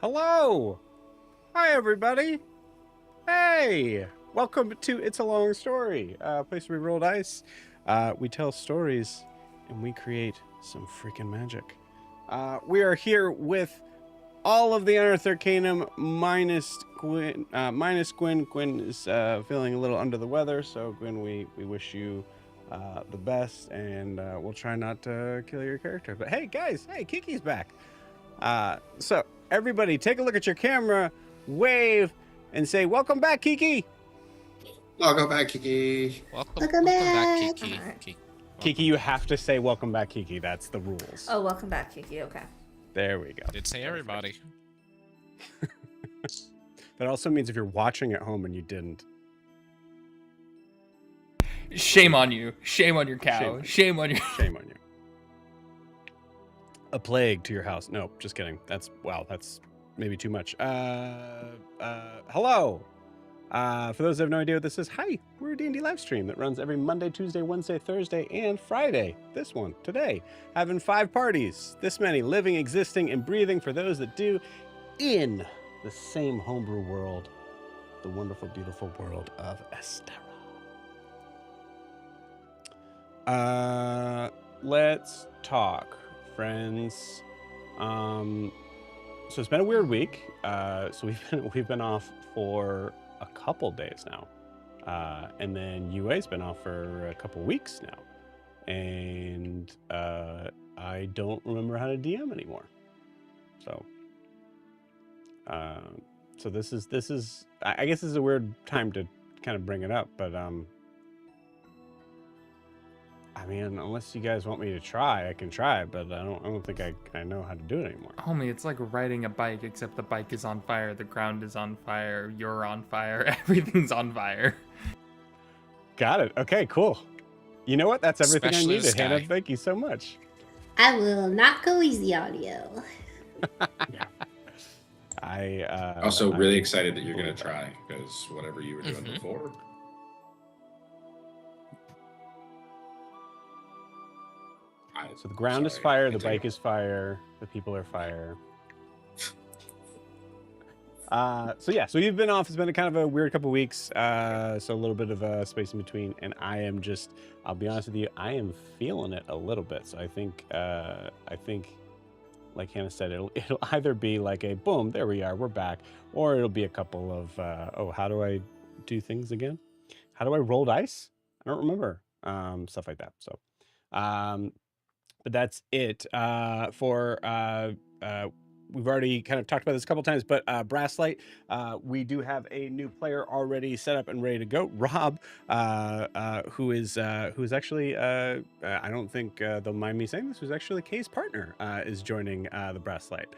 Hello! Hi, everybody! Hey! Welcome to It's a Long Story, a place where we roll dice, we tell stories, and we create some freaking magic. We are here with all of the Unearthed Arcanum minus Gwyn. Gwyn is feeling a little under the weather, so Gwyn, we wish you the best, and we'll try not to kill your character. But hey, guys! Hey, Kiki's back! So everybody take a look at your camera, wave, and say, welcome back, Kiki. Welcome back, Kiki. Welcome back. Kiki. Kiki. Kiki, you have to say welcome back, Kiki. That's the rules. Oh, welcome back, Kiki. Okay. There we go. Did say everybody. That also means if you're watching at home and you didn't. Shame on you. Shame on your cow. Shame on you. Shame on you. A plague to your house. No, just kidding. That's maybe too much. Hello. For those that have no idea what this is, hi. We're a D&D live stream that runs every Monday, Tuesday, Wednesday, Thursday, and Friday. This one, today, having 5 parties. This many, living, existing, and breathing for those that do, in the same homebrew world, the wonderful, beautiful world of Estera. Let's talk, friends. So it's been a weird week. So we've been off for a couple days now, and then UA's been off for a couple weeks now, and I don't remember how to DM anymore. So this is I guess this is a weird time to kind of bring it up, but I mean, unless you guys want me to try, I can try, but I don't think I know how to do it anymore. Homie, it's like riding a bike, except the bike is on fire, the ground is on fire, you're on fire, everything's on fire. Got it. Okay, cool. You know what? That's everything Especially I needed, the Hannah. sky. Thank you so much. I will not go easy on you. Also, really excited that you're going to try, because whatever you were doing before. So the ground is fire, the bike is fire, the people are fire. So you've been off. It's been a kind of a weird couple weeks. So a little bit of a space in between, and I'll be honest with you, I am feeling it a little bit. So I think, like Hannah said, it'll either be like a boom, there we are, we're back, or it'll be a couple of, how do I do things again? How do I roll dice? I don't remember, stuff like that. So, but that's it we've already kind of talked about this a couple times, but Brasslight, we do have a new player already set up and ready to go. Rob, who is actually, I don't think they'll mind me saying this, who's actually Kay's partner, is joining the Brasslight.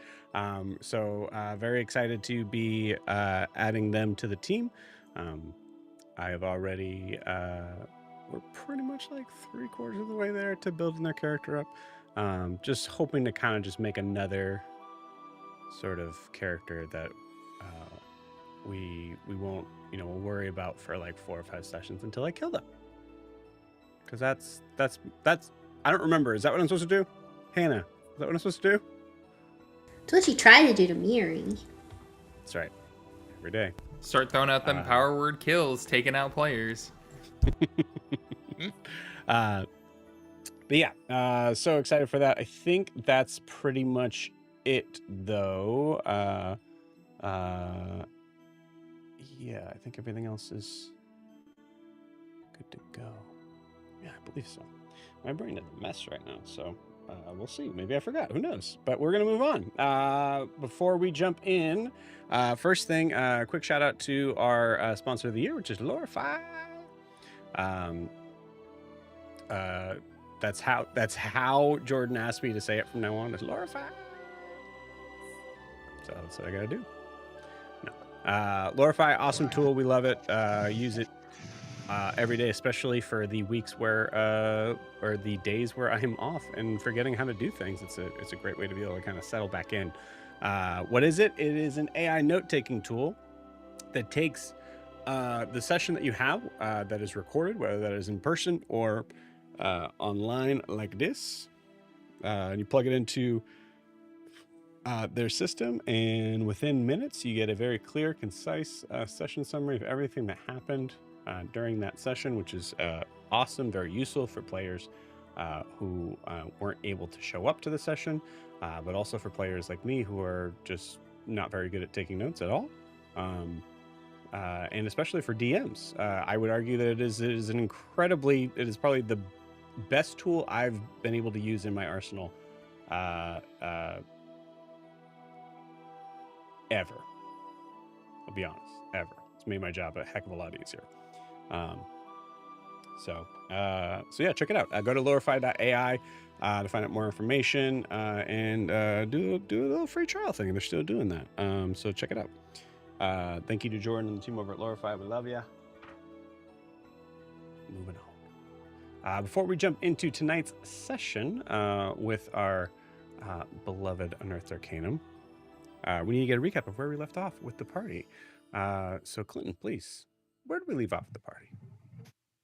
So very excited to be adding them to the team. I have already, we're pretty much like 3/4 of the way there to building their character up. Just hoping to kind of just make another sort of character that we won't, we'll worry about for like 4 or 5 sessions until I kill them. Because that's I don't remember. Is that what I'm supposed to do? Hannah, is that what I'm supposed to do? It's what you try to do to Miri. That's right. Every day. Start throwing out them power word kills, taking out players. But yeah, so excited for that. I think that's pretty much it, though. Yeah, I think everything else is good to go. Yeah, I believe so. My brain is a mess right now, so we'll see. Maybe I forgot. Who knows? But we're gonna move on. Before we jump in, first thing, quick shout out to our sponsor of the year, which is Lorify. That's how Jordan asked me to say it from now on. Is Lorify. So that's what I gotta do. No, Lorify, awesome tool. We love it. Use it every day, especially for the weeks where or the days where I'm off and forgetting how to do things. It's a great way to be able to kind of settle back in. What is it? It is an AI note-taking tool that takes the session that you have that is recorded, whether that is in person or online like this, and you plug it into their system, and within minutes, you get a very clear, concise session summary of everything that happened during that session, which is awesome, very useful for players who weren't able to show up to the session, but also for players like me who are just not very good at taking notes at all. And especially for DMs, I would argue that it is probably the best tool I've been able to use in my arsenal ever. I'll be honest, ever. It's made my job a heck of a lot easier. So yeah, check it out. Go to lorify.ai to find out more information and do a little free trial thing. They're still doing that. So check it out. Thank you to Jordan and the team over at Lorify. We love you. Moving on. Before we jump into tonight's session with our beloved Unearthed Arcanum, we need to get a recap of where we left off with the party. So Clinton, please, where did we leave off with the party?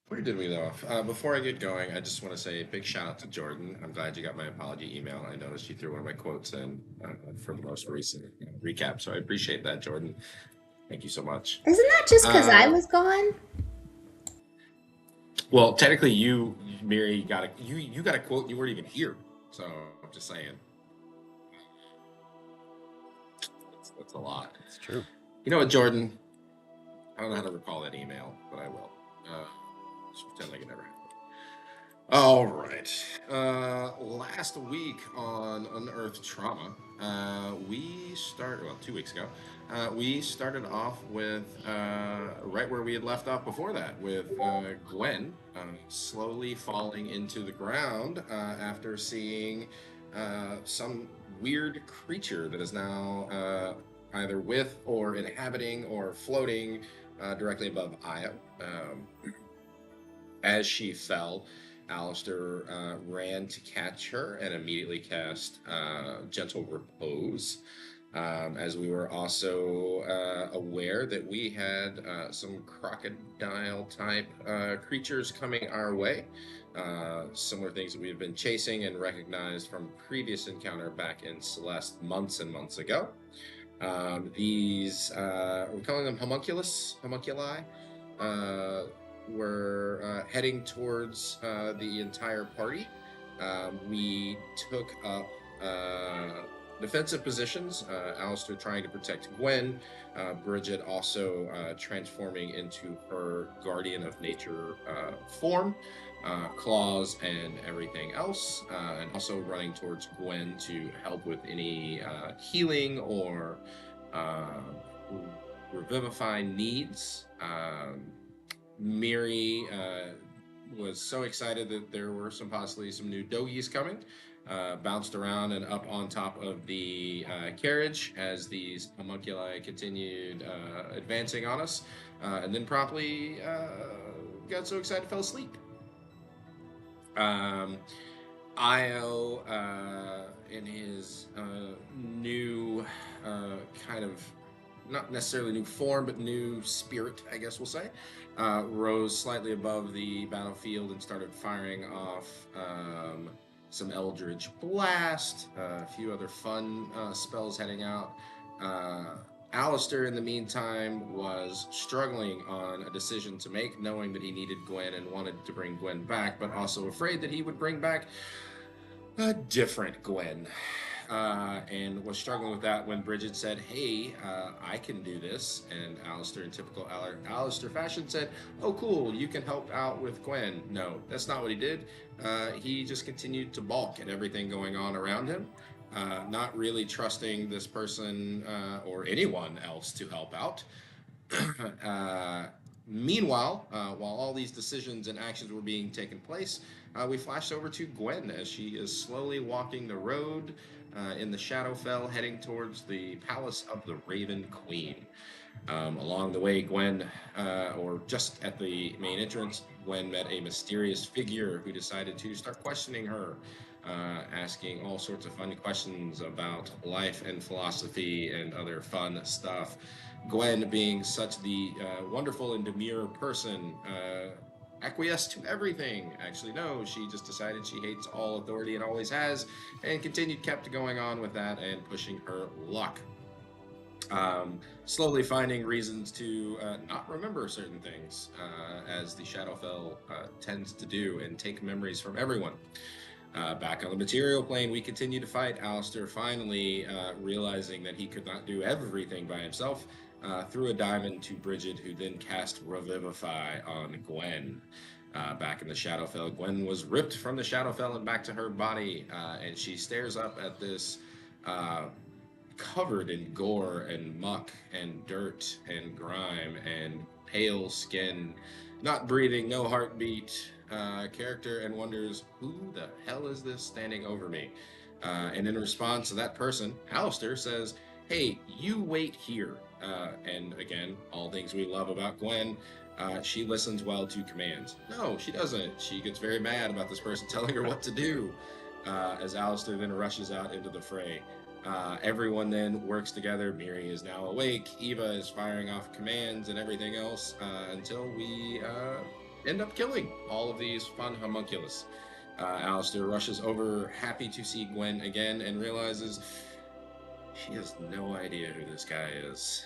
Where did we leave off? Before I get going, I just want to say a big shout out to Jordan. I'm glad you got my apology email. I noticed you threw one of my quotes in for the most recent recap, so I appreciate that, Jordan. Thank you so much. Isn't that just because I was gone? Well, technically, Mary, got a quote. And you weren't even here, so I'm just saying. That's a lot. It's true. You know what, Jordan? I don't know how to recall that email, but I will. Just pretend like it never happened. All right. Last week on Unearthed Trauma, 2 weeks ago, we started off with right where we had left off before that, with Gwen slowly falling into the ground after seeing some weird creature that is now either with or inhabiting or floating directly above Aya. As she fell, Alistair ran to catch her and immediately cast Gentle Repose. As we were also aware that we had some crocodile-type creatures coming our way. Similar things that we had been chasing and recognized from previous encounter back in Celeste months and months ago. These, we're calling them homunculi, were heading towards the entire party. We took up defensive positions, Alistair trying to protect Gwen, Bridget also transforming into her guardian of nature form, claws and everything else, and also running towards Gwen to help with any healing or revivifying needs. Miri was so excited that there were possibly some new doggies coming, bounced around and up on top of the carriage as these homunculi continued advancing on us, and then promptly got so excited fell asleep. Io, in his new kind of, not necessarily new form, but new spirit, I guess we'll say, rose slightly above the battlefield and started firing off some Eldritch Blast, a few other fun spells heading out. Alistair, in the meantime, was struggling on a decision to make, knowing that he needed Gwen and wanted to bring Gwen back, but also afraid that he would bring back a different Gwen. And was struggling with that when Bridget said, hey, I can do this. And Alistair, in typical Alistair fashion, said, oh, cool, you can help out with Gwen. No, that's not what he did. He just continued to balk at everything going on around him, not really trusting this person or anyone else to help out. Meanwhile, while all these decisions and actions were being taken place, we flashed over to Gwen as she is slowly walking the road in the Shadowfell, heading towards the Palace of the Raven Queen. Along the way, Gwen, or just at the main entrance, Gwen met a mysterious figure who decided to start questioning her, asking all sorts of fun questions about life and philosophy and other fun stuff. Gwen, being such the wonderful and demure person, acquiesce to everything. Actually, no, she just decided she hates all authority and always has, and kept going on with that and pushing her luck. Slowly finding reasons to not remember certain things, as the Shadowfell tends to do, and take memories from everyone. Back on the material plane, we continue to fight. Alistair finally realizing that he could not do everything by himself, threw a diamond to Bridget, who then cast Revivify on Gwen. Back in the Shadowfell, Gwen was ripped from the Shadowfell and back to her body, and she stares up at this covered in gore and muck and dirt and grime and pale skin, not breathing, no heartbeat character, and wonders, who the hell is this standing over me? And in response to that person, Alistair says, hey, you wait here. And again, all things we love about Gwen, she listens well to commands. No, she doesn't. She gets very mad about this person telling her what to do, as Alistair then rushes out into the fray. Everyone then works together. Miri is now awake. Eva is firing off commands and everything else, until we end up killing all of these fun homunculus. Alistair rushes over, happy to see Gwen again, and realizes she has no idea who this guy is.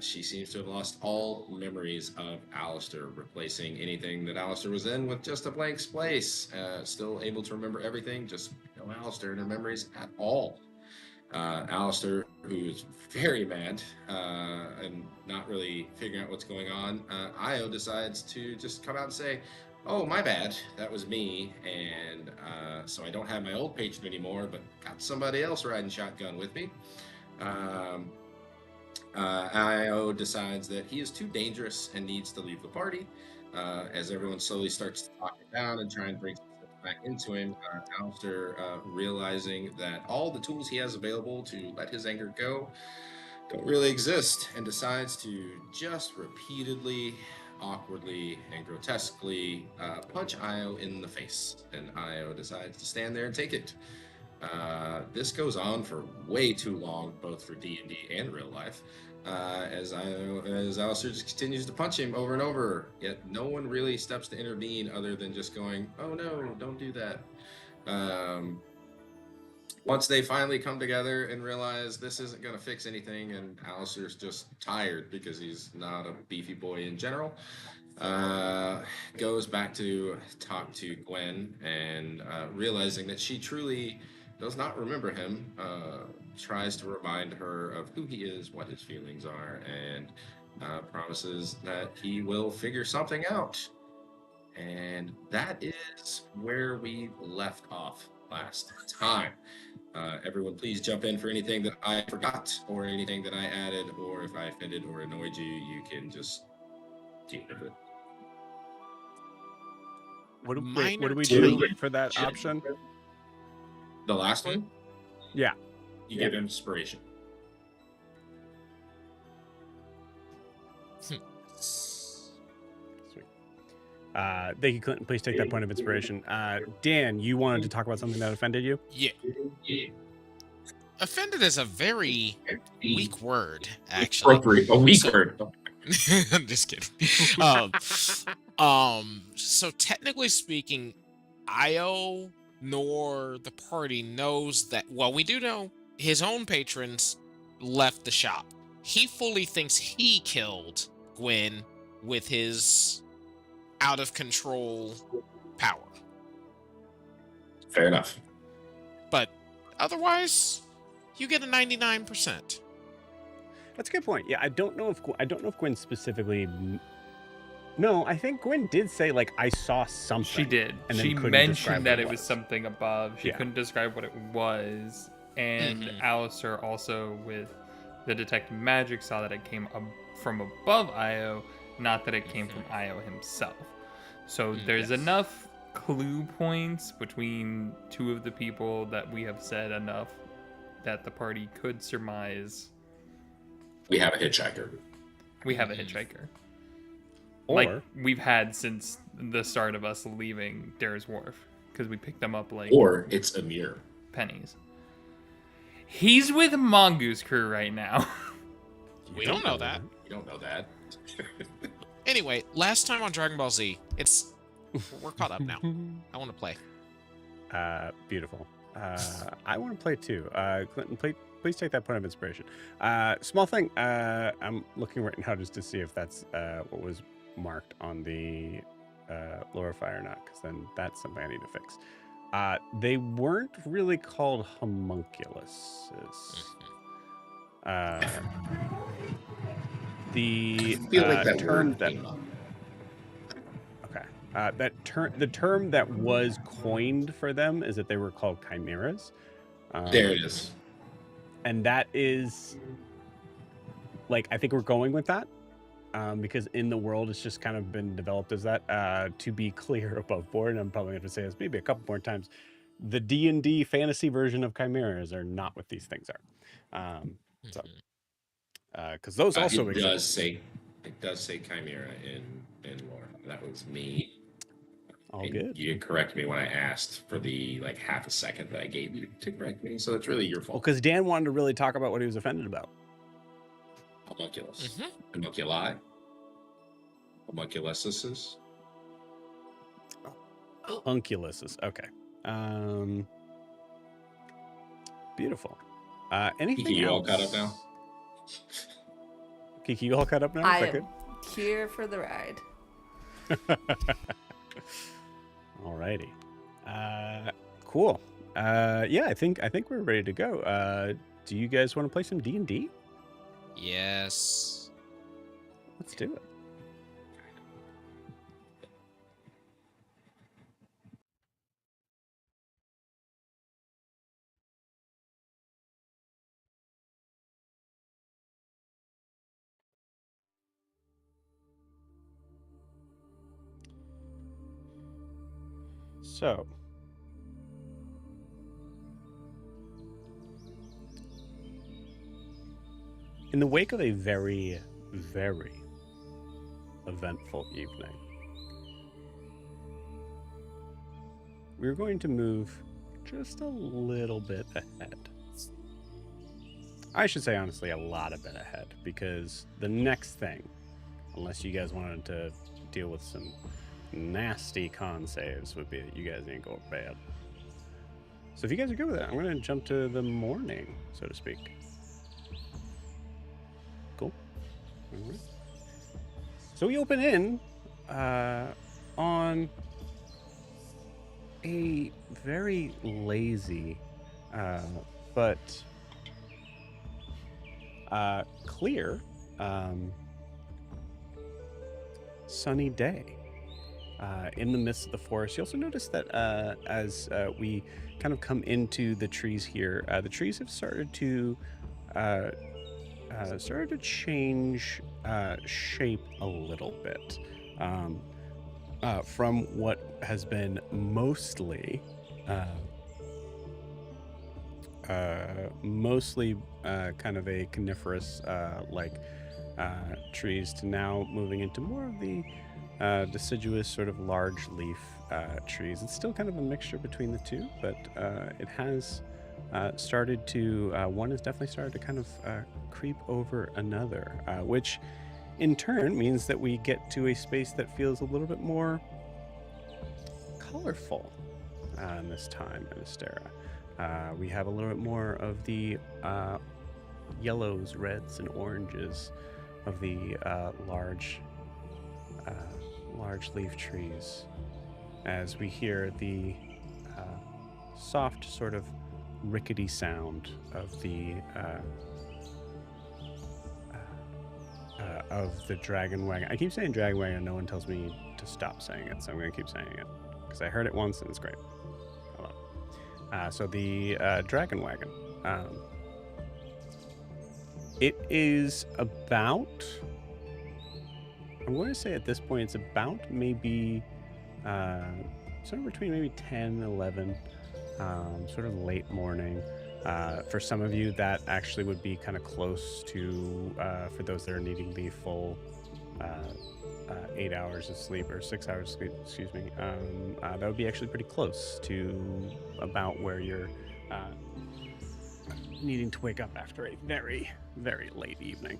She seems to have lost all memories of Alistair, replacing anything that Alistair was in with just a blank space. Still able to remember everything, just no Alistair in her memories at all. Alistair, who's very mad and not really figuring out what's going on, Io decides to just come out and say, oh, my bad, that was me, and so I don't have my old patron anymore, but got somebody else riding shotgun with me. Io decides that he is too dangerous and needs to leave the party. As everyone slowly starts to talk it down and try and bring back into him, Alistair, realizing that all the tools he has available to let his anger go don't really exist, and decides to just repeatedly, awkwardly, and grotesquely punch Io in the face. And Io decides to stand there and take it. This goes on for way too long, both for D&D and real life, as Alistair just continues to punch him over and over, yet no one really steps to intervene other than just going, oh no, don't do that. Once they finally come together and realize this isn't going to fix anything, and Alistair's just tired because he's not a beefy boy in general, goes back to talk to Gwen, and realizing that she truly does not remember him, tries to remind her of who he is, what his feelings are, and promises that he will figure something out. And that is where we left off last time. Everyone, please jump in for anything that I forgot, or anything that I added, or if I offended or annoyed you, you can just deal with it. What do Minor we do tweak. for that option? The last one? Yeah. You give inspiration. Sweet. Thank you, Clinton. Please take that point of inspiration. Dan, you wanted to talk about something that offended you? Yeah. Offended is a very weak word, actually. Appropriate. A weak word. I'm just kidding. So technically speaking, Io nor the party knows that. Well, we do know his own patrons left the shop. He fully thinks he killed Gwen with his out of control power. Fair enough. But otherwise, you get a 99%. That's a good point. Yeah, I don't know if Gwen specifically. No, I think Gwen did say, like, I saw something. She did. And then She couldn't mentioned describe that what it was something above. She Yeah. couldn't describe what it was. And Alistair also, with the detect magic, saw that it came from above Io, not that it came from Io himself. So there's enough clue points between two of the people that we have said enough that the party could surmise We have a hitchhiker. we have a hitchhiker. Or, Like we've had since the start of us leaving Dare's Wharf, because we picked them up like Or it's Amir. pennies. He's with Mongoose Crew right now. We don't know that. You don't know that. Anyway, last time on Dragon Ball Z, we're caught up now. I want to play. Beautiful. I want to play too. Clinton, please take that point of inspiration. Small thing. I'm looking right now just to see if that's what was marked on the lower fire or not, because then that's something I need to fix. They weren't really called homunculuses. I The feel like that term word that came up. the term that was coined for them is that they were called chimeras. There it is. And that is, like, I think we're going with that because in the world it's just kind of been developed as that. To be clear above board, and I'm probably going to say this maybe a couple more times, the D&D fantasy version of chimeras are not what these things are. Because those also exist. It does say chimera in lore. That was me. All And good. you correct me when I asked for the like half a second that I gave you to correct me. So it's really your Well, fault. because Dan wanted to really talk about what he was offended about. Homunculus. Homunculi. Homunculuses. Homunculuses. Okay. Beautiful. Anything Kiki, you else? all caught up now? Kiki, you all caught up now? I Is that am good? here for the ride. Alrighty. Cool. Yeah, I think we're ready to go. Do you guys want to play some D&D? Yes. Let's do it. So, in the wake of a very, very eventful evening, we're going to move just a little bit ahead. I should say, honestly, a lot of bit ahead, because the next thing, unless you guys wanted to deal with some nasty con saves, would be that you guys ain't go bad. So if you guys are good with that, I'm going to jump to the morning, so to speak. Cool. All right. So we open in on a very lazy but clear sunny day in the midst of the forest. You also notice that as we kind of come into the trees here, the trees have started to change shape a little bit from what has been mostly kind of a coniferous trees to now moving into more of the deciduous sort of large leaf trees. It's still kind of a mixture between the two, but it has started to one has definitely started to kind of creep over another, which in turn means that we get to a space that feels a little bit more colorful this time in Astera. We have a little bit more of the yellows, reds, and oranges of the large leaf trees, as we hear the soft sort of rickety sound of the dragon wagon. I keep saying dragon wagon, no one tells me to stop saying it, so I'm going to keep saying it because I heard it once and it's great. I love it. So the dragon wagon. It is about, I'm going to say at this point, it's about maybe somewhere between maybe 10 and 11, sort of late morning. For some of you, that actually would be kind of close to, for those that are needing the full 8 hours of sleep, or 6 hours of sleep, excuse me, that would be actually pretty close to about where you're needing to wake up after a very, very late evening.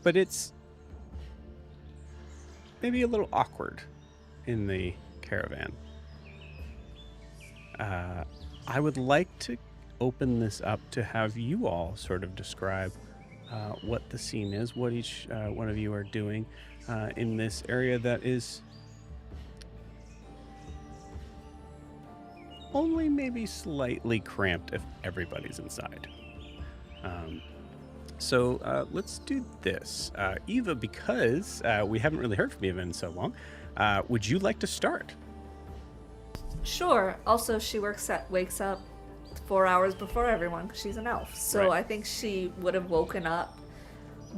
but it's maybe a little awkward in the caravan. I would like to open this up to have you all sort of describe what the scene is, what each one of you are doing in this area that is only maybe slightly cramped if everybody's inside. So let's do this. Eva, because we haven't really heard from Eva in so long, would you like to start? Sure. Also, she wakes up 4 hours before everyone because she's an elf. So Right. I think she would have woken up,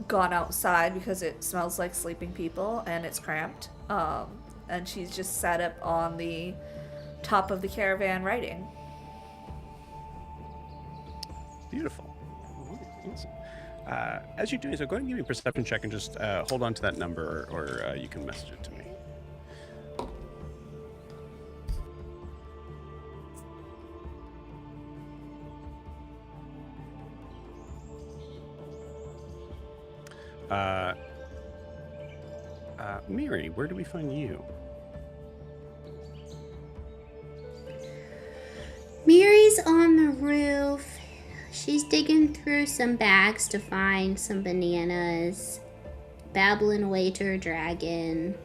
gone outside because it smells like sleeping people and it's cramped. And she's just sat up on the top of the caravan writing. Beautiful. All right, awesome. As you're doing so, go ahead and give me a perception check and just hold on to that number, or you can message it to me. Miri, where do we find you? Miri's on the roof. She's digging through some bags to find some bananas, babbling away to her dragon.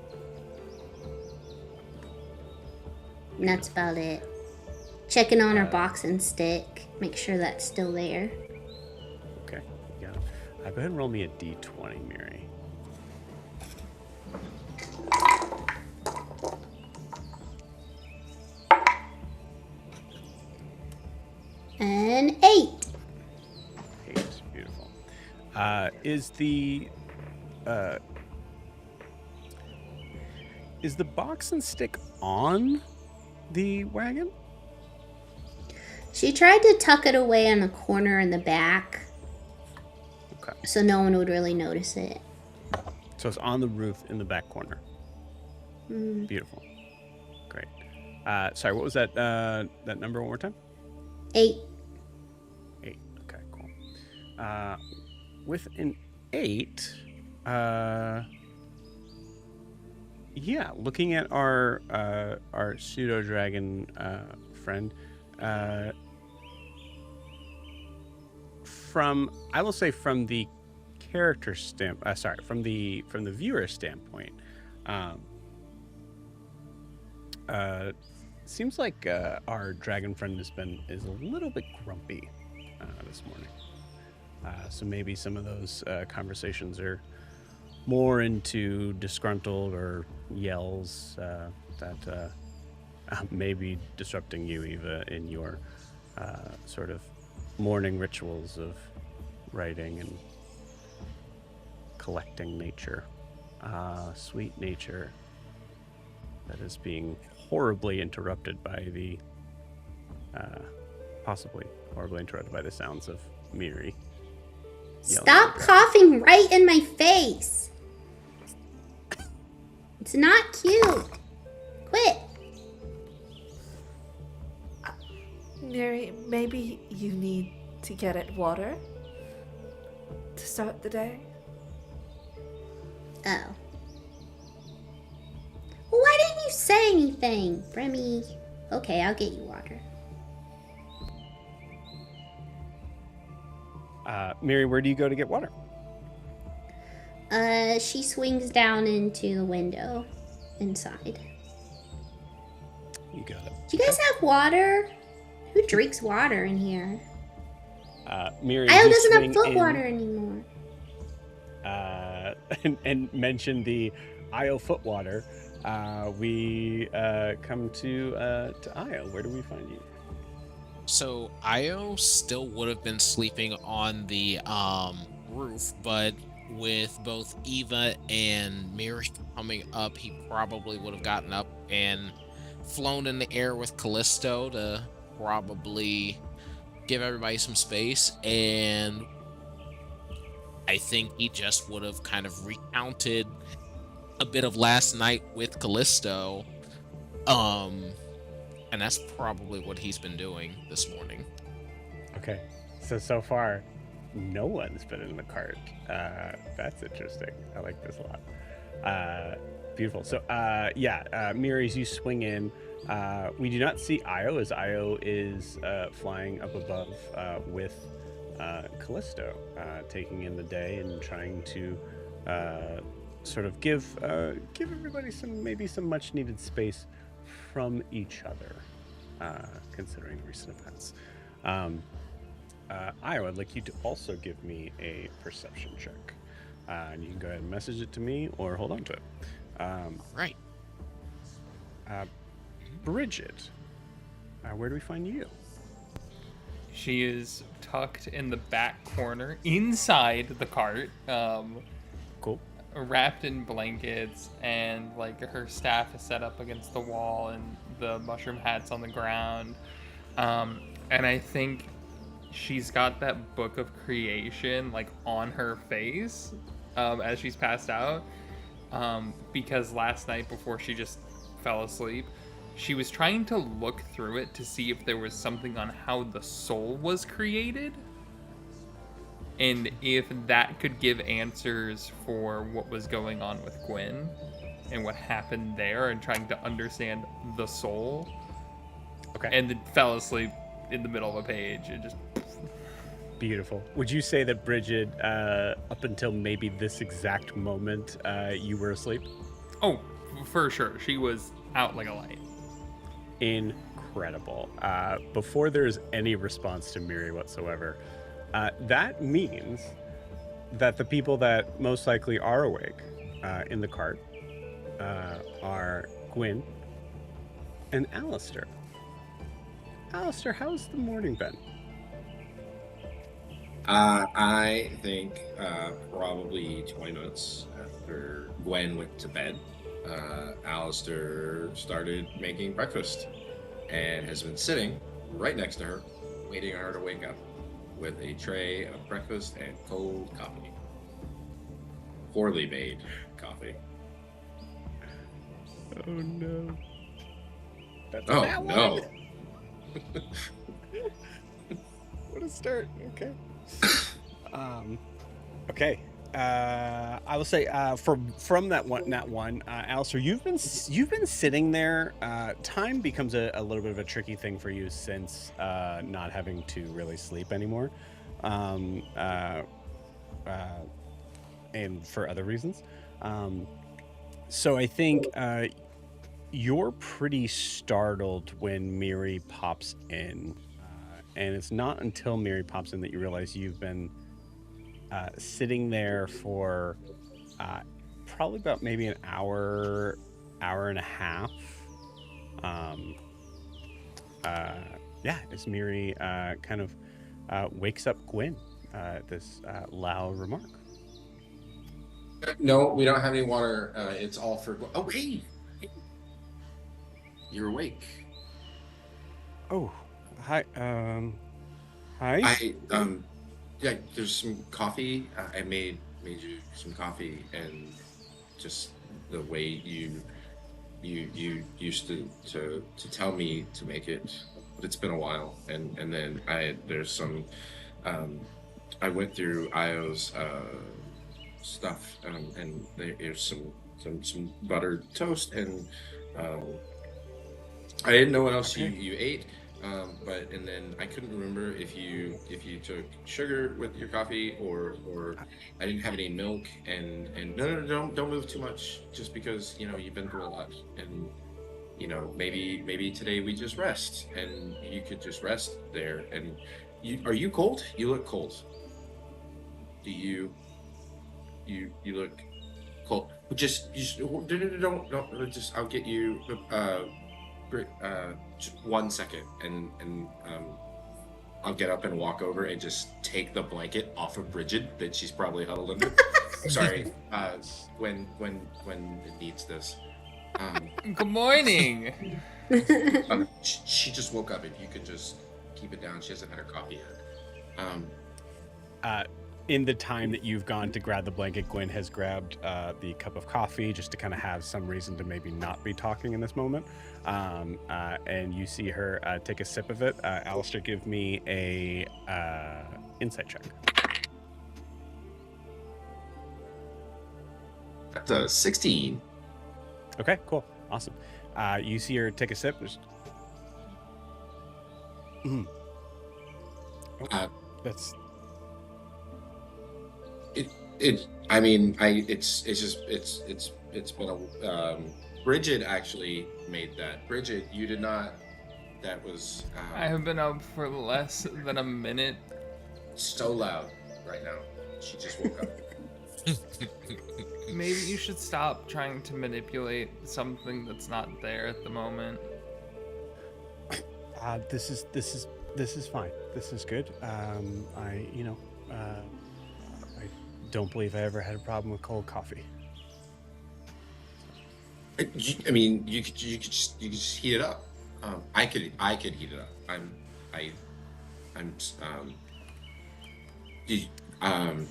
And that's about it. Checking on her boxing stick, make sure that's still there. Okay, you got it. Go ahead and roll me a d20, Miri. An 8. 8, beautiful. Is the box and stick on the wagon? She tried to tuck it away in a corner in the back, Okay. so no one would really notice it. So it's on the roof in the back corner. Mm. Beautiful. Great. Sorry, what was that number one more time? 8. 8. Okay, cool. With an 8, yeah, looking at our pseudo dragon friend, from the character from the viewer standpoint, seems like our dragon friend is a little bit grumpy this morning. So maybe some of those conversations are more into disgruntled or yells that may be disrupting you, Eva, in your sort of morning rituals of writing and collecting nature. Sweet nature that is being horribly interrupted by the possibly horribly interrupted by the sounds of Miri. yelling Stop at her. coughing right in my face. It's not cute. Quit. Mary, maybe you need to get it water to start the day. Oh. Well, why didn't you say anything, Remy? Okay, I'll get you water. Miri, where do you go to get water? She swings down into the window inside. You got it. Do you guys have water? Who drinks water in here? Miri, Io you doesn't have swing foot in, water anymore. and mention the Io foot water. We come to Io. Where do we find you? So Io still would have been sleeping on the roof, but with both Eva and Miri coming up, he probably would have gotten up and flown in the air with Callisto to probably give everybody some space. And I think he just would have kind of recounted a bit of last night with Callisto. And that's probably what he's been doing this morning. Okay, so far, no one's been in the cart. That's interesting. I like this a lot. Beautiful. So, Miri, as you swing in, we do not see Io, as Io is flying up above with Callisto, taking in the day and trying to sort of give everybody some much needed space from each other, considering recent events. Io, I'd like you to also give me a perception check, and you can go ahead and message it to me or hold on to it. Right. Bridget, where do we find you? She is tucked in the back corner inside the cart, Cool. wrapped in blankets, and like her staff is set up against the wall and the mushroom hat's on the ground. And I think she's got that book of creation like on her face as she's passed out, because last night before she just fell asleep, she was trying to look through it to see if there was something on how the soul was created, and if that could give answers for what was going on with Gwen and what happened there, and trying to understand the soul. Okay. And then fell asleep in the middle of a page and just... Beautiful. Would you say that Bridget, up until maybe this exact moment, you were asleep? Oh, for sure. She was out like a light. Incredible. Before there's any response to Miri whatsoever, that means that the people that most likely are awake in the cart are Gwyn and Alistair. Alistair, how's the morning been? I think probably 20 minutes after Gwen went to bed, Alistair started making breakfast and has been sitting right next to her, waiting on her to wake up with a tray of breakfast and cold coffee. Poorly made coffee. Oh no. That's Oh, that no. one. What a start. Okay. Okay. I will say from that one, Alistair, you've been sitting there. Time becomes a little bit of a tricky thing for you since not having to really sleep anymore, and for other reasons. So I think you're pretty startled when Miri pops in, and it's not until Miri pops in that you realize you've been sitting there for probably about maybe an hour and a half. As Miri kind of wakes up Gwyn at this loud remark. No, we don't have any water. It's all for... Oh, hey! You're awake. Oh, hi. Hi. Yeah, there's some coffee. I made you some coffee, and just the way you used to tell me to make it, but it's been a while. And then there's some. I went through Io's stuff, and there's some buttered toast, and I didn't know what else you ate. And then I couldn't remember if you took sugar with your coffee or I didn't have any milk, and no, don't move too much, just because you've been through a lot, and maybe today we just rest, and you could just rest there. And are you cold? You look cold. Do you look cold? Just don't just I'll get you just 1 second, and I'll get up and walk over and just take the blanket off of Bridget that she's probably huddled under. Sorry, when it needs this. Good morning. She just woke up. If you could just keep it down, she hasn't had her coffee yet. In the time that you've gone to grab the blanket, Gwen has grabbed the cup of coffee just to kind of have some reason to maybe not be talking in this moment. And you see her take a sip of it. Alistair, give me a insight check. That's a 16. Okay, cool, awesome. You see her take a sip. Mm. Uh, That's it's been a Bridget actually made that. Bridget, you did not. That was I have been up for less than a minute. so loud right now. She just woke up. Maybe you should stop trying to manipulate something that's not there at the moment. this is fine. This is good. I don't believe I ever had a problem with cold coffee. I mean, you could just heat it up. I could heat it up. You- um.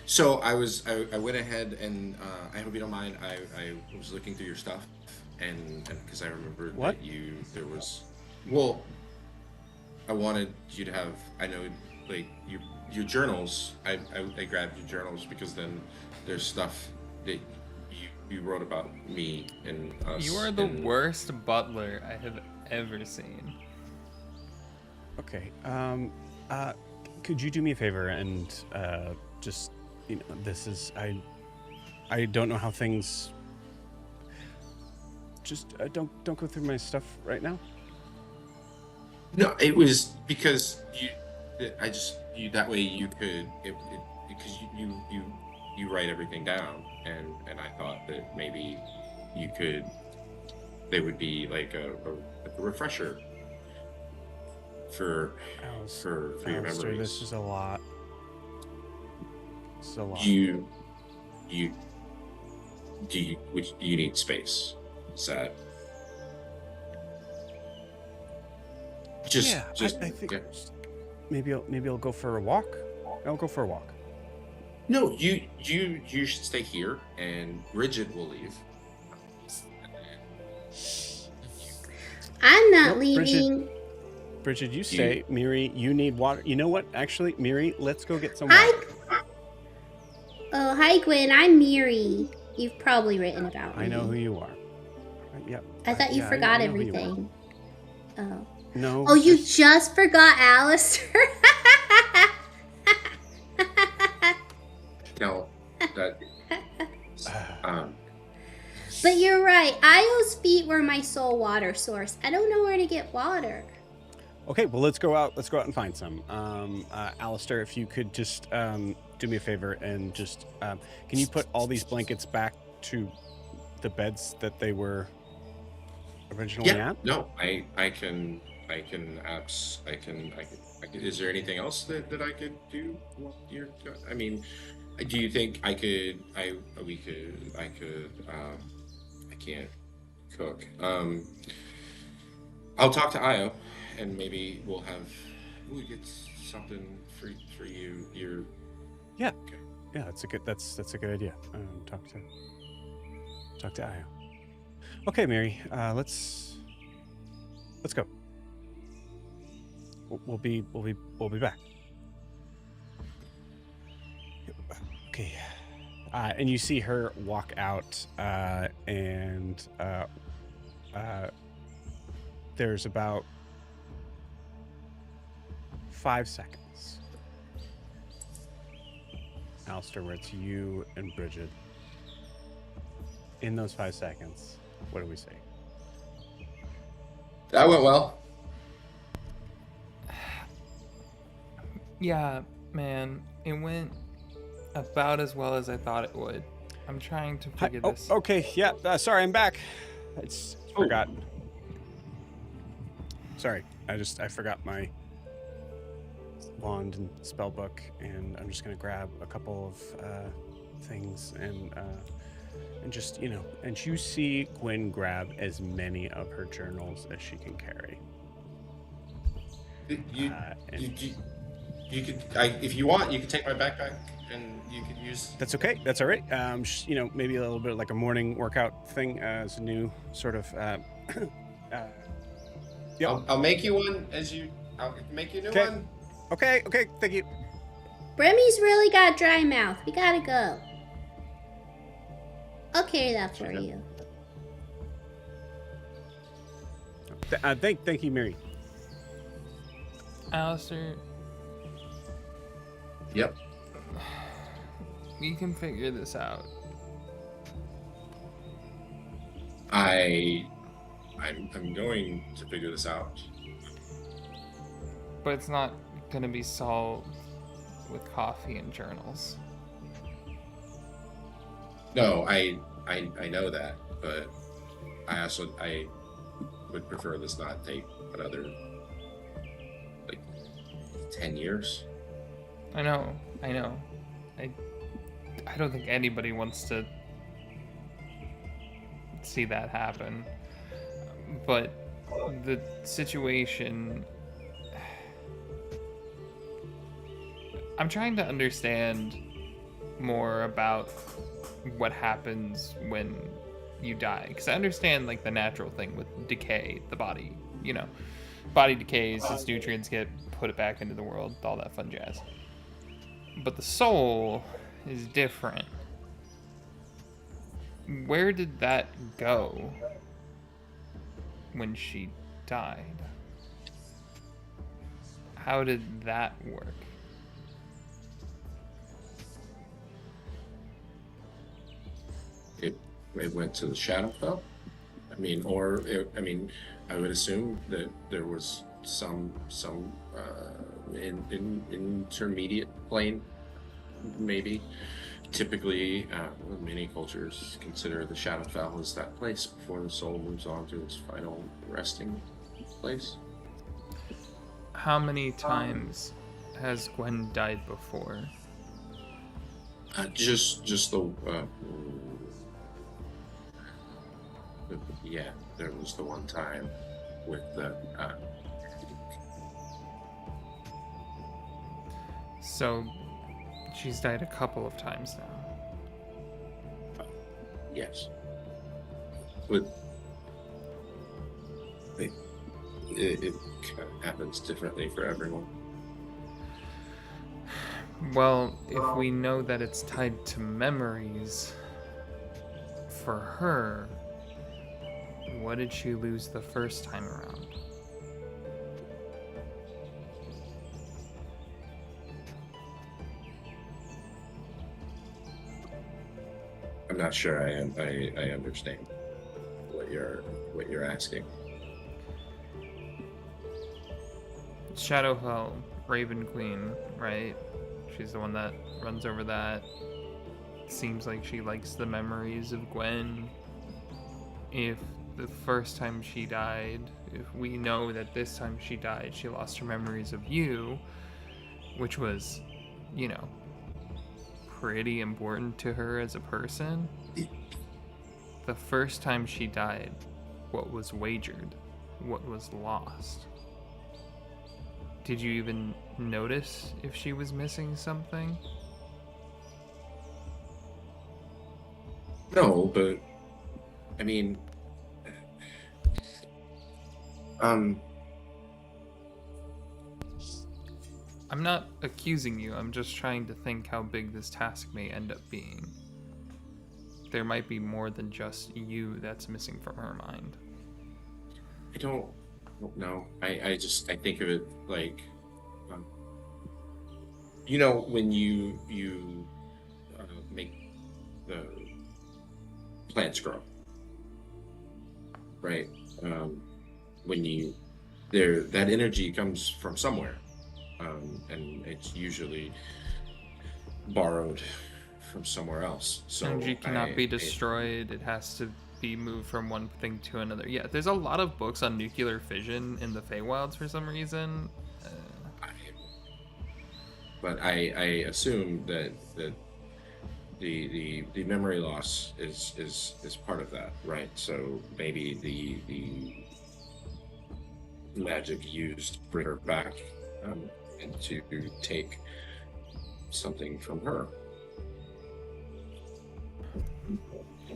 So I went ahead and I hope you don't mind. I was looking through your stuff and because I remembered What? that there was I wanted you to have, I know, like your journals. I grabbed your journals because then there's stuff that you wrote about me and us. You are the worst butler I have ever seen. Okay. Could you do me a favor and just this is I don't know how things. Just don't go through my stuff right now. No, it was because that way you could because you write everything down and I thought that maybe they would be like a refresher for your Alistair, memories. this is a lot. This is a lot. You need space. Is that just I think yeah. maybe I'll go for a walk. I'll go for a walk. No, you should stay here and Bridget will leave. I'm not Nope, leaving. Bridget, you stay. Miri, you need water. You know what? Actually, Miri, let's go get some Hi. water. Oh, hi, Gwen. I'm Miri. You've probably written about me. I know who you are. Yep. I thought you yeah, forgot I know who you are. everything. Oh. No. Oh, you just forgot Alistair? No, that But you're right. Io's feet were my sole water source. I don't know where to get water. Okay, well let's go out and find some. Alistair, if you could just do me a favor and just can you put all these blankets back to the beds that they were originally at? No, I can is there anything else that I could do? I mean, do you think I can't cook. I'll talk to Io and maybe we'll get something for you. Yeah. Okay. Yeah, that's a good idea. Talk to Io. Okay, Mary, let's go. We'll be back. Okay. And you see her walk out, and there's about 5 seconds. Alistair, where it's you and Bridget. In those 5 seconds, what do we say? That went well. Yeah, man, it went about as well as I thought it would. I'm trying to figure this. Okay, yeah. Sorry, I'm back. I forgot. Sorry, I forgot my wand and spell book, and I'm just gonna grab a couple of things and just and you see Gwen grab as many of her journals as she can carry. You could, if you want, you could take my backpack and you could use. That's okay. That's all right. Maybe a little bit like a morning workout thing as a new sort of. I'll make you one I'll make you a new one. Okay. Thank you. Bremmy's really got dry mouth. We gotta go. I'll carry that for you. Thank you, Mary. Alistair, Yep. we can figure this out. I'm going to figure this out. But it's not gonna be solved with coffee and journals. No, I know that, but I would prefer this not take another 10 years. I know. I don't think anybody wants to see that happen. But the situation, I'm trying to understand more about what happens when you die, because I understand like the natural thing with decay, the body, body decays, its nutrients get put back into the world, all that fun jazz. But the soul is different. Where did that go when she died? How did that work? It went to the Shadowfell. I would assume that there was some intermediate plane, maybe. Typically, many cultures consider the Shadowfell as that place before the soul moves on to its final resting place. How many times has Gwen died before? Just the yeah, there was the one time with the So she's died a couple of times now. yes, but it kind of happens differently for everyone. Well, if we know that it's tied to memories, for her, what did she lose the first time around? I'm not sure I understand what you're asking. Shadowfell, Raven Queen, right? She's the one that runs over that. Seems like she likes the memories of Gwen. If the first time she died, if we know that this time she died, she lost her memories of you, which was, pretty important to her as a person. The first time she died, what was wagered? What was lost? Did you even notice if she was missing something? No, but I mean, I'm not accusing you, I'm just trying to think how big this task may end up being. There might be more than just you that's missing from her mind. I don't know. I think of it like, when you make the plants grow, right? That energy comes from somewhere, and it's usually borrowed from somewhere else. So Energy cannot be destroyed. It has to be moved from one thing to another. Yeah, there's a lot of books on nuclear fission in the Feywilds for some reason. But I assume that the memory loss is part of that, right? So maybe the magic used to bring her back, and to take something from her.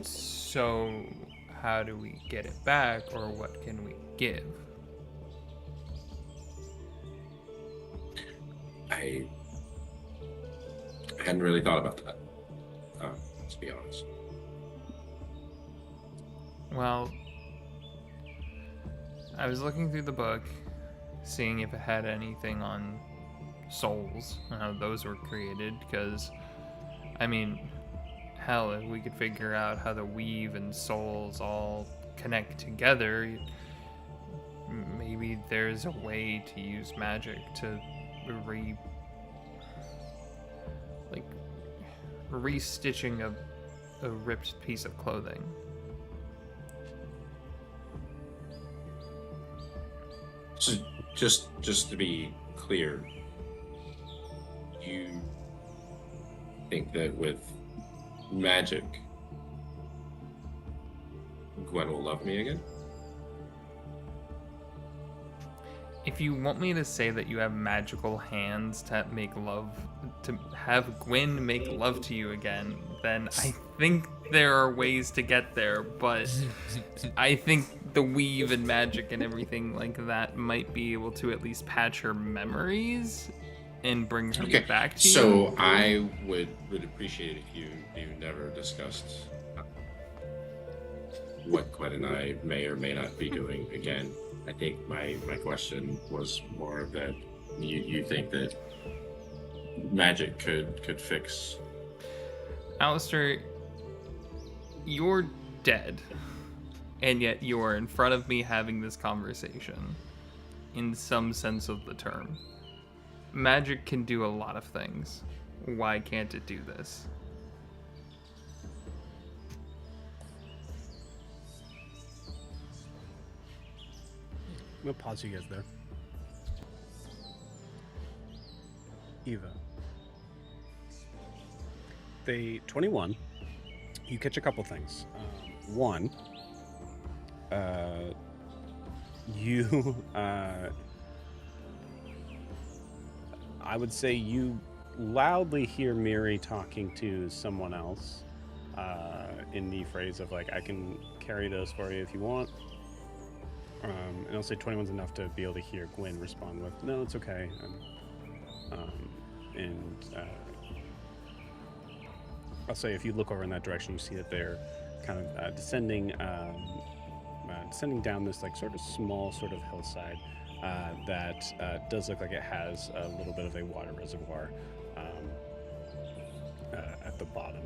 So how do we get it back, or what can we give? hadn't really thought about that, to be honest. Well, I was looking through the book, seeing if it had anything on souls and how those were created, because, I mean, hell, if we could figure out how the weave and souls all connect together, maybe there's a way to use magic to restitching a ripped piece of clothing. So just to be clear, you think that with magic, Gwen will love me again? If you want me to say that you have magical hands to make love, to have Gwen make love to you again, then I think there are ways to get there, but I think the weave and magic and everything like that might be able to at least patch her memories and bring her back to you. So I would appreciate it if you never discussed what Gwen and I may or may not be doing again. I think my question was more that you think that magic could fix. Alistair, you're dead, and yet you're in front of me having this conversation, in some sense of the term. Magic can do a lot of things. Why can't it do this? I'm gonna pause you guys there. Eva. Day 21. You catch a couple things. One, you, I would say you loudly hear Miri talking to someone else in the phrase of like, I can carry those for you if you want. And I'll say 21's enough to be able to hear Gwen respond with, no, it's okay. I'll say if you look over in that direction, you see that they're kind of descending down this like sort of small sort of hillside that does look like it has a little bit of a water reservoir at the bottom.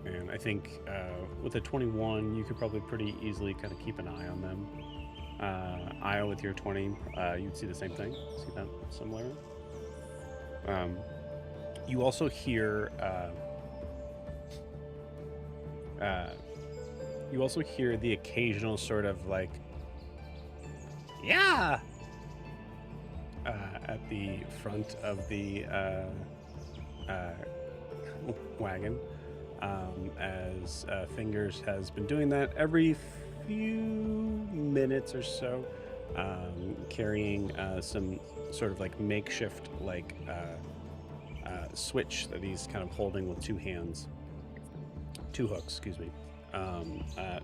And I think with a 21, you could probably pretty easily kind of keep an eye on them. Io with your 20, you'd see the same thing. See that somewhere? You also hear the occasional sort of like, yeah, at the front of the wagon. As Fingers has been doing that every few minutes or so, carrying some sort of like makeshift like switch that he's kind of holding with two hooks, excuse me,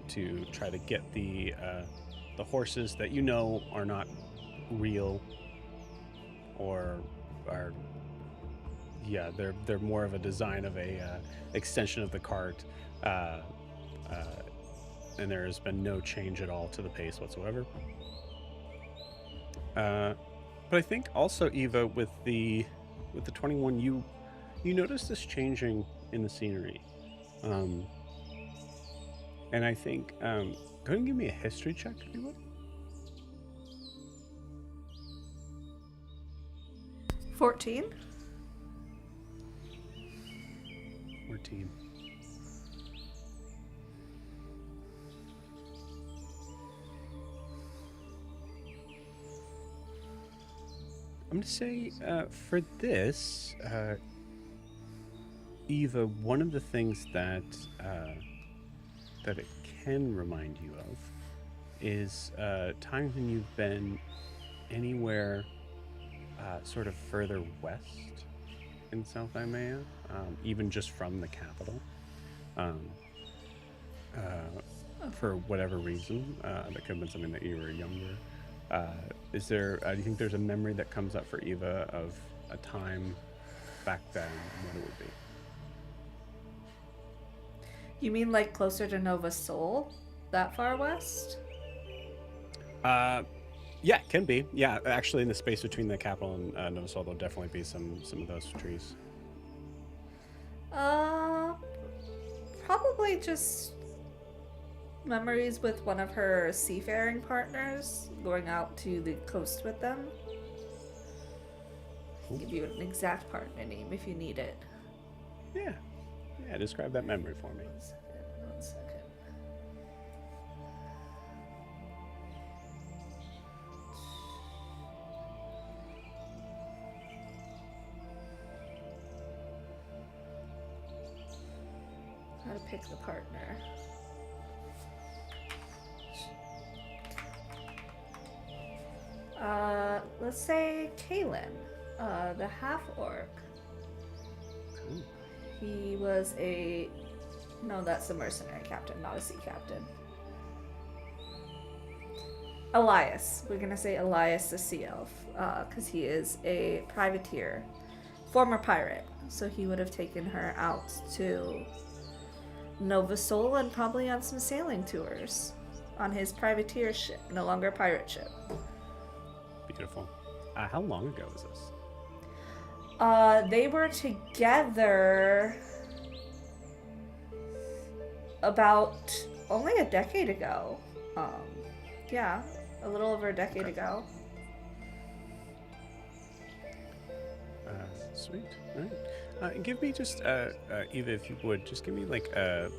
to try to get the horses that you know are not real or are. Yeah, they're more of a design of a extension of the cart, and there has been no change at all to the pace whatsoever. But I think also, Eva, with the 21, you notice this changing in the scenery, and I think go ahead and give me a history check, if you would. 14. 14. I'm going to say for this, Eva, one of the things that it can remind you of is times when you've been anywhere sort of further west in South Imea, even just from the capital, for whatever reason. That could have been something that you were younger. Do you think there's a memory that comes up for Eva of a time back then what it would be. You mean like closer to Nova Sol? That far west? Yeah, it can be. Yeah, actually, in the space between the capital and Nova Sol, there'll definitely be some of those trees. Probably just memories with one of her seafaring partners, going out to the coast with them. I can give you an exact partner name if you need it. Yeah. Yeah, describe that memory for me. One second. How to pick the partner. Let's say Kalen, the half-orc. Cool. He was no, that's a mercenary captain, not a sea captain. Elias. We're gonna say Elias the sea elf, because he is a privateer, former pirate. So he would have taken her out to Nova Sol and probably on some sailing tours on his privateer ship, no longer a pirate ship. Beautiful. How long ago was this? They were together about only a decade ago. Yeah, a little over a decade ago. Sweet. All right. Give me just, Eva, if you would, just give me like a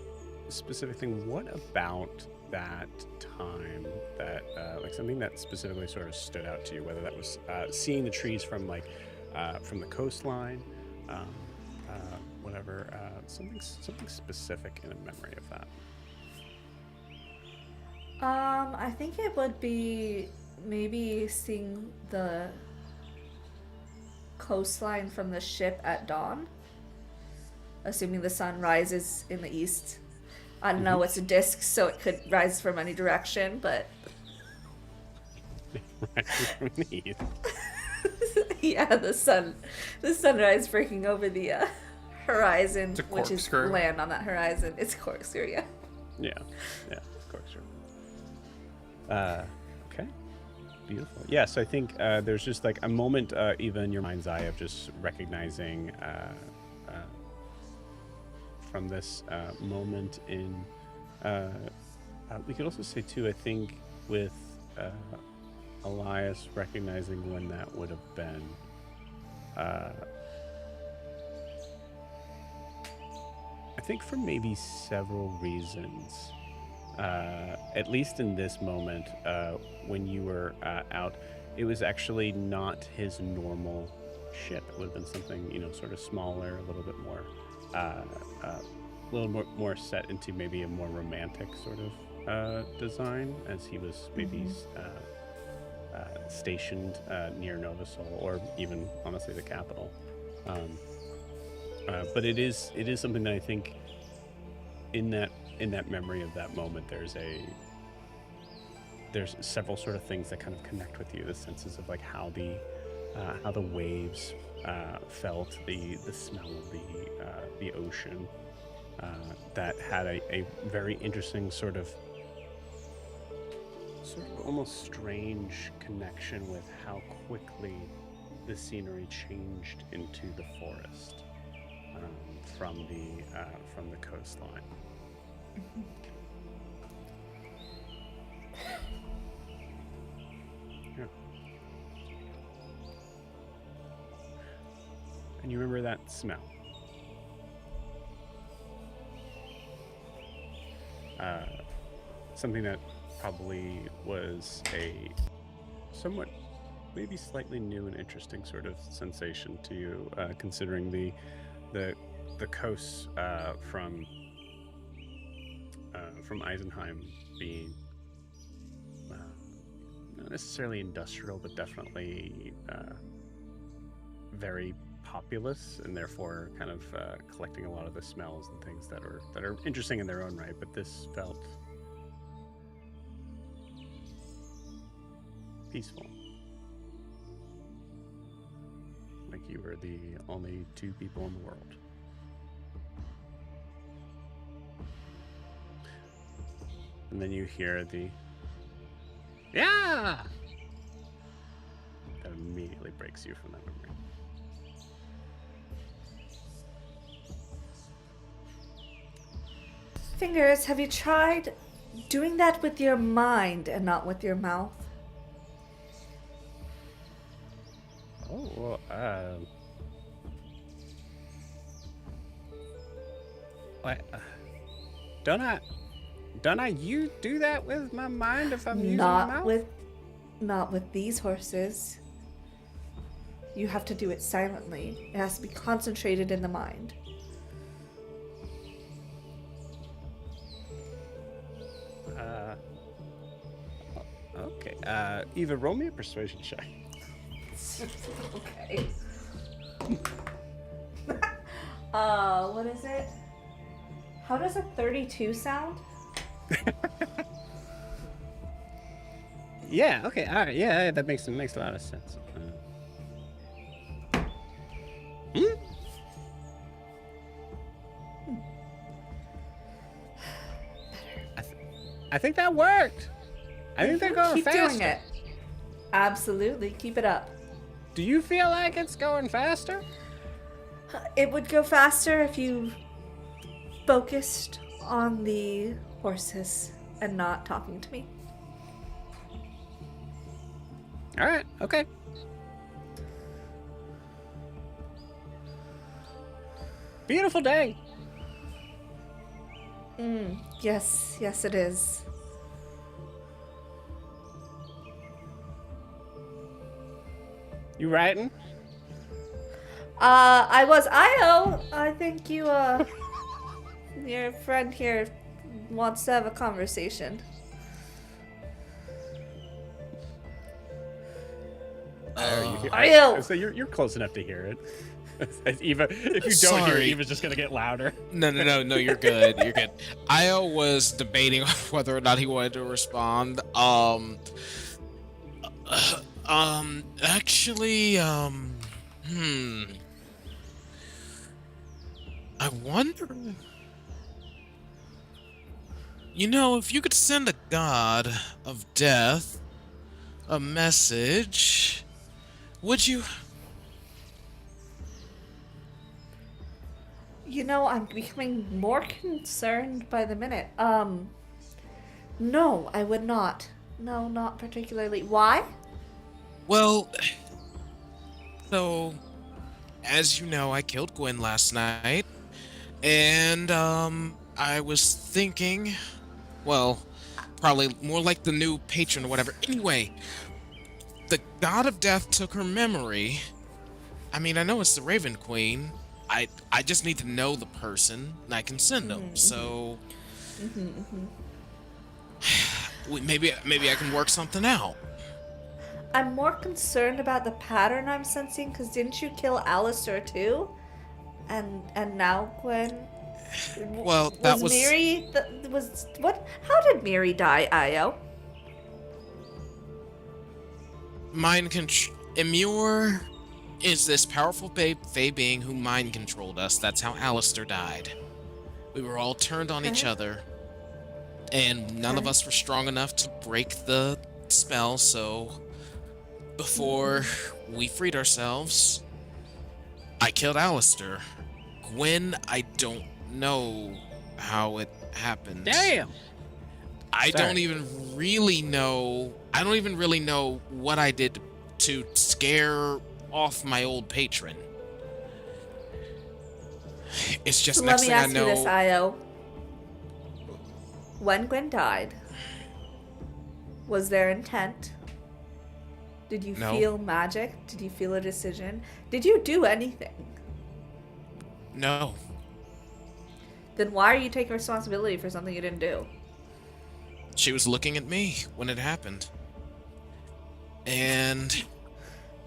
specific thing. What about that time that, like something that specifically sort of stood out to you, whether that was seeing the trees from like, from the coastline, whatever, something specific in a memory of that. I think it would be maybe seeing the coastline from the ship at dawn, assuming the sun rises in the east. I don't know, it's a disc, so it could rise from any direction, but yeah, the sunrise breaking over the horizon, which is land on that horizon. It's corkscrew, yeah. Yeah, corkscrew. Okay, beautiful. Yeah, so I think there's just like a moment, even in your mind's eye, of just recognizing from this moment in. We could also say too, I think, with Elias recognizing when that would have been. I think for maybe several reasons. At least in this moment, when you were out, it was actually not his normal ship. It would have been something, sort of smaller, a little bit more, more set into maybe a more romantic sort of design, as he was maybe stationed near Nova Sol, or even honestly the capital. But it is something that I think in that memory of that moment, there's several sort of things that kind of connect with you. The senses of like how the waves felt, the smell of the ocean, that had a very interesting sort of almost strange connection with how quickly the scenery changed into the forest from the coastline. Yeah. And you remember that smell. Something that probably was a somewhat, maybe slightly new and interesting sort of sensation to you, considering the coasts from Eisenheim being not necessarily industrial, but definitely very populous, and therefore kind of collecting a lot of the smells and things that are interesting in their own right. But this felt peaceful. like you were the only two people in the world. And then you hear the yeah. That immediately breaks you from that memory. Fingers, have you tried doing that with your mind and not with your mouth? Oh, what? Don't I you do that with my mind if I'm using my mouth? Not with these horses. You have to do it silently. It has to be concentrated in the mind. Okay. Eva, roll me a persuasion check. Okay. What is it? How does a 32 sound? Yeah. Okay. All right. Yeah. That makes a lot of sense. I think that worked. I think they're going Keep faster. doing it. Absolutely. Keep it up. Do you feel like it's going faster? It would go faster if you focused on the horses and not talking to me. All right. Okay. Beautiful day. Yes, it is. You writing? I was Io. I think your friend here wants to have a conversation. Io! So you're close enough to hear it. Eva, if you don't hear Sorry. it, Eva's just gonna get louder. No, you're good. You're good. Io was debating whether or not he wanted to respond. Actually, I wonder. You know, if you could send a god of death a message, would you? You know, I'm becoming more concerned by the minute. No, I would not. No, not particularly. Why? Well, so, as you know, I killed Gwen last night, and, I was thinking, well, probably more like the new patron or whatever. Anyway, the God of Death took her memory. I mean, I know it's the Raven Queen. I just need to know the person, and I can send them, so... Maybe I can work something out. I'm more concerned about the pattern I'm sensing, because didn't you kill Alistair too? And now Gwen? Well, that was... Miri... What? How did Miri die, Io? Mind control. Emure is this powerful Fey being who mind controlled us. That's how Alistair died. We were all turned on each other, and none of us were strong enough to break the spell, so before we freed ourselves, I killed Alistair. Gwen, I don't know how it happened. Damn. I don't even really know what I did to scare off my old patron. It's just So next let me thing I ask know. you this, Io. When Gwen died, was there intent? Did you No. feel magic? Did you feel a decision? Did you do anything? No. Then why are you taking responsibility for something you didn't do? She was looking at me when it happened. And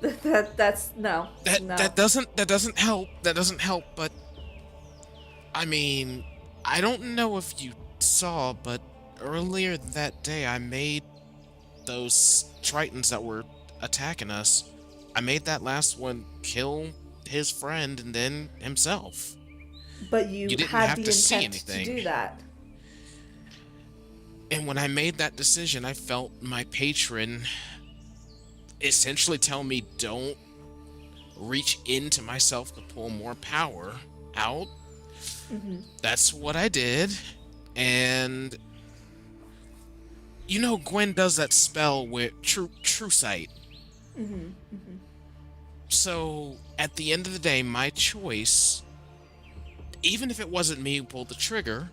That's no. that doesn't help. That doesn't help, but I mean, I don't know if you saw, but earlier that day I made those Tritons that were attacking us I made that last one kill his friend and then himself. But you You didn't had have the to see intent to anything. do that. And when I made that decision, I felt my patron essentially tell me, don't reach into myself to pull more power out. That's what I did. And you know, Gwen does that spell with true sight. So at the end of the day, my choice, even if it wasn't me who pulled the trigger,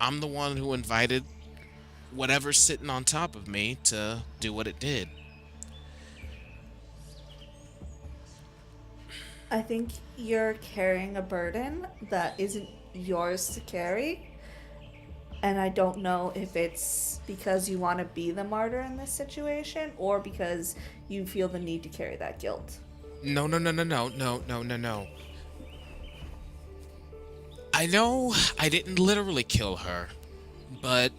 I'm the one who invited whatever's sitting on top of me to do what it did. I think you're carrying a burden that isn't yours to carry. And I don't know if it's because you want to be the martyr in this situation or because you feel the need to carry that guilt. No. I know I didn't literally kill her, but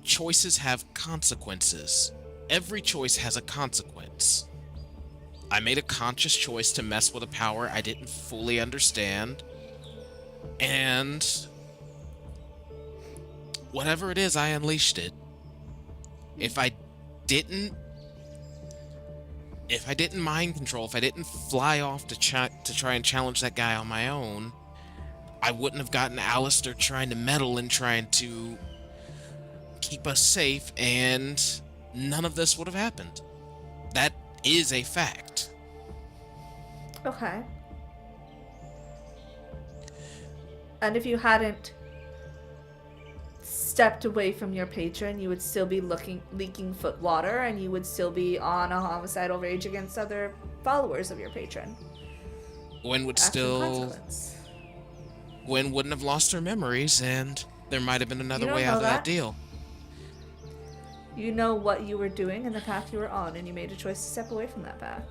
choices have consequences. Every choice has a consequence. I made a conscious choice to mess with a power I didn't fully understand, and whatever it is, I unleashed it. If I didn't mind control, if I didn't fly off to try and challenge that guy on my own, I wouldn't have gotten Alistair trying to meddle and trying to keep us safe, and none of this would have happened. That is a fact. Okay. And if you hadn't stepped away from your patron, you would still be leaking foot water, and you would still be on a homicidal rage against other followers of your patron. Gwen would Action still... consequence. Gwen wouldn't have lost her memories, and there might have been another way out of that deal. You know what you were doing and the path you were on, and you made a choice to step away from that path.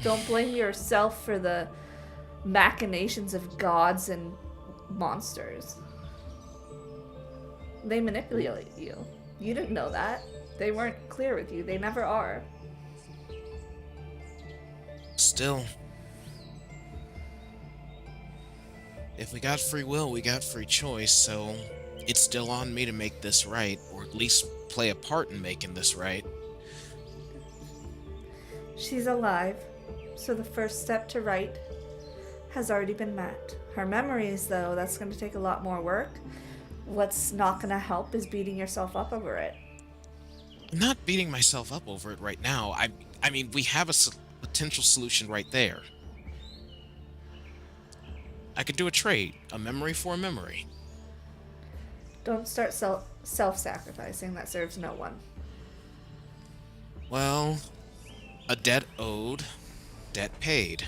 Don't blame yourself for the machinations of gods and monsters. They manipulate you. You didn't know that. They weren't clear with you. They never are. Still, if we got free will, we got free choice, so it's still on me to make this right, or at least play a part in making this right. She's alive, so the first step to right has already been met. Her memories, though, that's going to take a lot more work. What's not going to help is beating yourself up over it. I'm not beating myself up over it right now. I mean, we have a potential solution right there. I could do a trade, a memory for a memory. Don't start self-sacrificing. That serves no one. Well, a debt owed, debt paid.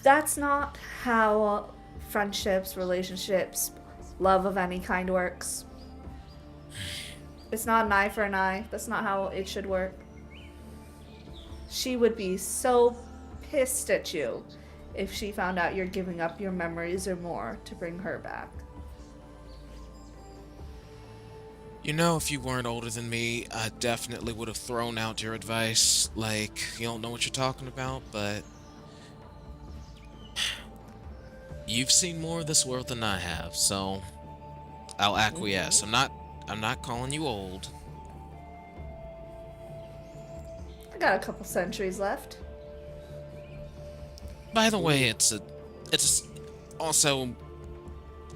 That's not how friendships, relationships, love of any kind works. It's not an eye for an eye. That's not how it should work. She would be so pissed at you if she found out you're giving up your memories or more to bring her back. You know, if you weren't older than me, I definitely would have thrown out your advice. Like, you don't know what you're talking about, but you've seen more of this world than I have, so I'll acquiesce. I'm not calling you old. I got a couple centuries left. By the way, also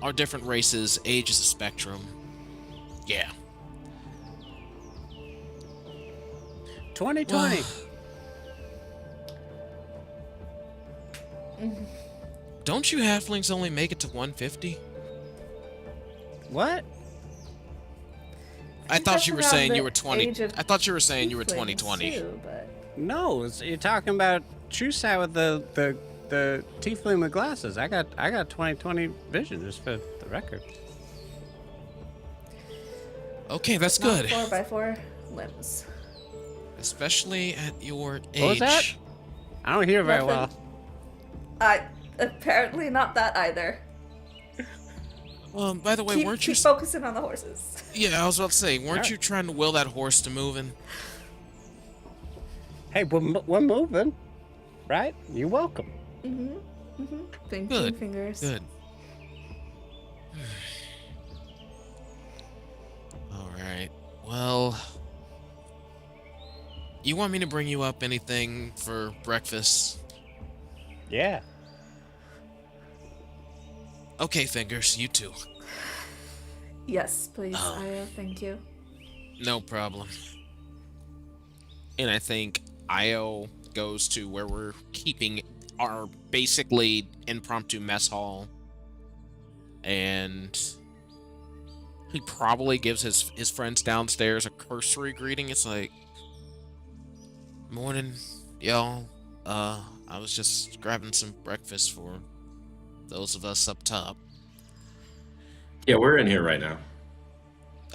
our different races, age is a spectrum. Yeah. 2020. Don't you halflings only make it to 150? What? I thought you were that's saying around you were the 20. age of I thought you were saying you were tieflings 2020. too, but No, you're talking about True Sight with the tiefling with glasses. I got 2020 vision just for the record. Okay, that's not good. 4x4 limbs. Especially at your age. What was that? I don't hear very well. Nothing. Apparently not that either. By the way, weren't you? Keep focusing on the horses. Yeah, I was about to say, weren't Alright. you trying to will that horse to moving? Hey, we're moving, right? You're welcome. Pinky Good. fingers. Good. All right. Well, you want me to bring you up anything for breakfast? Yeah. Okay, Fingers, you too. Yes, please. Oh. Io, thank you. No problem. And I think Io goes to where we're keeping our basically impromptu mess hall. And he probably gives his friends downstairs a cursory greeting. It's like, morning, y'all. I was just grabbing some breakfast for those of us up top. Yeah, we're in here right now.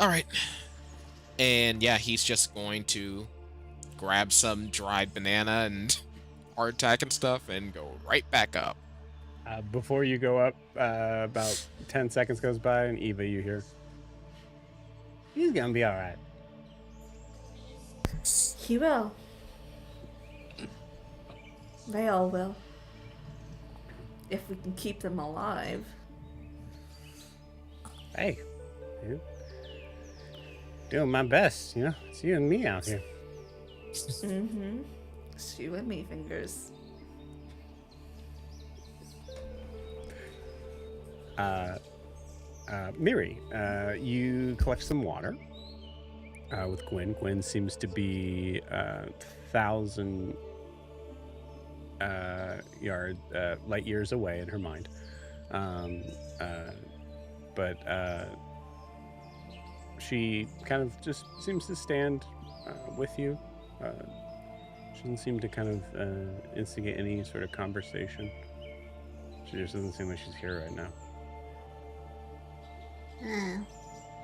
All right. And yeah, he's just going to grab some dried banana and hardtack and stuff and go right back up. Before you go up, about 10 seconds goes by, and Eva, you hear, he's gonna be all right. He will. They all will. If we can keep them alive. Hey, dude. Doing my best, you know? It's you and me out here. Mm-hmm. It's you and me, Fingers. Miri, you collect some water with Gwen. Gwen seems to be 1,000 light years away in her mind. But she kind of just seems to stand with you. She doesn't seem to kind of instigate any sort of conversation. She just doesn't seem like she's here right now.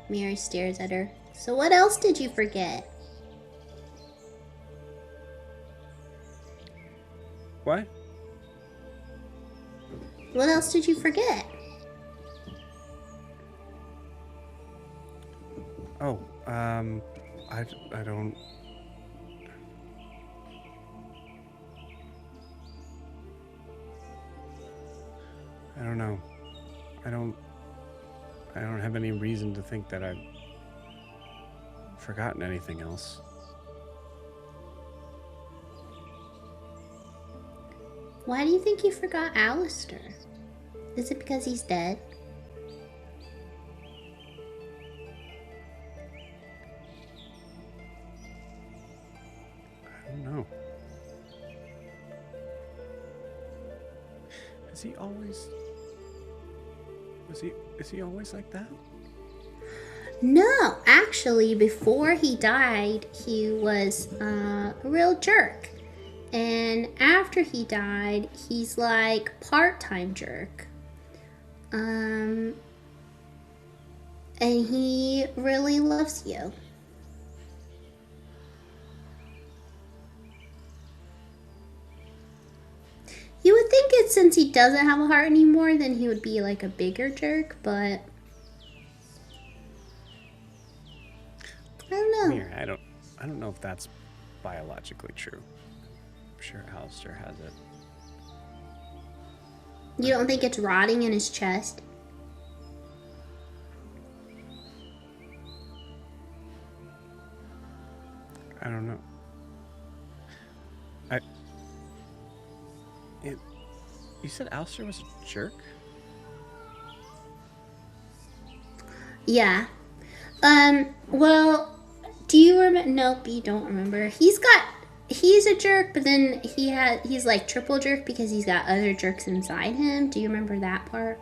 Mary stares at her. So what else did you forget? What? What else did you forget? Oh, I don't... I don't know. I don't have any reason to think that I've forgotten anything else. Why do you think you forgot Alistair? Is it because he's dead? I don't know. Is he always... Is he always like that? No, actually, before he died, he was a real jerk. And after he died, he's like part-time jerk. And he really loves you. You would think it, since he doesn't have a heart anymore, then he would be like a bigger jerk, but I don't know. Mir, I don't know if that's biologically true. I'm sure Alistair has it. You don't think it's rotting in his chest? I don't know. You said Alistair was a jerk? Yeah. Well, do you remember? Nope, you don't remember. He's a jerk, but then he's like triple jerk because he's got other jerks inside him. Do you remember that part?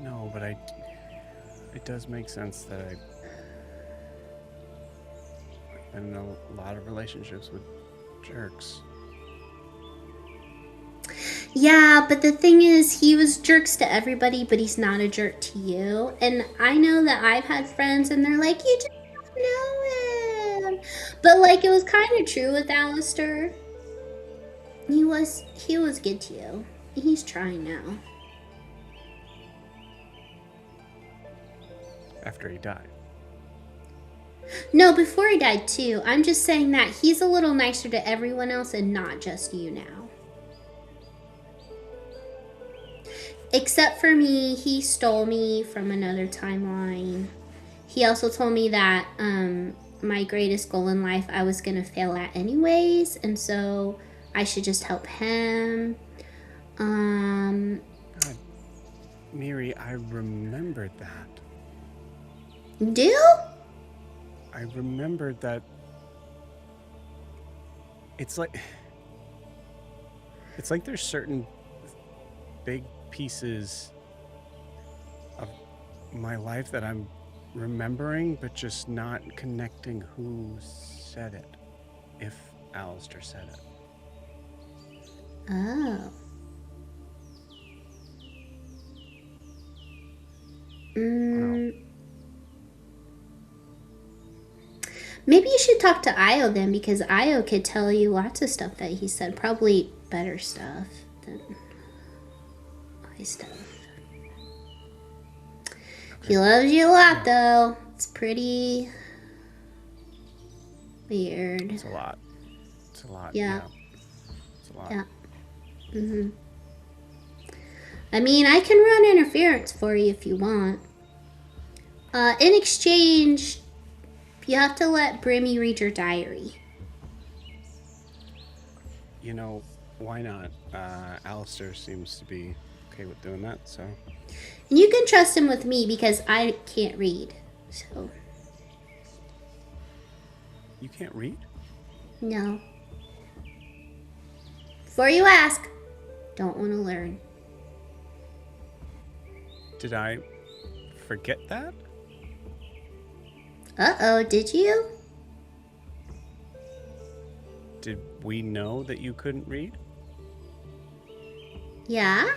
No, but it does make sense that I've been in a lot of relationships with jerks. Yeah, but the thing is, he was jerks to everybody, but he's not a jerk to you. And I know that I've had friends, and they're like, you just don't know him. But like, it was kind of true with Alistair. He was good to you. He's trying now. after he died. No, before he died too. I'm just saying that he's a little nicer to everyone else and not just you now. Except for me, he stole me from another timeline. He also told me that my greatest goal in life I was going to fail at anyways, and so I should just help him. God, Miri, I remembered that. Do? I remembered that. It's like there's certain big pieces of my life that I'm remembering, but just not connecting who said it, if Alistair said it. Oh. Wow. Maybe you should talk to Io then, because Io could tell you lots of stuff that he said. Probably better stuff than my stuff. Okay. He loves you a lot, though. It's pretty weird. It's a lot. It's a lot. Yeah. It's a lot. Yeah. I mean, I can run interference for you if you want. In exchange, you have to let Brimmy read your diary. You know, why not? Alistair seems to be okay with doing that, so. And you can trust him with me because I can't read. So. You can't read? No. Before you ask, don't want to learn. Did I forget that? Uh-oh, did you? Did we know that you couldn't read? Yeah?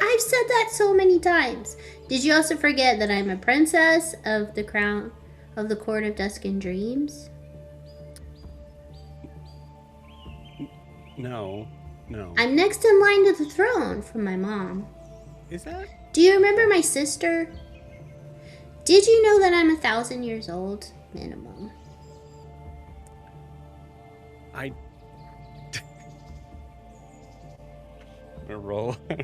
I've said that so many times. Did you also forget that I'm a princess of the crown of the court of dusk and dreams? No. I'm next in line to the throne from my mom. Is that? Do you remember my sister? Did you know that I'm 1,000 years old? Minimum. I'm gonna roll a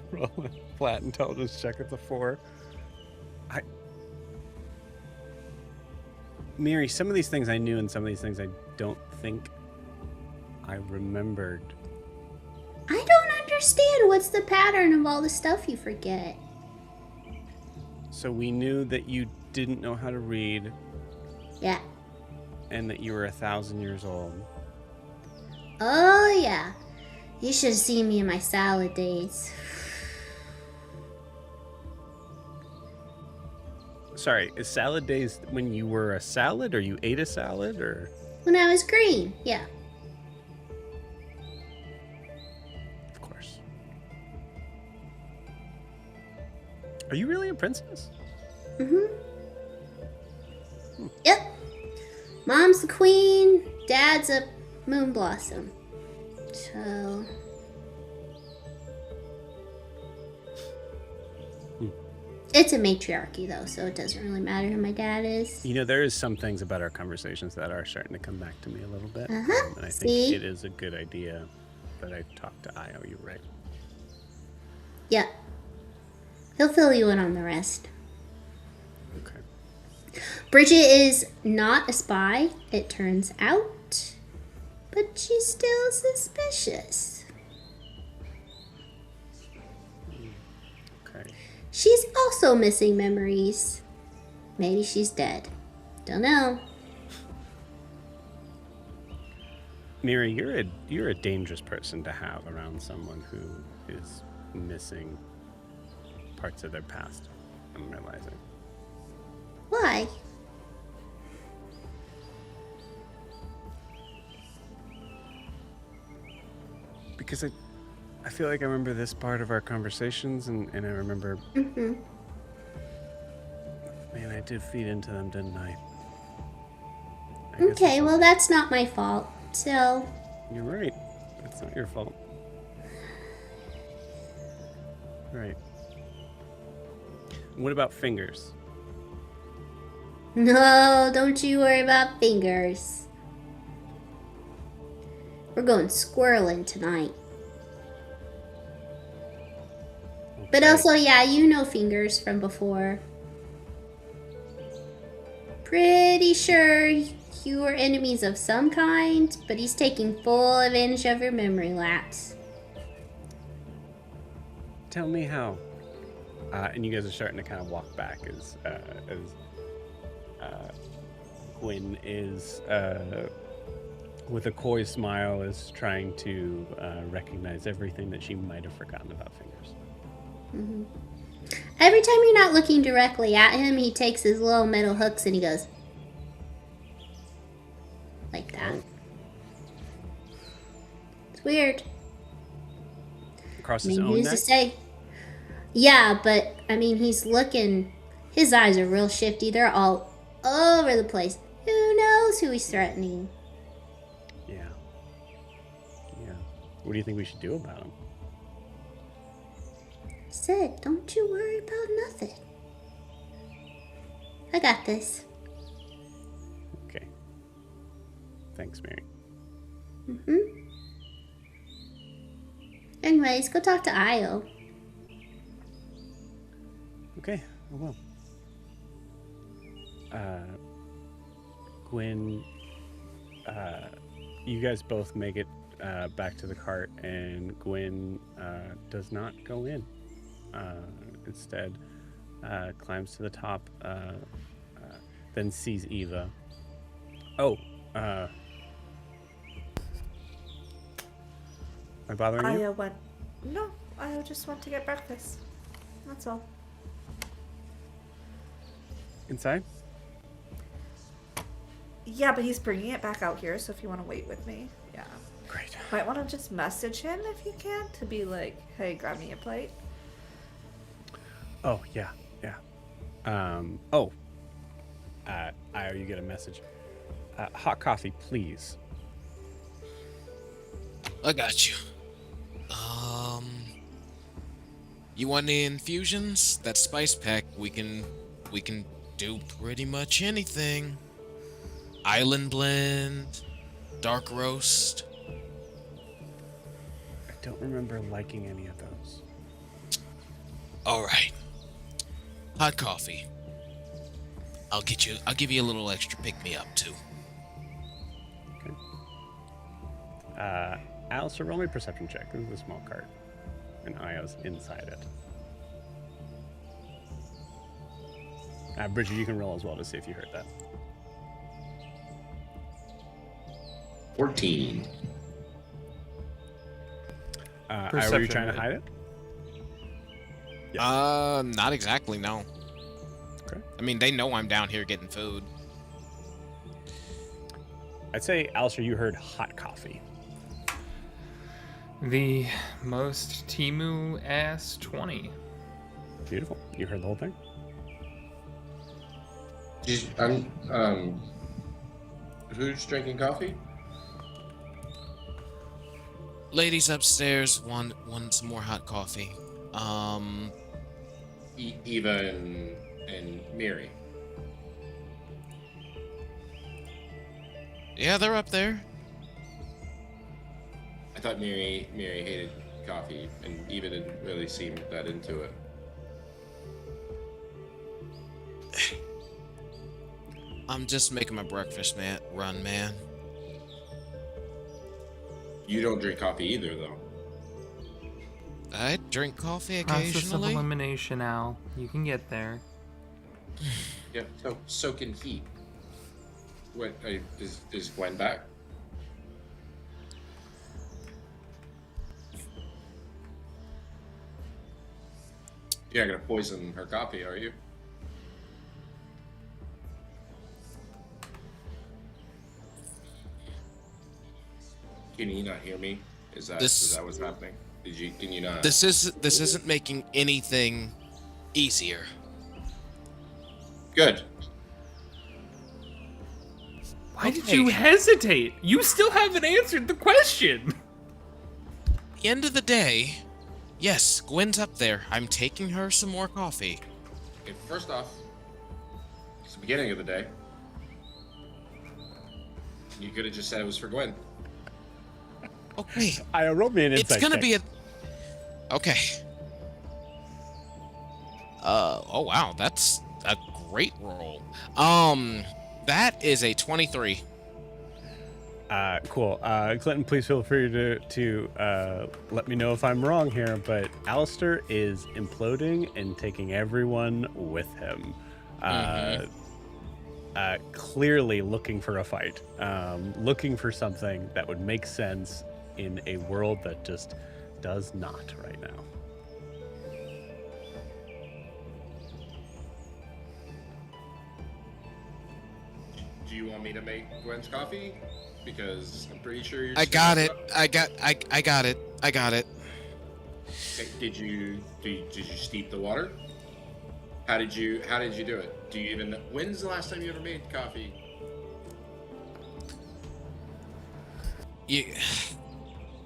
flat intelligence check at the 4. Miri, some of these things I knew and some of these things I don't think I remembered. I don't understand. What's the pattern of all the stuff you forget? So we knew that you didn't know how to read. Yeah. And that you were 1,000 years old. Oh, yeah. You should have seen me in my salad days. Sorry, is salad days when you were a salad or you ate a salad or? When I was green, yeah. Of course. Are you really a princess? Yep. Mom's the queen, Dad's a moon blossom. So... It's a matriarchy, though, so it doesn't really matter who my dad is. You know, there is some things about our conversations that are starting to come back to me a little bit. Uh-huh. And I think See? it is a good idea that I talk to Io. You're right. Yep. He'll fill you in on the rest. Okay. Bridget is not a spy, it turns out. But she's still suspicious. Okay. She's also missing memories. Maybe she's dead. Don't know. Miri, you're a dangerous person to have around someone who is missing parts of their past. I'm realizing. Why? Because I feel like I remember this part of our conversations, and I remember. Man, I did feed into them, didn't I? guess Okay, it's well, that's not my fault. So, You're right. It's not your fault. Right. What about fingers? No, don't you worry about fingers. We're going squirreling tonight. But Okay. also, yeah, you know fingers from before. Pretty sure you were enemies of some kind, but he's taking full advantage of your memory lapse. Tell me how. And you guys are starting to kind of walk back as Gwen is, with a coy smile, is trying to recognize everything that she might have forgotten about fingers. Mm-hmm. Every time you're not looking directly at him, he takes his little metal hooks and he goes like that. It's weird. Across I his mean, own who's neck? to say? Yeah, but I mean, he's looking. His eyes are real shifty. They're all over the place. Who knows who he's threatening? Yeah. What do you think we should do about him? Said, don't you worry about nothing. I got this. Okay. Thanks, Mary. Anyways, go talk to Io. Okay, I will. Gwen, you guys both make it back to the cart, and Gwen does not go in. Instead, climbs to the top, then sees Eva. Oh, am I bothering you? Io went. No, Io just went to get breakfast. That's all. Inside? Yeah, but he's bringing it back out here, so if you want to wait with me, yeah. Great. Might want to just message him if you can to be like, hey, grab me a plate. Oh, yeah. Io, you get a message. Hot coffee, please. I got you. You want any infusions? That spice pack, we can do pretty much anything. Island blend, dark roast. I don't remember liking any of those. All right. Hot coffee. I'll give you a little extra pick me up too. Okay. Alistair, roll me a perception check. This is a small cart, and Io's inside it. Bridget, you can roll as well to see if you heard that. 14. Io, were you Perception, trying to right? hide it? Not exactly, no. Okay. I mean, they know I'm down here getting food. I'd say, Alistair, you heard hot coffee. The most Timu ass 20. Beautiful. You heard the whole thing? Who's drinking coffee? Ladies upstairs want some more hot coffee. Eva and Miri. Yeah, they're up there. I thought Miri hated coffee, and Eva didn't really seem that into it. I'm just making my breakfast, man. You don't drink coffee either, though. I drink coffee Process of occasionally. elimination, Al. You can get there. Yeah. So soak in heat. What is Gwen back? You're not gonna poison her coffee, are you? Can you not hear me? Is that what's happening? Can you not? This isn't making anything easier. Good. Why did Okay. you hesitate? You still haven't answered the question. At the end of the day, yes, Gwen's up there. I'm taking her some more coffee. Okay, first off, it's the beginning of the day. You could have just said it was for Gwen. Okay. I roll me an It's insight gonna check. be a. Okay. Oh wow, that's a great roll. That is a 23. Cool. Clinton, please feel free to let me know if I'm wrong here, but Alistair is imploding and taking everyone with him. Clearly looking for a fight, looking for something that would make sense in a world that just does not right now. Do you want me to make Gwen's coffee? Because I'm pretty sure you're. I got it. I got it. I got it. Okay, did you steep the water? How did you do it? Do you even know? When's the last time you ever made coffee?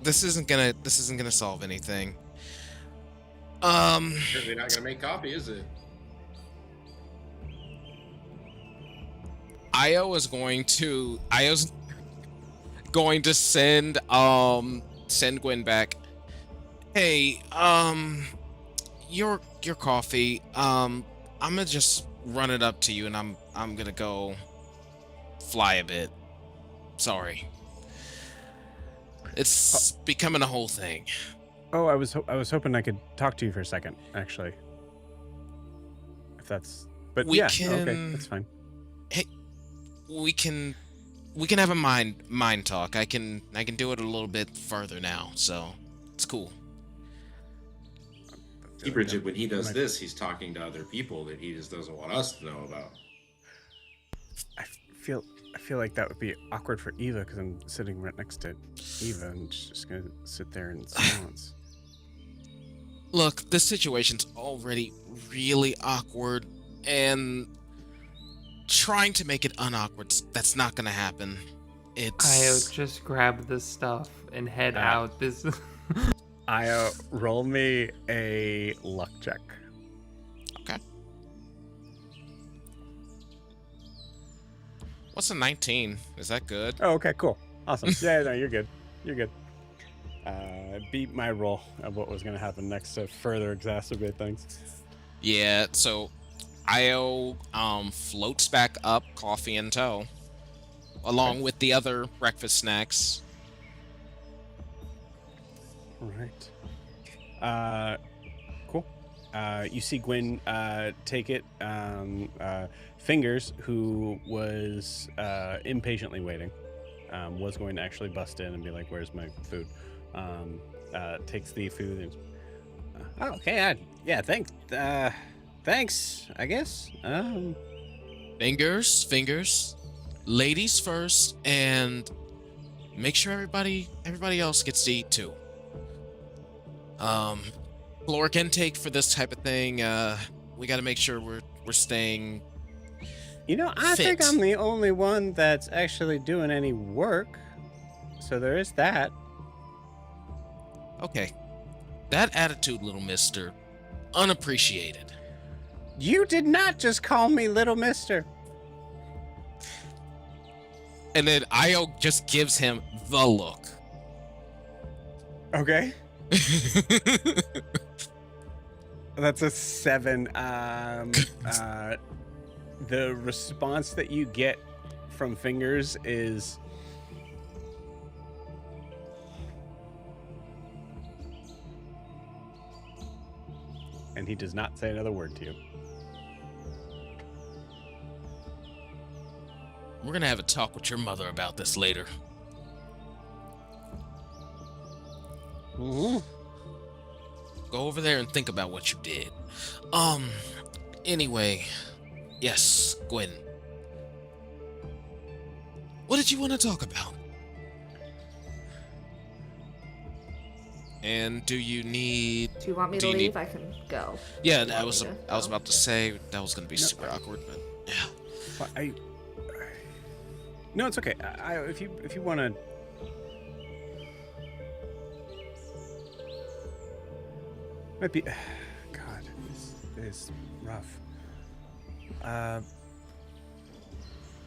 This isn't gonna solve anything. Certainly not gonna make coffee, is it? Io's going to send Gwen back. Hey, your coffee. I'm gonna just run it up to you, and I'm gonna go fly a bit. Sorry. It's becoming a whole thing. Oh, I was hoping I could talk to you for a second, actually. If that's, but We yeah, can- okay, that's fine. Hey, we can have a mind talk. I can do it a little bit further now, so it's cool. See, Bridget, when he does this, he's talking to other people that he just doesn't want us to know about. I feel like that would be awkward for Eva because I'm sitting right next to Eva and she's just gonna sit there in silence. Look, this situation's already really awkward, and trying to make it unawkward, that's not gonna happen. Io, just grab this stuff and head out. This. Io, roll me a luck check. Okay. What's a 19? Is that good? Oh, okay, cool. Awesome. Yeah, no, you're good. You're good. Beat my roll of what was going to happen next to further exacerbate things. Yeah, so Io floats back up, coffee in tow, along with the other breakfast snacks. All right. Cool. You see Gwen take it. Fingers, who was impatiently waiting, was going to actually bust in and be like, "Where's my food?" Takes the food and oh, okay. Yeah, thanks. I guess. Fingers, ladies first, and make sure everybody else gets to eat too. Caloric intake for this type of thing. We got to make sure we're staying. I think fit. I'm the only one that's actually doing any work, so there is that. Okay, that attitude, little mister, unappreciated. You did not just call me little mister. And then Io just gives him the look. Okay. That's a 7. The response that you get from Fingers is and he does not say another word to you. We're gonna have a talk with your mother about this later. Mm-hmm. Go over there and think about what you did. Anyway, yes, Gwen. What did you want to talk about? And do you need? Do you want me to leave? I can go. Yeah, Do you I want was me to I was go? about to say that was gonna be super awkward, but yeah. Well, no, it's okay. If you want to. Might be. God, this is rough.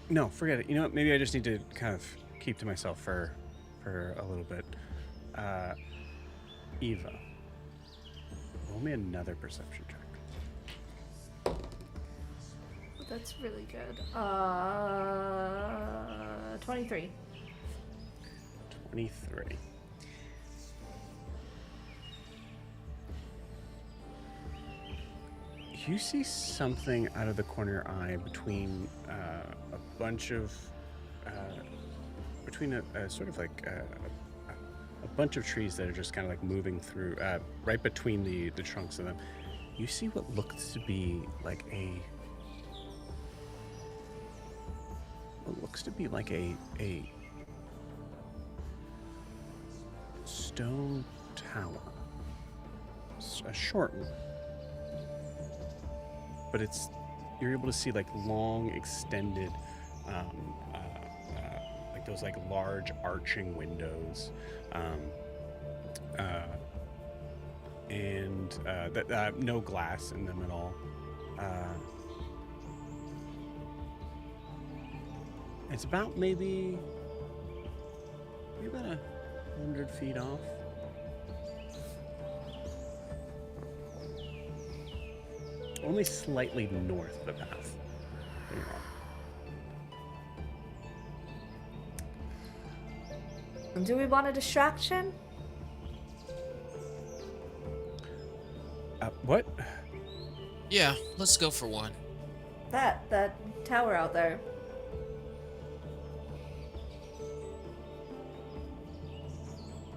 No, forget it. You know what? Maybe I just need to kind of keep to myself for a little bit. Eva, roll me another perception check. That's really good. 23. 23. You see something out of the corner of your eye between a bunch of, between a sort of like a bunch of trees that are just kind of like moving through, right between the trunks of them. You see what looks to be like a stone tower, a short one. But you're able to see like long extended, like those like large arching windows, and no glass in them at all. It's about maybe about 100 feet off. Only slightly north of the path. There you are. Do we want a distraction? What? Yeah, let's go for one. That tower out there.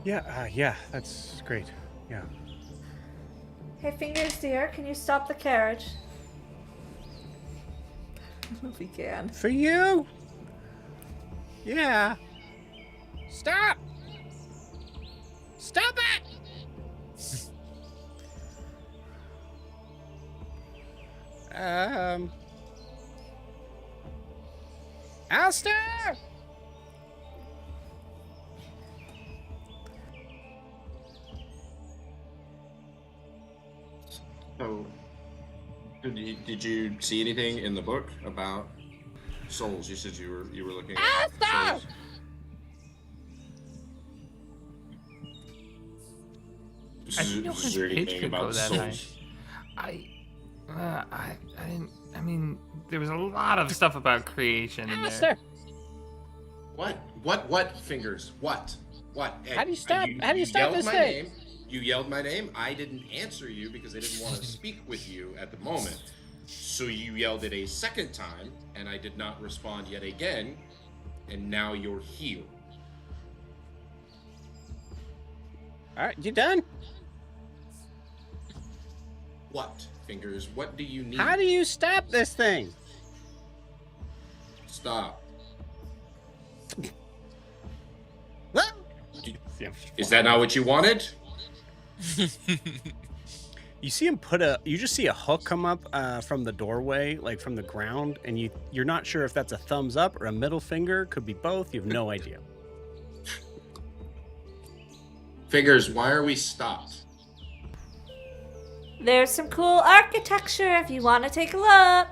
Yeah, that's great. Yeah. Hey, Fingers, dear, can you stop the carriage? If we can. For you? Yeah. Stop! Stop it! Alistair! So, did you see anything in the book about souls? You said you were looking at souls. I didn't know Is his there pitch anything could go about that souls? high. I didn't. I mean, there was a lot of stuff about creation in there. What fingers? What? Hey, How do you stop yelled this my thing? name. You yelled my name. I didn't answer you because I didn't want to speak with you at the moment. So you yelled it a second time, and I did not respond yet again, and now you're here. All right, you done? What, Fingers? What do you need? How do you stop this thing? Stop. Well, Is that not what you wanted? you see him you just see a hook come up from the doorway, like from the ground, and you're not sure if that's a thumbs up or a middle finger. Could be both. You have no idea. Fingers, why are we stopped? There's some cool architecture if you want to take a look.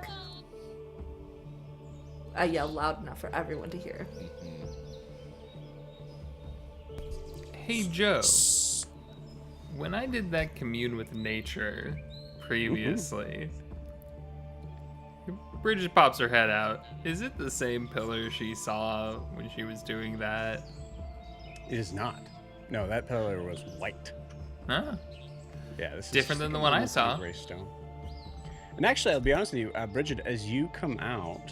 I yelled loud enough for everyone to hear. Hey Joe, when I did that commune with nature previously, Bridget pops her head out. Is it the same pillar she saw when she was doing that? It is not. No, that pillar was white. Huh? Yeah, this is Different than the one I saw. Gray stone. And actually, I'll be honest with you, Bridget, as you come out,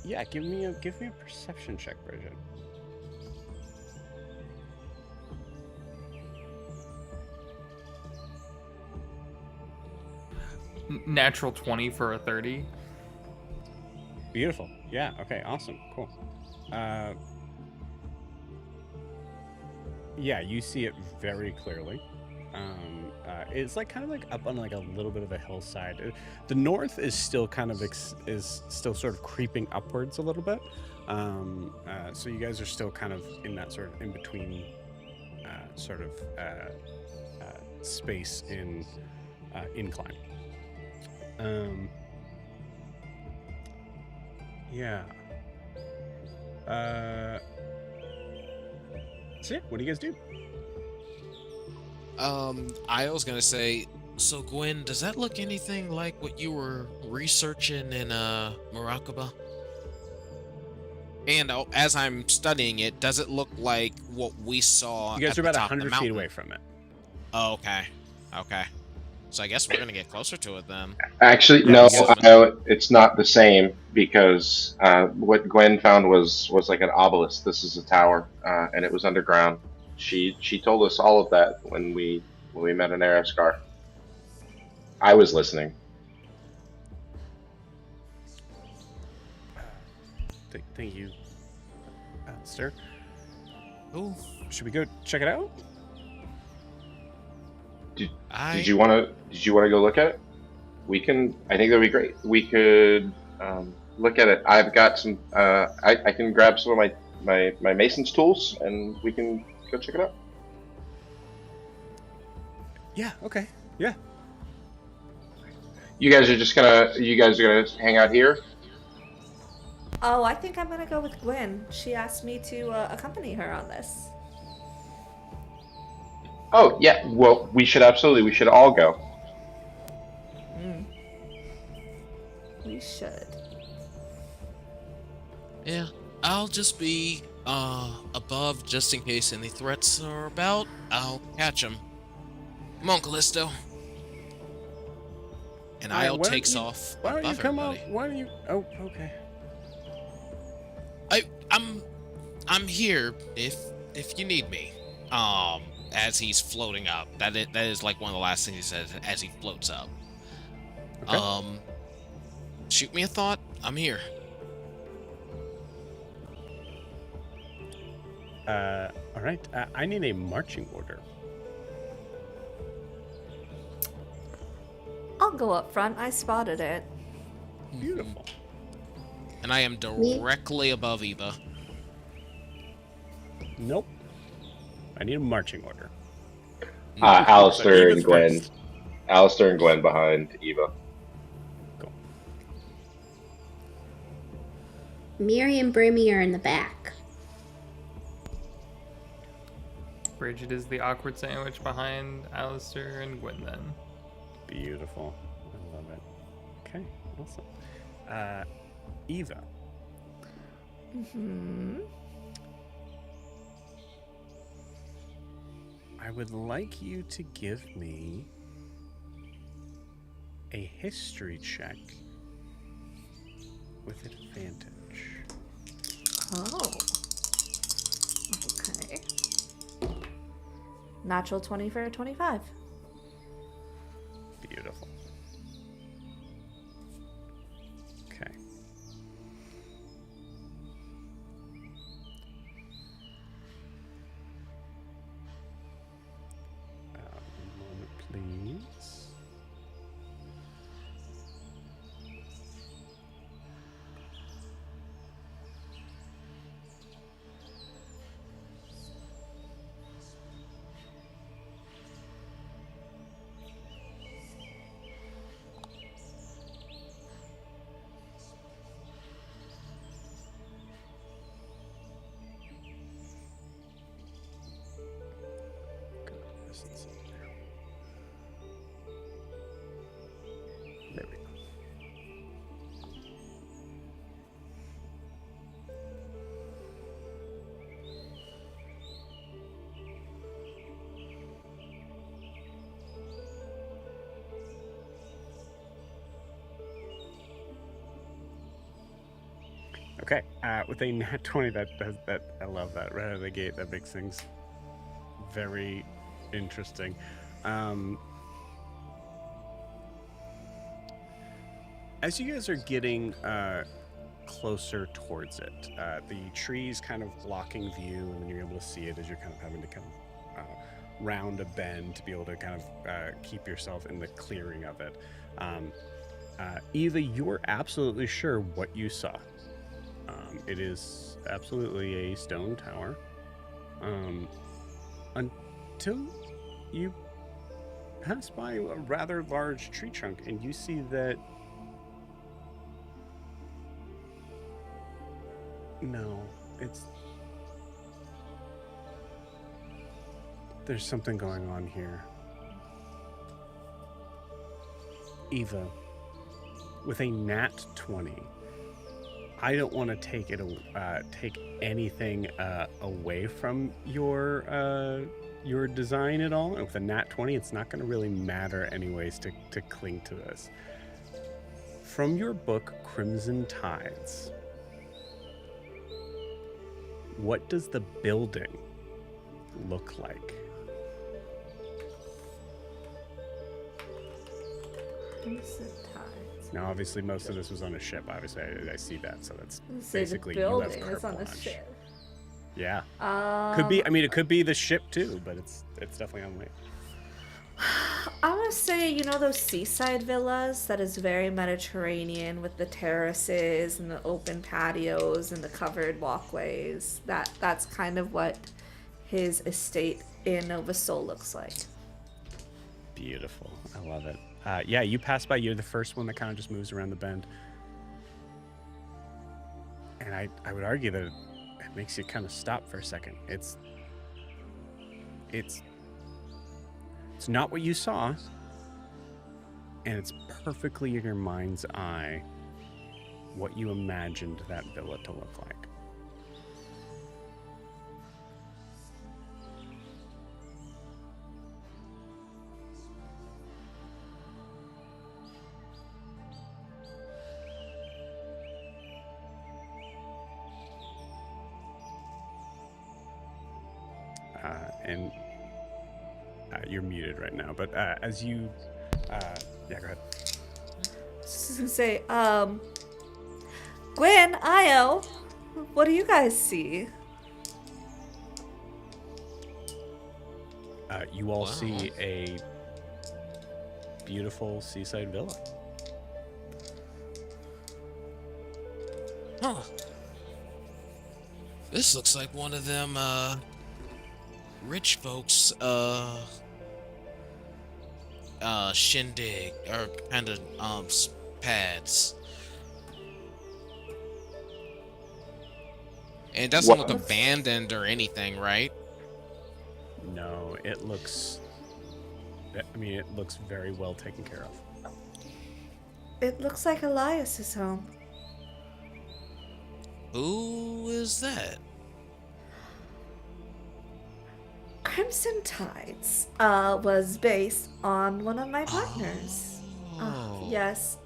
yeah, give me a perception check, Bridget. Natural 20 for a 30. Beautiful. Yeah. Okay. Awesome. Cool. Yeah, you see it very clearly. It's like kind of like up on like a little bit of a hillside. The north is still kind of is still sort of creeping upwards a little bit. So you guys are still kind of in that sort of in between sort of space in incline. Yeah. So yeah, what do you guys do? I was gonna say, so Gwen, does that look anything like what you were researching in Morocco? And as I'm studying it, does it look like what we saw You guys at are the about top of the 100 feet mountain? away from it. Oh, okay. Okay. So I guess we're gonna get closer to it then. Actually, Yeah, no, you guys- no, it's not the same because what Gwen found was like an obelisk. This is a tower, and it was underground. She told us all of that when we met in Araskar. I was listening. Thank you, Alistair. Ooh, Should we go check it out? Did you want to go look at it? We can. I think that'd be great. We could look at it. I've got some. I can grab some of my mason's tools, and we can go check it out. Yeah. Okay. Yeah. You guys are gonna hang out here. Oh, I think I'm gonna go with Gwen. She asked me to accompany her on this. Oh yeah. Well, we should all go. We should. yeah, I'll just be above just in case any threats are about. I'll catch them. Come on, Callisto. And All right, I'll why don't takes you- off Why don't you above come up? everybody. Why don't you? Oh, okay. I'm here if you need me. As he's floating up. That is like one of the last things he says as he floats up. Okay. Shoot me a thought. I'm here. All right. I need a marching order. I'll go up front. I spotted it. Beautiful. And I am directly above Eva. Nope. I need a marching order. Alistair Eva's and Gwen. first. Alistair and Gwen behind Eva. Cool. Miri and Brimmy are in the back. Bridget is the awkward sandwich behind Alistair and Gwen then. Beautiful. I love it. Okay. Awesome. Eva. I would like you to give me a history check with advantage. Oh. Okay. Natural 20 for a 25. Beautiful. Okay. One moment, please. There we go. Okay, with a nat 20, that I love that right out of the gate. That makes things very interesting. As you guys are getting closer towards it, the trees kind of blocking view, and then you're able to see it as you're kind of having to kind of round a bend to be able to kind of keep yourself in the clearing of it. Eva, you're absolutely sure what you saw. It is absolutely a stone tower. Until you pass by a rather large tree trunk, and you see that. No, there's something going on here. Eva, with a nat 20, I don't want to take anything away from your design at all. And with a nat 20, it's not going to really matter anyways to cling to this. From your book, Crimson Tides, what does the building look like? Crimson Tides. Now, obviously, most of this was on a ship. Obviously, I see that, so that's Say basically the you have building carte is on a blanche. ship. Yeah, could be. I mean, it could be the ship too, but it's definitely on land. I want to say, you know, those seaside villas that is very Mediterranean with the terraces and the open patios and the covered walkways. That's kind of what his estate in Nova Sol looks like. Beautiful. I love it. Yeah, you pass by. You're the first one that kind of just moves around the bend. And I would argue that it makes you kind of stop for a second. It's not what you saw, and it's perfectly in your mind's eye what you imagined that villa to look like. And you're muted right now, but as you, yeah, go ahead. Just gonna say, Gwen, Io, what do you guys see? You all see a beautiful seaside villa. Huh. This looks like one of them, rich folks, shindig, or kind of, pads. And it doesn't look abandoned or anything, right? No, it looks very well taken care of. It looks like Elias's home. Who is that? Crimson Tides was based on one of my partners. Oh. Yes,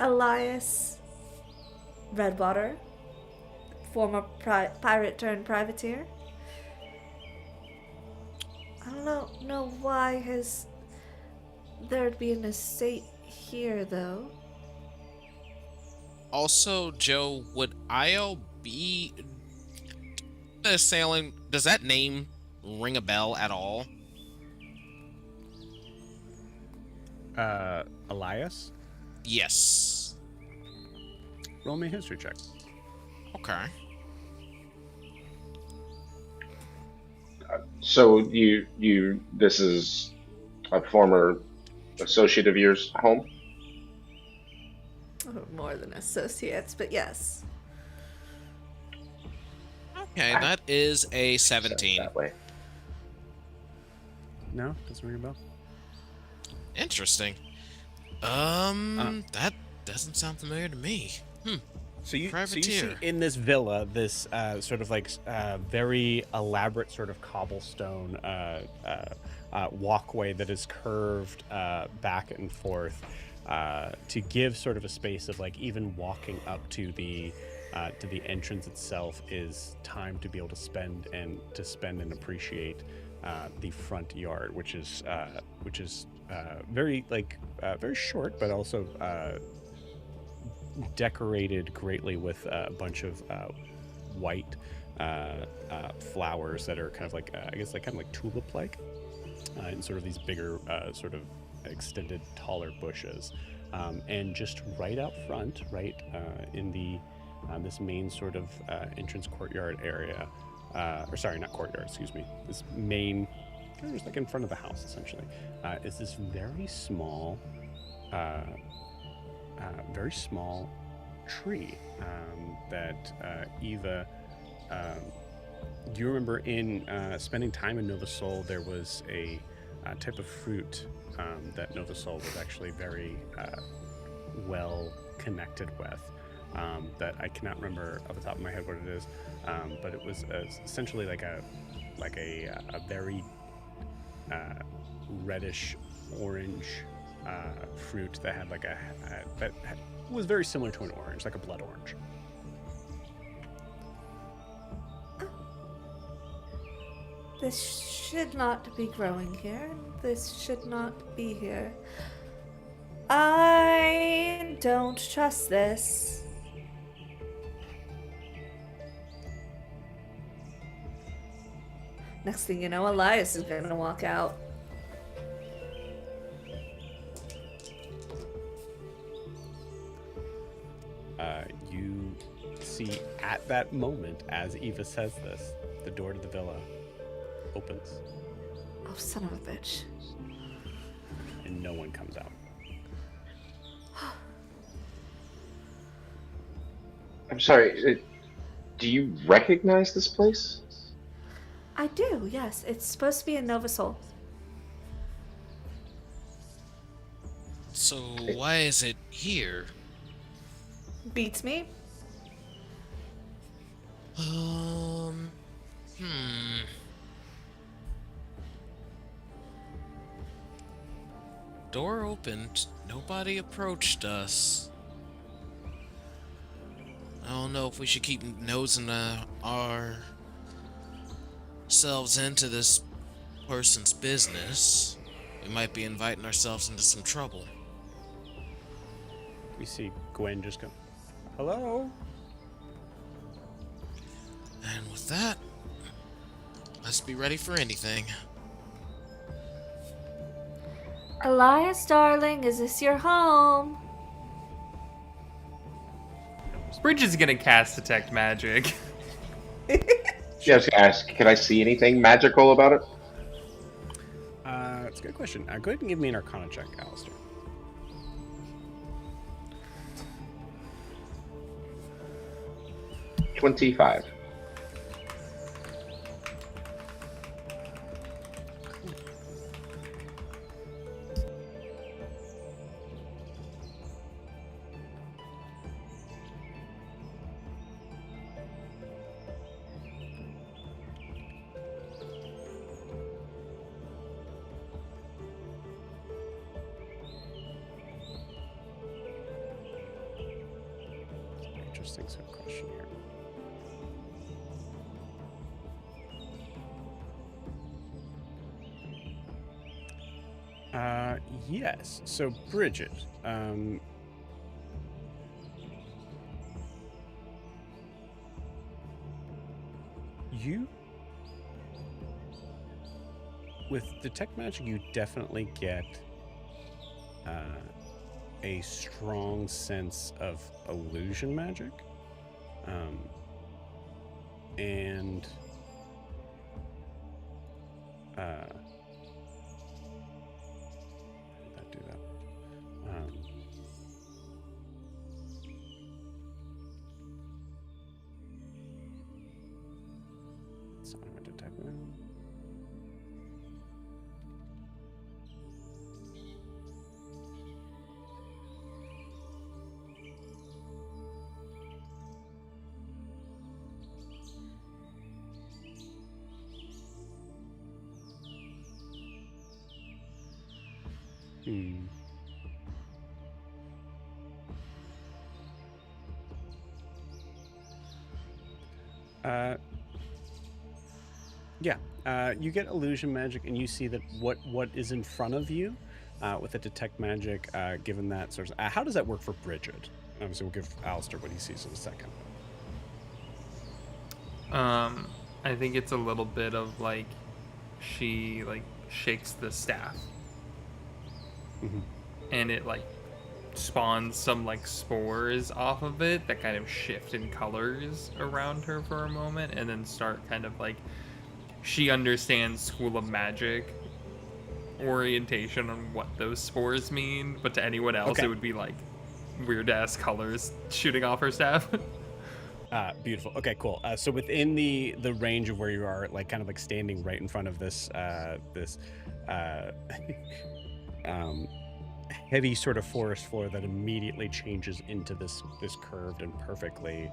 Elias Redwater, former pirate turned privateer. I don't know why there'd be an estate here though. Also, Joe, would Io be sailing? Does that name ring a bell at all? Elias? Yes. Roll me a history check. Okay. So this is a former associate of yours home? Oh, more than associates, but yes. Okay, that is a 17. That way. No, doesn't ring a bell. Interesting. That doesn't sound familiar to me. So you see Privateer. in this villa, this sort of like very elaborate sort of cobblestone walkway that is curved back and forth to give sort of a space of like even walking up to the entrance itself is time to be able to spend and appreciate the front yard, which is very very short, but also decorated greatly with a bunch of white flowers that are kind of like I guess like kind of like tulip-like, and sort of these bigger sort of extended taller bushes, and just right out front, right in the this main sort of entrance courtyard area, or sorry, not courtyard, excuse me, this main kind of just like in front of the house, essentially, is this very small tree that Eva. Do you remember in spending time in Nova Sol, there was a type of fruit that Nova Sol was actually very well connected with, that I cannot remember off the top of my head what it is, but it was essentially like a very reddish orange fruit that had that was very similar to an orange, like a blood orange. This should not be growing here. This should not be here. I don't trust this. Next thing you know, Elias is gonna walk out. You see at that moment, as Eva says this, the door to the villa opens Oh, son of a bitch. and no one comes out. I'm sorry. Do you recognize this place? I do, yes. It's supposed to be in Nova Sol. So why is it here? Beats me. Door opened. Nobody approached us. I don't know if we should keep nosing ourselves into this person's business. We might be inviting ourselves into some trouble. We see Gwen just go, "Hello?" And with that, let's be ready for anything. Elias, darling, is this your home? Bridge is gonna cast Detect Magic. Yeah, I was gonna ask, can I see anything magical about it? That's a good question. Go ahead and give me an Arcana check, Alistair. 25. Interesting sort of question here. Yes. So, Bridget, you, with Detect Magic, you definitely get a strong sense of illusion magic, and do that. So I'm going to type it in. You get illusion magic, and you see that what is in front of you with the detect magic. Given that sort of, how does that work for Bridget? Obviously, we'll give Alistair what he sees in a second. I think it's a little bit of like she like shakes the staff, and it like spawns some like spores off of it that kind of shift in colors around her for a moment, and then start kind of like she understands School of Magic orientation on what those spores mean, but to anyone else Okay. it would be like weird ass colors shooting off her staff. Beautiful. Okay, cool. So within the range of where you are, like kind of like standing right in front of this heavy sort of forest floor that immediately changes into this curved and perfectly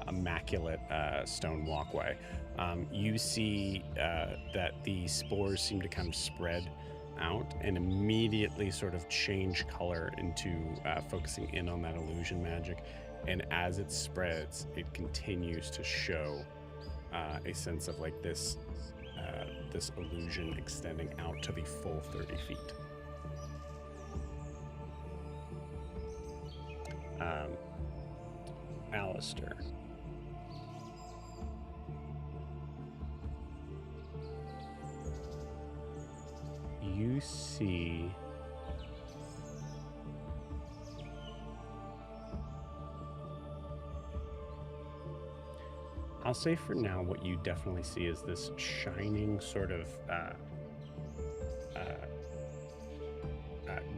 immaculate stone walkway. You see that the spores seem to kind of spread out and immediately sort of change color into focusing in on that illusion magic. And as it spreads, it continues to show a sense of like this illusion extending out to the full 30 feet. Alistair. You see I'll say for now what you definitely see is this shining sort of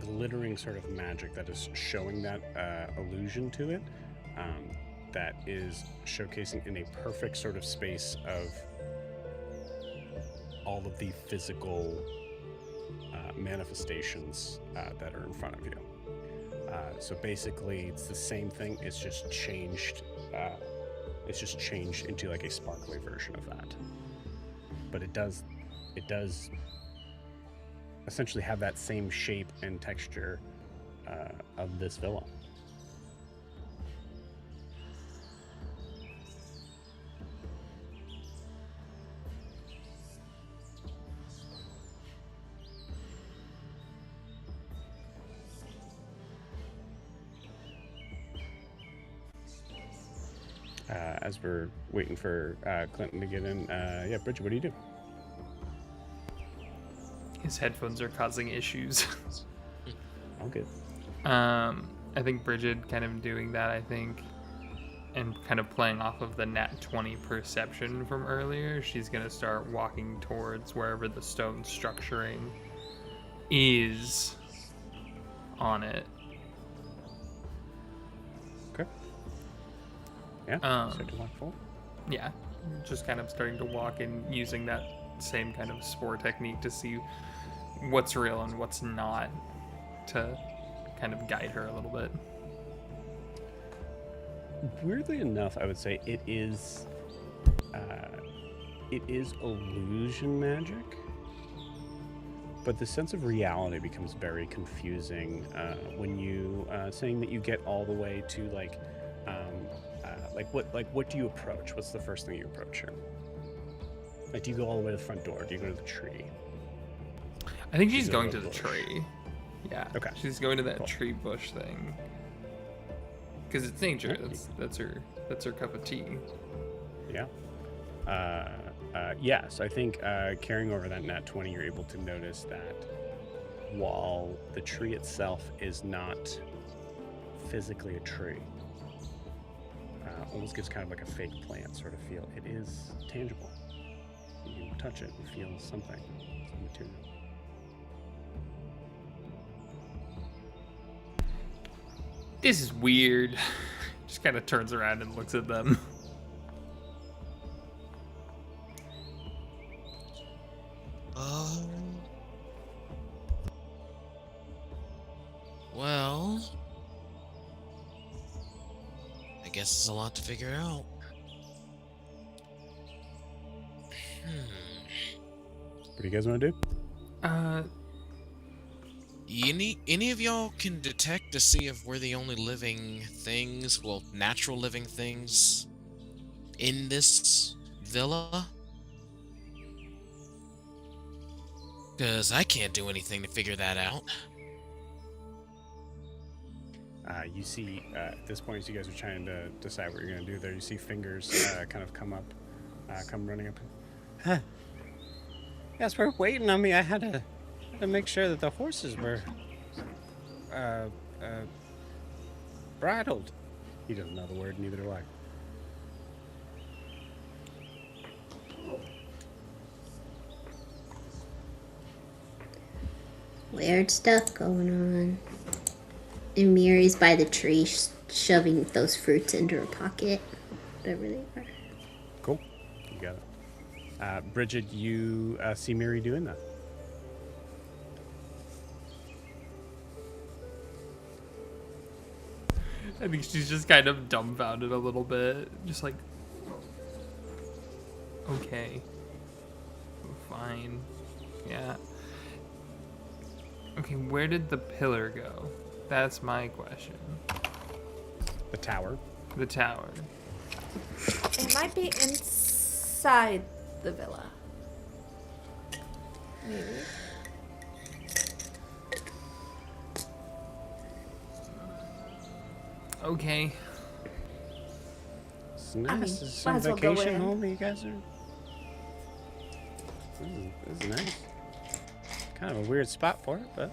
glittering sort of magic that is showing that illusion to it, that is showcasing in a perfect sort of space of all of the physical manifestations that are in front of you. So basically it's the same thing, it's just changed into like a sparkly version of that. But it does essentially have that same shape and texture of this villa. As we're waiting for Clinton to get in, yeah, Bridget, what do you do? His headphones are causing issues. All good. I think Bridget kind of doing that, I think, and kind of playing off of the nat 20 perception from earlier, she's going to start walking towards wherever the stone structuring is on it. Okay. Yeah, start to walk forward. Yeah, just kind of starting to walk and using that same kind of spore technique to see what's real and what's not, to kind of guide her a little bit. Weirdly enough, I would say it is illusion magic, but the sense of reality becomes very confusing when you saying that you get all the way to what do you approach? What's the first thing you approach here? Like, do you go all the way to the front door? Do you go to the tree? I think she's You go going to to the the bush. tree. Yeah. Okay. She's going to that Cool. tree bush thing. Because it's nature. That's her cup of tea. Yeah. Yes, I think carrying over that nat 20, you're able to notice that while the tree itself is not physically a tree, almost gives kind of like a fake plant sort of feel. It is tangible. You can touch it and feel something. Some material. This is weird. Just kind of turns around and looks at them. Well, I guess it's a lot to figure out. What do you guys want to do? Any of y'all can detect to see if we're the only living things, well, natural living things in this villa? Because I can't do anything to figure that out. You see, at this point, as you guys are trying to decide what you're going to do there, you see fingers kind of come running up. Huh. Yes, we're waiting on me. I had to make sure that the horses were bridled. He doesn't know the word, neither do I. Weird stuff going on. And Miri's by the tree shoving those fruits into her pocket. Whatever they are. Cool. You got it. Bridget, you see Miri doing that. I think she's just kind of dumbfounded a little bit. Just like, okay. Fine. Yeah. Okay, where did the pillar go? That's my question. The tower. The tower. It might be inside the villa. Maybe. Okay. It's nice. I mean, This is some might as well go vacation in. home that you guys are. This is nice. Kind of a weird spot for it, but.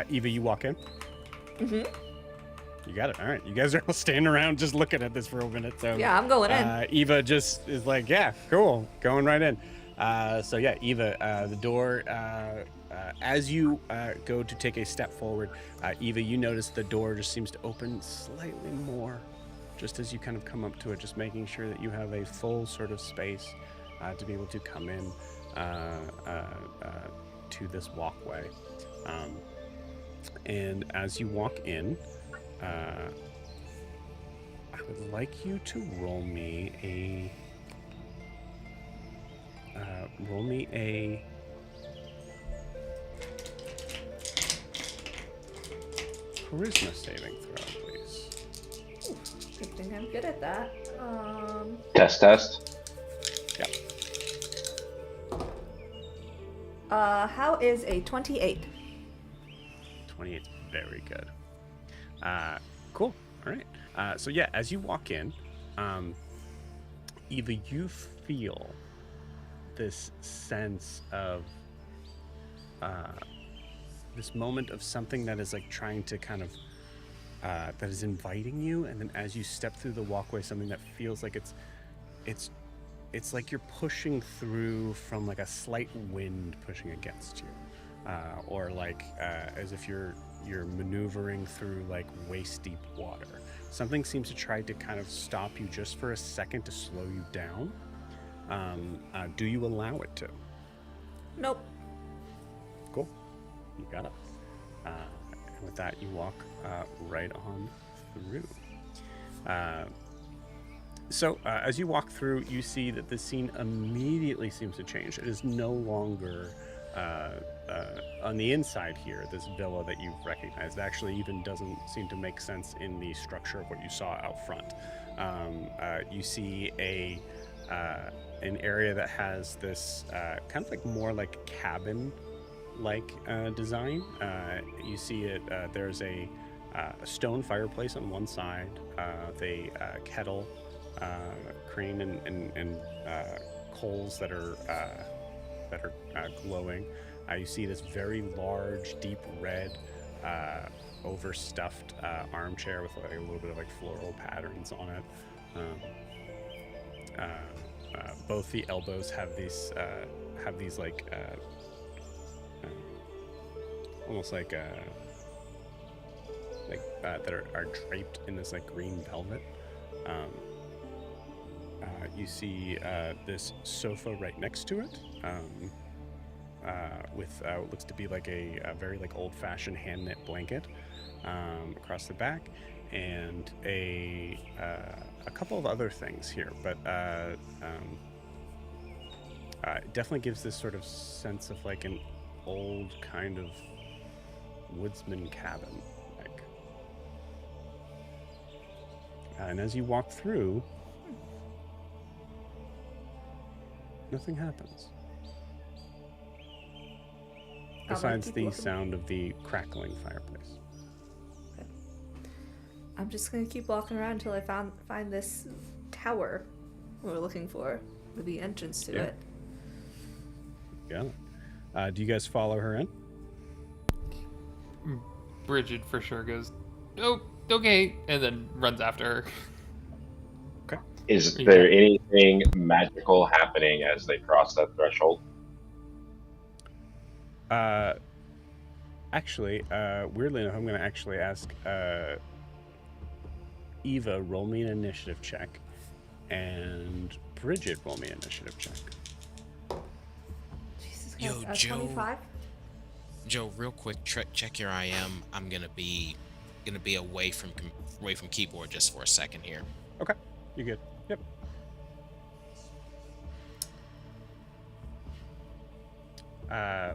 Eva, you walk in. Mhm. You got it. All right. You guys are all standing around just looking at this for a minute. So Yeah, I'm going in. Eva just is like, yeah, cool, going right in. So yeah, Eva, the door. As you go to take a step forward, Eva, you notice the door just seems to open slightly more, just as you kind of come up to it, just making sure that you have a full sort of space to be able to come in to this walkway. And as you walk in, I would like you to roll me a charisma saving throw, please. Good thing I'm good at that. Test. How is a 28? 28's very good. Cool. All right. So yeah, as you walk in, Eva, you feel this sense of this moment of something that is like trying to kind of that is inviting you, and then as you step through the walkway, something that feels like it's like you're pushing through from like a slight wind pushing against you, or like as if you're maneuvering through like waist deep water. Something seems to try to kind of stop you just for a second to slow you down. Do you allow it to? Nope. Cool. You got it. And with that, you walk right on through. So as you walk through, you see that the scene immediately seems to change. It is no longer on the inside here, this villa that you've recognized. It actually even doesn't seem to make sense in the structure of what you saw out front. You see an area that has this kind of like more like cabin-like design. You see it. There's a stone fireplace on one side, the kettle, crane, and coals that are glowing. You see this very large, deep red, overstuffed armchair with like a little bit of like floral patterns on it. Both the elbows have these like almost like that are draped in this like green velvet. You see this sofa right next to it, with what looks to be like a very like old-fashioned hand-knit blanket across the back, and a couple of other things here, but it definitely gives this sort of sense of like an old kind of woodsman cabin, like. And as you walk through, nothing happens. Besides the sound of the crackling fireplace. Okay. I'm just gonna keep walking around until I find this tower we're looking for, with the entrance to it. Yeah. Do you guys follow her in? Bridget for sure goes, oh, okay, and then runs after her. Okay. Is You there got- anything magical happening as they cross that threshold? Actually, weirdly enough, I'm going to actually ask Eva, roll me an initiative check, and Bridget, roll me an initiative check. Jesus Yo, Christ, Joe. 25? Joe, real quick, check your IM. I'm gonna be away from keyboard just for a second here. Okay, you're good. Yep.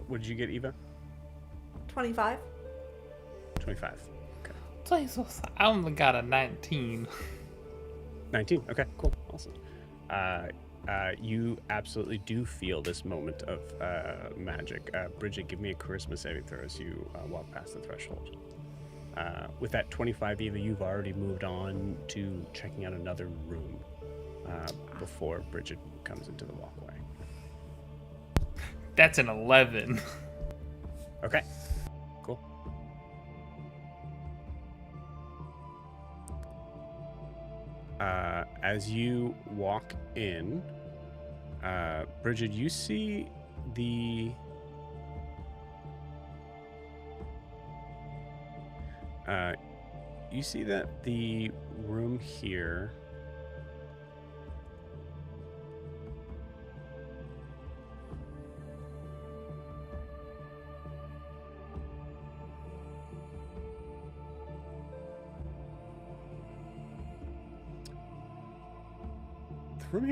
What did you get, Eva? 25? 25. I only got a 19. 19. Okay, cool. Awesome. You absolutely do feel this moment of magic. Bridget, give me a charisma saving throw as you walk past the threshold. With that 25, Eva, you've already moved on to checking out another room before Bridget comes into the walkway. That's an 11. Okay, cool. As you walk in, Bridget, you see the that the room here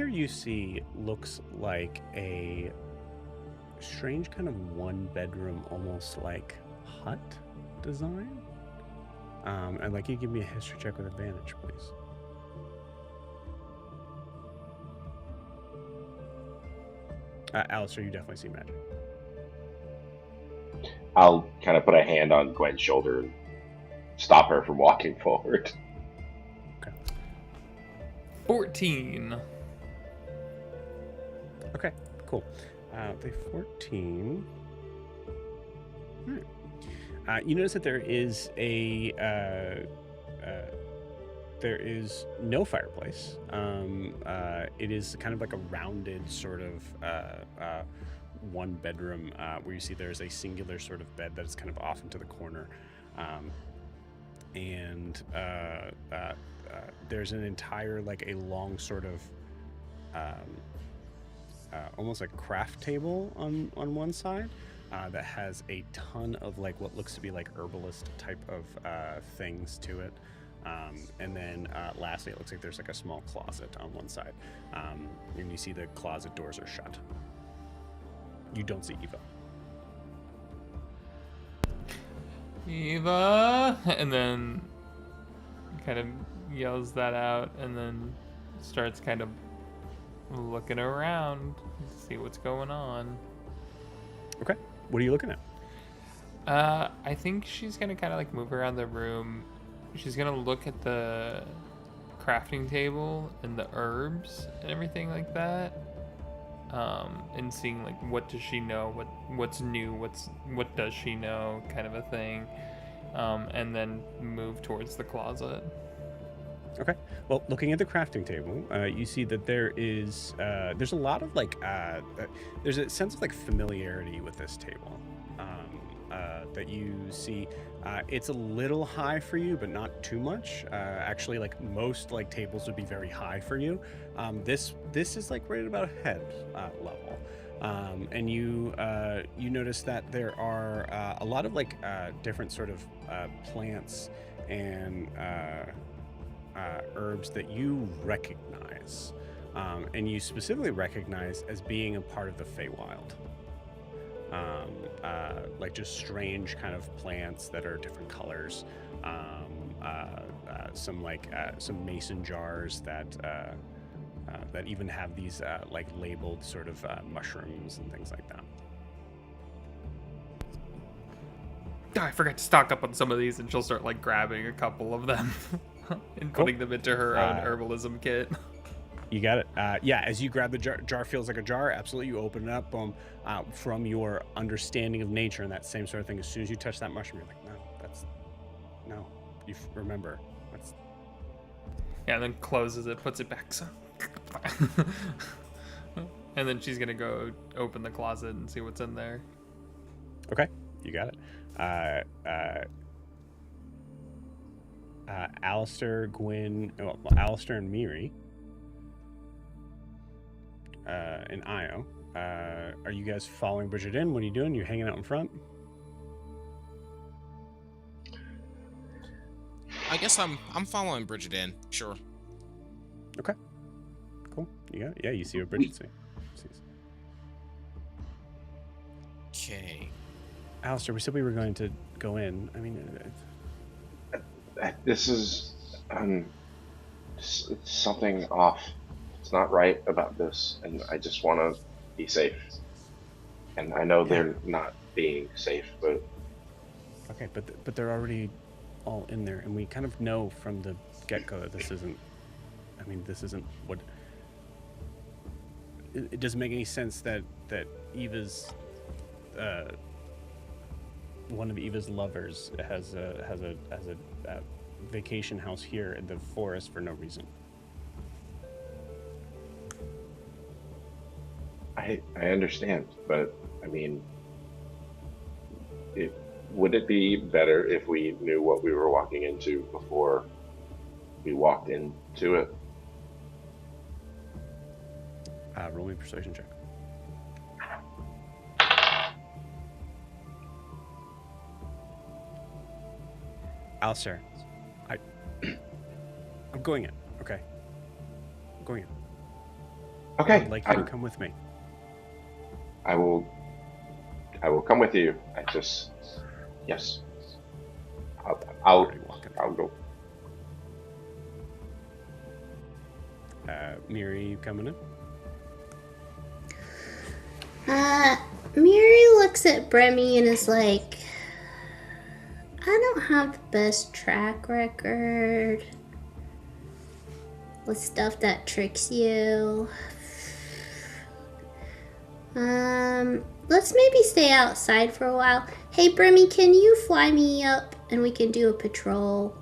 you see looks like a strange kind of one bedroom, almost like hut design. I'd like you to give me a history check with advantage, please. Alistair, you definitely see magic. I'll kind of put a hand on Gwen's shoulder and stop her from walking forward. Okay. 14. Okay, cool. The 14. All right. You notice that there is there is no fireplace. It is kind of like a rounded sort of one bedroom where you see there's a singular sort of bed that is kind of off into the corner. And there's an entire, like a long sort of almost like craft table on one side that has a ton of like what looks to be like herbalist type of things to it. And then lastly, it looks like there's like a small closet on one side. And you see the closet doors are shut. You don't see Eva. Eva! And then kind of yells that out and then starts kind of looking around to see what's going on. Okay. What are you looking at? I think she's gonna kind of like move around the room. She's gonna look at the crafting table and the herbs and everything like that, and seeing like what does she know, what's new, what does she know, kind of a thing, and then move towards the closet. Okay. Well, looking at the crafting table, you see that there's a lot of like there's a sense of like familiarity with this table that you see. It's a little high for you, but not too much. Actually, like most like tables would be very high for you. This is like right at about head level. And you notice that there are a lot of like different sort of plants and herbs that you recognize, and you specifically recognize as being a part of the Feywild. Like just strange kind of plants that are different colors. Some like some mason jars that even have these like labeled sort of mushrooms and things like that. I forgot to stock up on some of these, and she'll start like grabbing a couple of them and putting them into her own herbalism kit. You got it. Yeah, as you grab the jar feels like a jar. Absolutely, you open it up. Boom. From your understanding of nature and that same sort of thing, as soon as you touch that mushroom, you're like, no, you remember. Yeah, and then closes it, puts it back. So. And then she's gonna go open the closet and see what's in there. Okay, you got it. Alistair, Gwyn, Alistair and Miri, and Io. Are you guys following Bridget in? What are you doing? You hanging out in front? I guess I'm following Bridget in. Sure. Okay. Cool. You got it. Yeah, you see what Bridget sees. Okay. Alistair, we said we were going to go in. I mean, This is it's something off. It's not right about this, and I just want to be safe. And I know they're not being safe, but okay, but they're already all in there, and we kind of know from the get-go that this isn't. I mean, this isn't what. It doesn't make any sense that Eva's. One of Eva's lovers has a vacation house here in the forest for no reason. I understand, but I mean, would it be better if we knew what we were walking into before we walked into it? Roll me a persuasion check. Alistair, I'm going in. Okay, I'm going in. Okay, I'd like you to come with me. I will come with you. Yes. I'll go. Miri, you coming in? Miri looks at Bremy and is like, I don't have the best track record with stuff that tricks you. Let's maybe stay outside for a while. Hey, Bremy, can you fly me up and we can do a patrol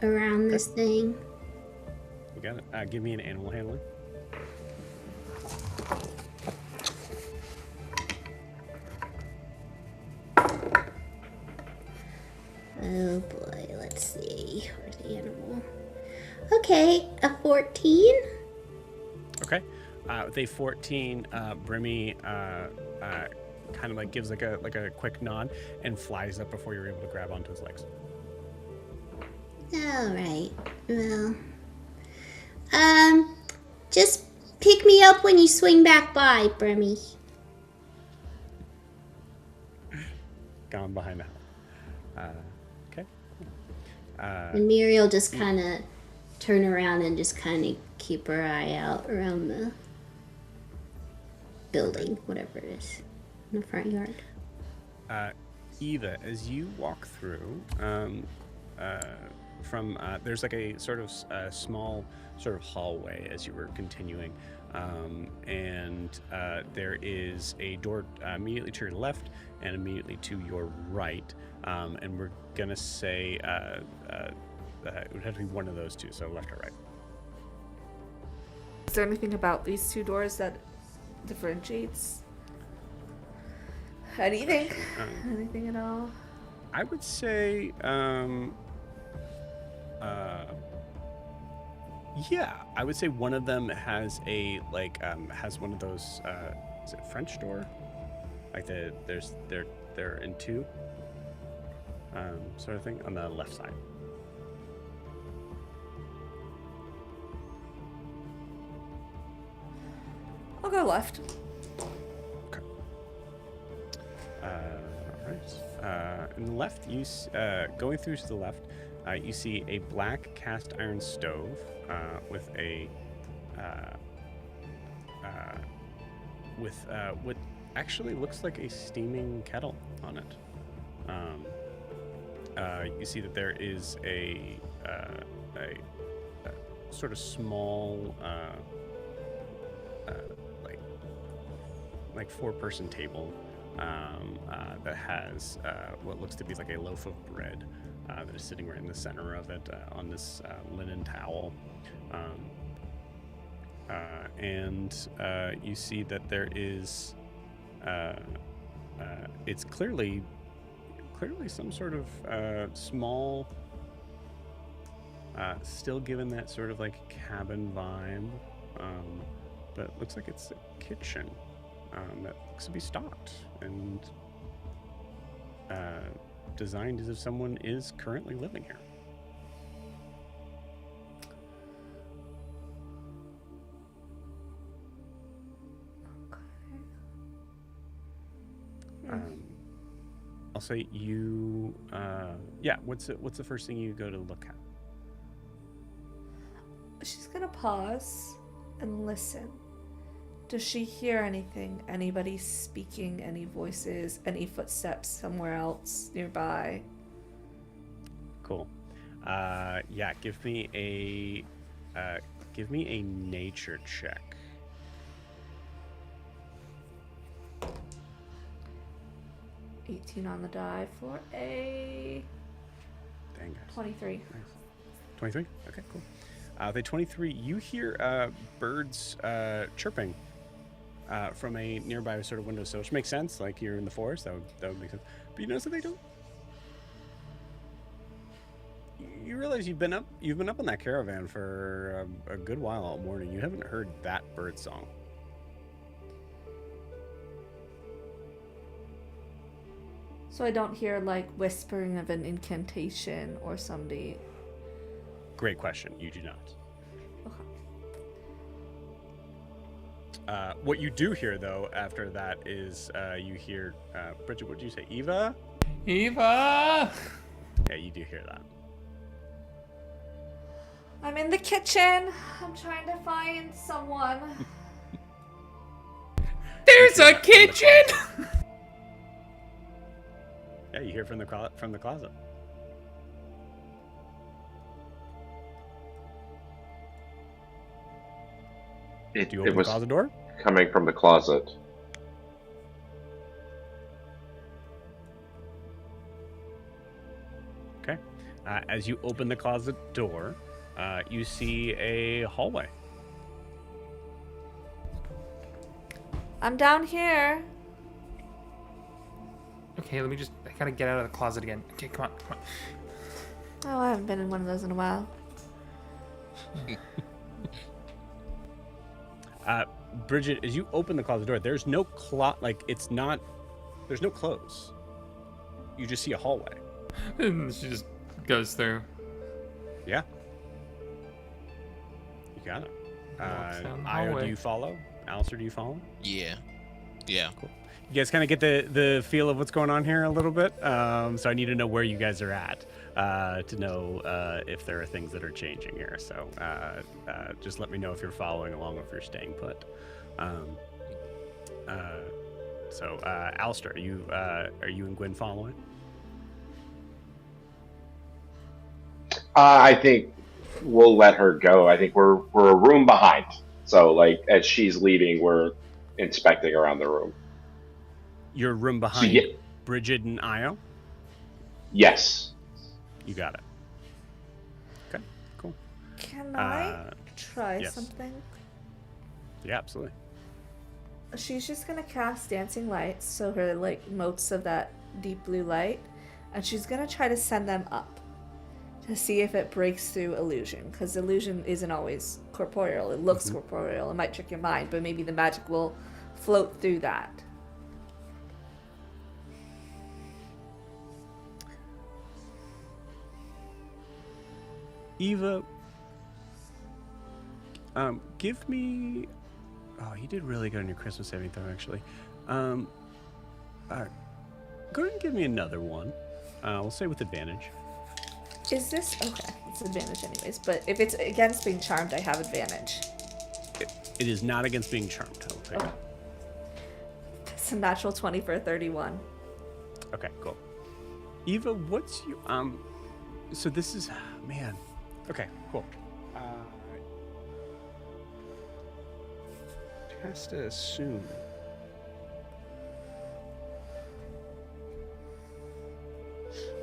around this thing? You got it. Give me an animal handling. Oh boy, let's see. Where's the animal? Okay, a 14. Okay. With a 14, Brimmy kind of like gives like a quick nod and flies up before you're able to grab onto his legs. All right. Well, just pick me up when you swing back by, Brimmy. Gone behind the house. Okay. And Muriel just kind of turn around and just kind of keep her eye out around the building, whatever it is, in the front yard. Eva, as you walk through, there's like a sort of small sort of hallway as you were continuing, and there is a door immediately to your left and immediately to your right, and we're gonna say it would have to be one of those two, so left or right. Is there anything about these two doors that differentiates anything? Anything at all? I would say, yeah, I would say one of them has a has one of those. Is it French door? Like they're in two, sort of thing on the left side. I'll go left. Okay. All right. In the left, going through to the left, you see a black cast iron stove with a with what actually looks like a steaming kettle on it. You see that there is a sort of small like 4-person table that has what looks to be like a loaf of bread that is sitting right in the center of it on this linen towel. And you see that there is, it's clearly some sort of small, still given that sort of like cabin vibe, but it looks like it's a kitchen that looks to be stocked and designed as if someone is currently living here. I'll say you. Yeah. What's the first thing you go to look at? She's gonna pause and listen. Does she hear anything? Anybody speaking? Any voices? Any footsteps somewhere else nearby? Cool. Yeah. Give me a nature check. $18 on the die for a Dang, guys. 23. Nice. 23? Okay, cool. The 23, you hear birds chirping from a nearby sort of windowsill, which makes sense. Like you're in the forest, that would make sense. But you notice that they don't. You realize you've been up on that caravan for a good while all morning. You haven't heard that bird song. So I don't hear like whispering of an incantation or somebody. Great question. You do not. Okay. What you do hear though after that is you hear Bridget. What did you say? Eva? Eva! Yeah, you do hear that. I'm in the kitchen. I'm trying to find someone. There's a kitchen! Yeah, you hear from the closet. Do you open the closet door? Coming from the closet. Okay. As you open the closet door, you see a hallway. I'm down here. Okay, I gotta get out of the closet again. Okay, come on. Oh, I haven't been in one of those in a while. Bridget, as you open the closet door, there's no there's no clothes. You just see a hallway. And she just goes through. Yeah. You got it. Walks down the Io, do hallway. you follow? Alistair, do you follow? Yeah. Cool. You guys kind of get the feel of what's going on here a little bit. So I need to know where you guys are at to know if there are things that are changing here. So just let me know if you're following along or if you're staying put. Alistair, are you and Gwen following? I think we'll let her go. I think we're a room behind. So like as she's leaving, we're inspecting around the room. Your room behind Bridget and Io? Yes. You got it. Okay, cool. Can I try yes. something? Yeah, absolutely. She's just gonna cast dancing lights, so her like motes of that deep blue light, and she's gonna try to send them up to see if it breaks through illusion, because illusion isn't always corporeal. It looks corporeal. It might trick your mind, but maybe the magic will float through that. Eva, give me. Oh, you did really good on your Christmas saving throw, actually. Go ahead and give me another one. We'll say with advantage. Is this okay? It's advantage anyways, but if it's against being charmed, I have advantage. It is not against being charmed. I'll tell you. Okay. It's a natural 20 for a 31. Okay, cool. Eva, what's you so this is man. Okay, cool. Has to assume.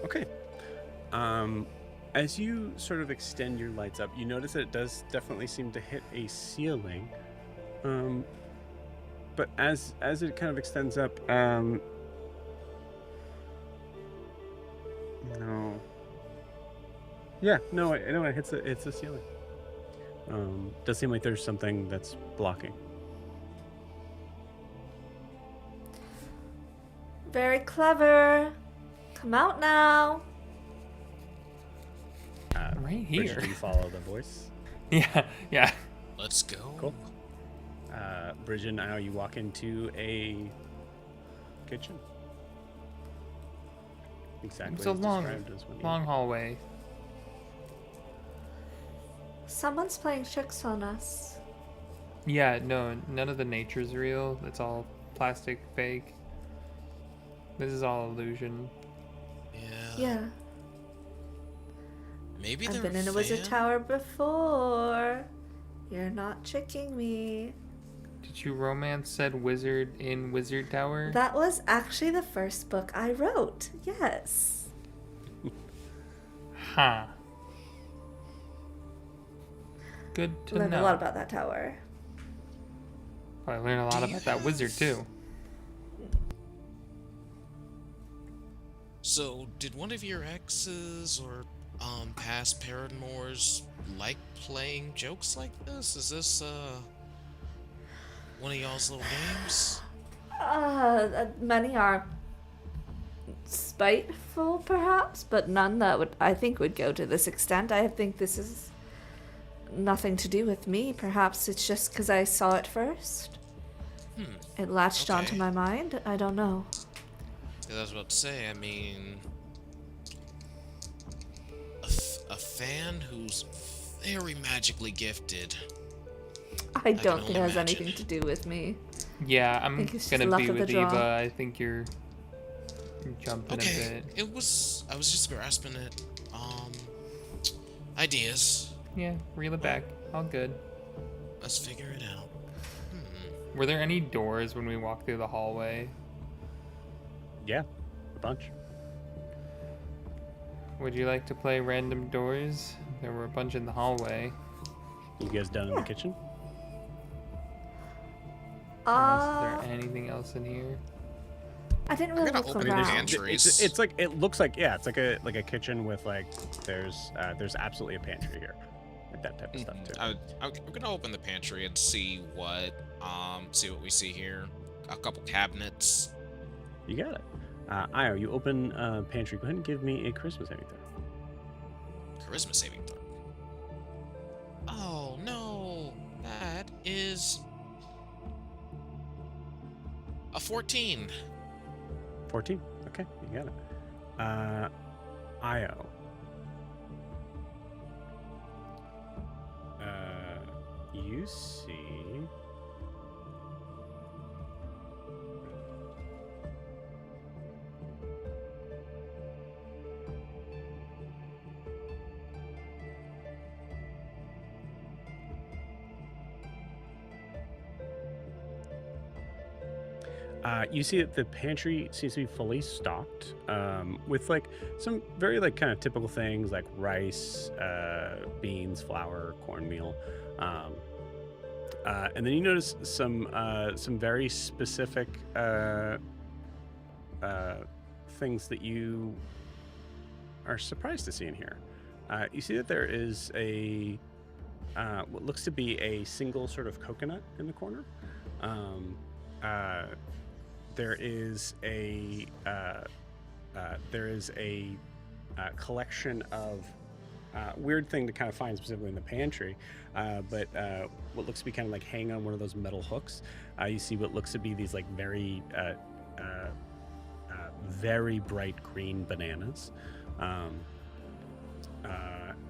Okay. As you sort of extend your lights up, you notice that it does definitely seem to hit a ceiling. But as it kind of extends up, no. Yeah, no, it hits the ceiling. Does seem like there's something that's blocking. Very clever. Come out now. Right Bridget, here. do you follow the voice? Yeah. Let's go. Cool. Bridget, now you walk into a kitchen. Exactly It's a as described as when you... long hallway. Someone's playing tricks on us. Yeah, no, none of the nature's real. It's all plastic fake. This is all illusion. Yeah. Maybe I've they're been in a wizard tower before. You're not tricking me. Did you romance said wizard in Wizard Tower? That was actually the first book I wrote. Yes. Huh. Good to Learned know. a lot about that tower. I learned a lot about that wizard too. So, did one of your exes or past paramours like playing jokes like this? Is this one of y'all's little games? Many are spiteful, perhaps, but none that I think would go to this extent. I think this is nothing to do with me. Perhaps it's just because I saw it first. It latched onto Okay. my mind. I don't know. 'Cause I was about to say, I mean, a fan who's very magically gifted. I don't can think it only has anything imagine. to do with me. Yeah, I'm think it's just gonna luck be of the with draw. Eva. I think you're jumping a Okay, bit. I was just grasping at ideas. Yeah, reel it back. All good. Let's figure it out. Were there any doors when we walked through the hallway? Yeah, a bunch. Would you like to play random doors? There were a bunch in the hallway. You guys done in the kitchen? Is there anything else in here? I didn't We're really gonna look open the around. pantries. It's like it looks like it's like a kitchen with like there's absolutely a pantry here, like that type of stuff too. I'm gonna open the pantry and see what we see here. A couple cabinets. You got it. Io, you open pantry. Go ahead and give me a Christmas saving throw. Charisma saving throw. Oh no, that is a 14. 14. Okay, you got it. Io. You see. You see that the pantry seems to be fully stocked with like some very like kind of typical things like rice, beans, flour, cornmeal, and then you notice some very specific things that you are surprised to see in here. You see that there is a what looks to be a single sort of coconut in the corner. There is a collection of weird thing to kind of find specifically in the pantry, but what looks to be kind of like hanging on one of those metal hooks. You see what looks to be these like very bright green bananas,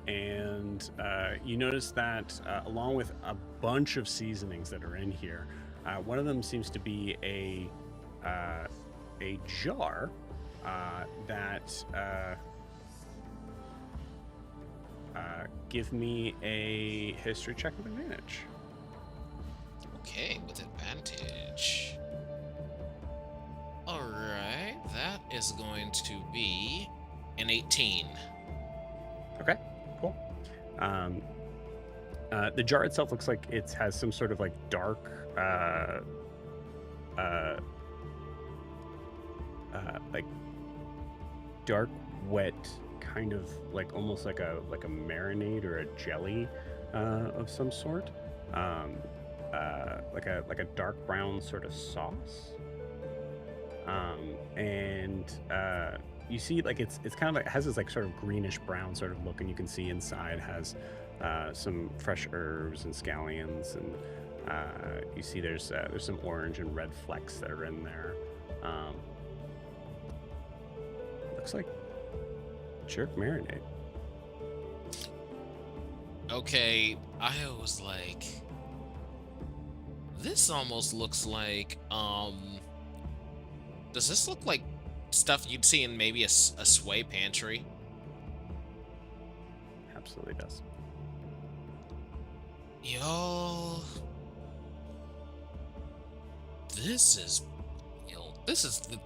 and you notice that along with a bunch of seasonings that are in here. One of them seems to be a jar that give me a history check with advantage. Okay, with advantage. Alright, that is going to be an 18. Okay, cool. The jar itself looks like it has some sort of like dark, like dark, wet, kind of like almost like a marinade or a jelly of some sort. Like a dark brown sort of sauce. And you see like it's kind of like, it has this like sort of greenish brown sort of look, and you can see inside has some fresh herbs and scallions, and you see there's some orange and red flecks that are in there. Looks like jerk marinade. Okay, I was like, this almost looks like, does this look like stuff you'd see in maybe a sway pantry? Absolutely does. Yo, this is the,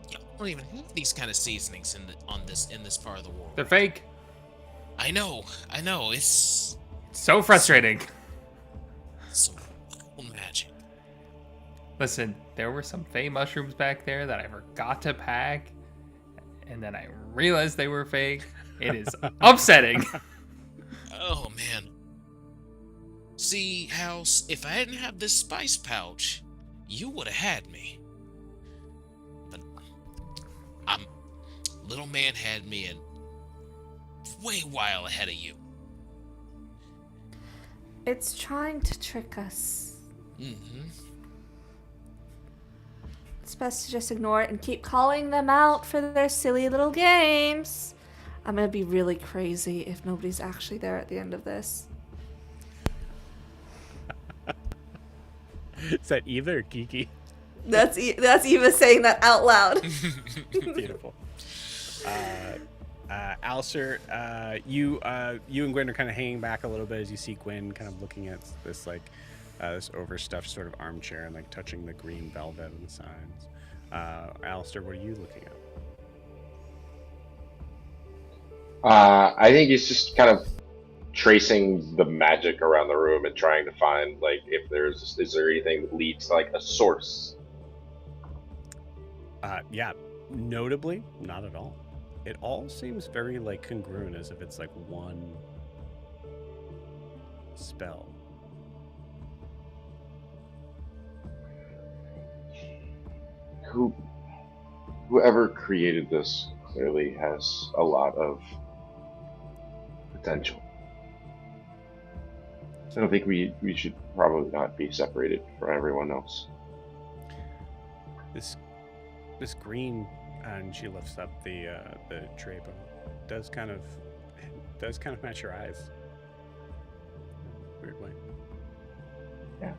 you don't even have these kind of seasonings in this part of the world. They're fake. I know, it's So frustrating. some wild magic. Listen, there were some fey mushrooms back there that I forgot to pack, and then I realized they were fake. It is upsetting. Oh man. See, House, if I hadn't had this spice pouch, you would have had me. But little man had me in way while ahead of you. It's trying to trick us. Mm-hmm. It's best to just ignore it and keep calling them out for their silly little games. I'm gonna be really crazy if nobody's actually there at the end of this. Is that Eva or Kiki? That's Eva saying that out loud. Beautiful. Alistair, you and Gwen are kind of hanging back a little bit as you see Gwen kind of looking at this like this overstuffed sort of armchair and like touching the green velvet on the sides. Alistair, what are you looking at? I think he's just kind of tracing the magic around the room and trying to find like if is there anything that leads to like a source. Yeah, notably, not at all. It all seems very like congruent, as if it's like one spell. Whoever created this clearly has a lot of potential. I don't think we should probably not be separated from everyone else. This green, and she lifts up the tray, but does kind of match your eyes. Weird way. Yeah.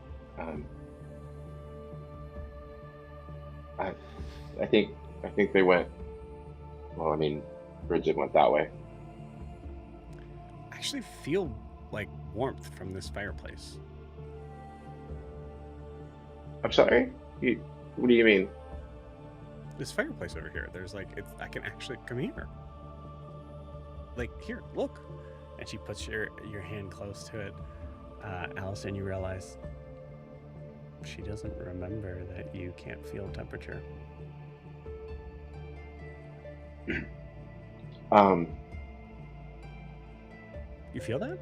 I think they went. Well, I mean, Bridget went that way. I actually feel like warmth from this fireplace. I'm sorry. What do you mean? This fireplace over here. There's like I can actually come here. Like here, look. And she puts your hand close to it, Alice, and you realize she doesn't remember that you can't feel temperature. You feel that?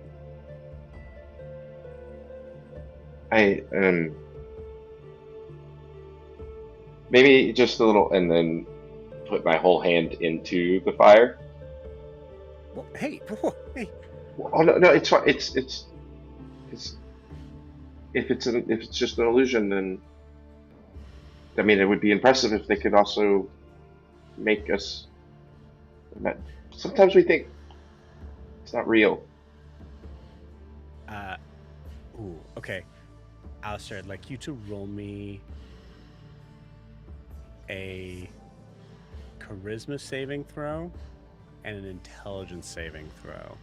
Maybe just a little, and then put my whole hand into the fire. Well, hey. Oh no, it's fine. It's if it's just an illusion, then I mean it would be impressive if they could also make us. Sometimes we think it's not real. Okay. Alistair, I'd like you to roll me a charisma saving throw and an intelligence saving throw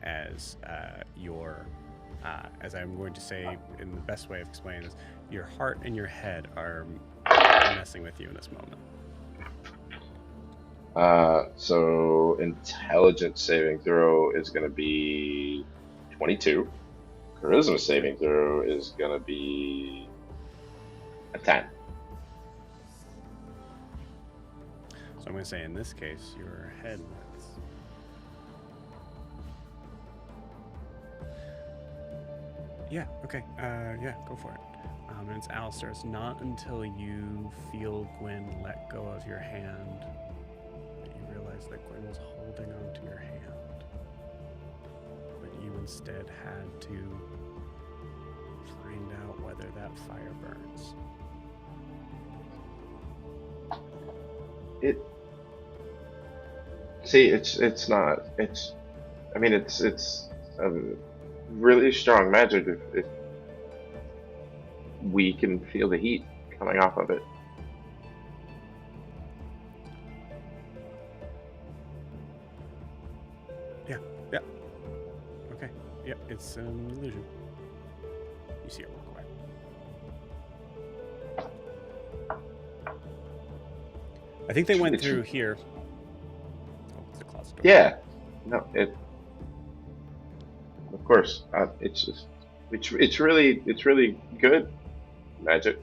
as as I'm going to say in the best way of explaining this, your heart and your head are messing with you in this moment. So intelligence saving throw is going to be 22. Charisma saving throw is going to be a 10. So I'm going to say in this case, your head wins. Yeah, okay. Yeah, go for it. And it's Alistair. It's not until you feel Gwen let go of your hand that you realize that Gwen was holding onto your hand. But you instead had to find out whether that fire burns. It's not. I mean, it's a really strong magic if we can feel the heat coming off of it. Yeah. Okay. Yeah, it's an illusion. You see it walk away. I think they went It's- through here. Oh, it's a closet door. Yeah. No, of course. It's just it's really good magic.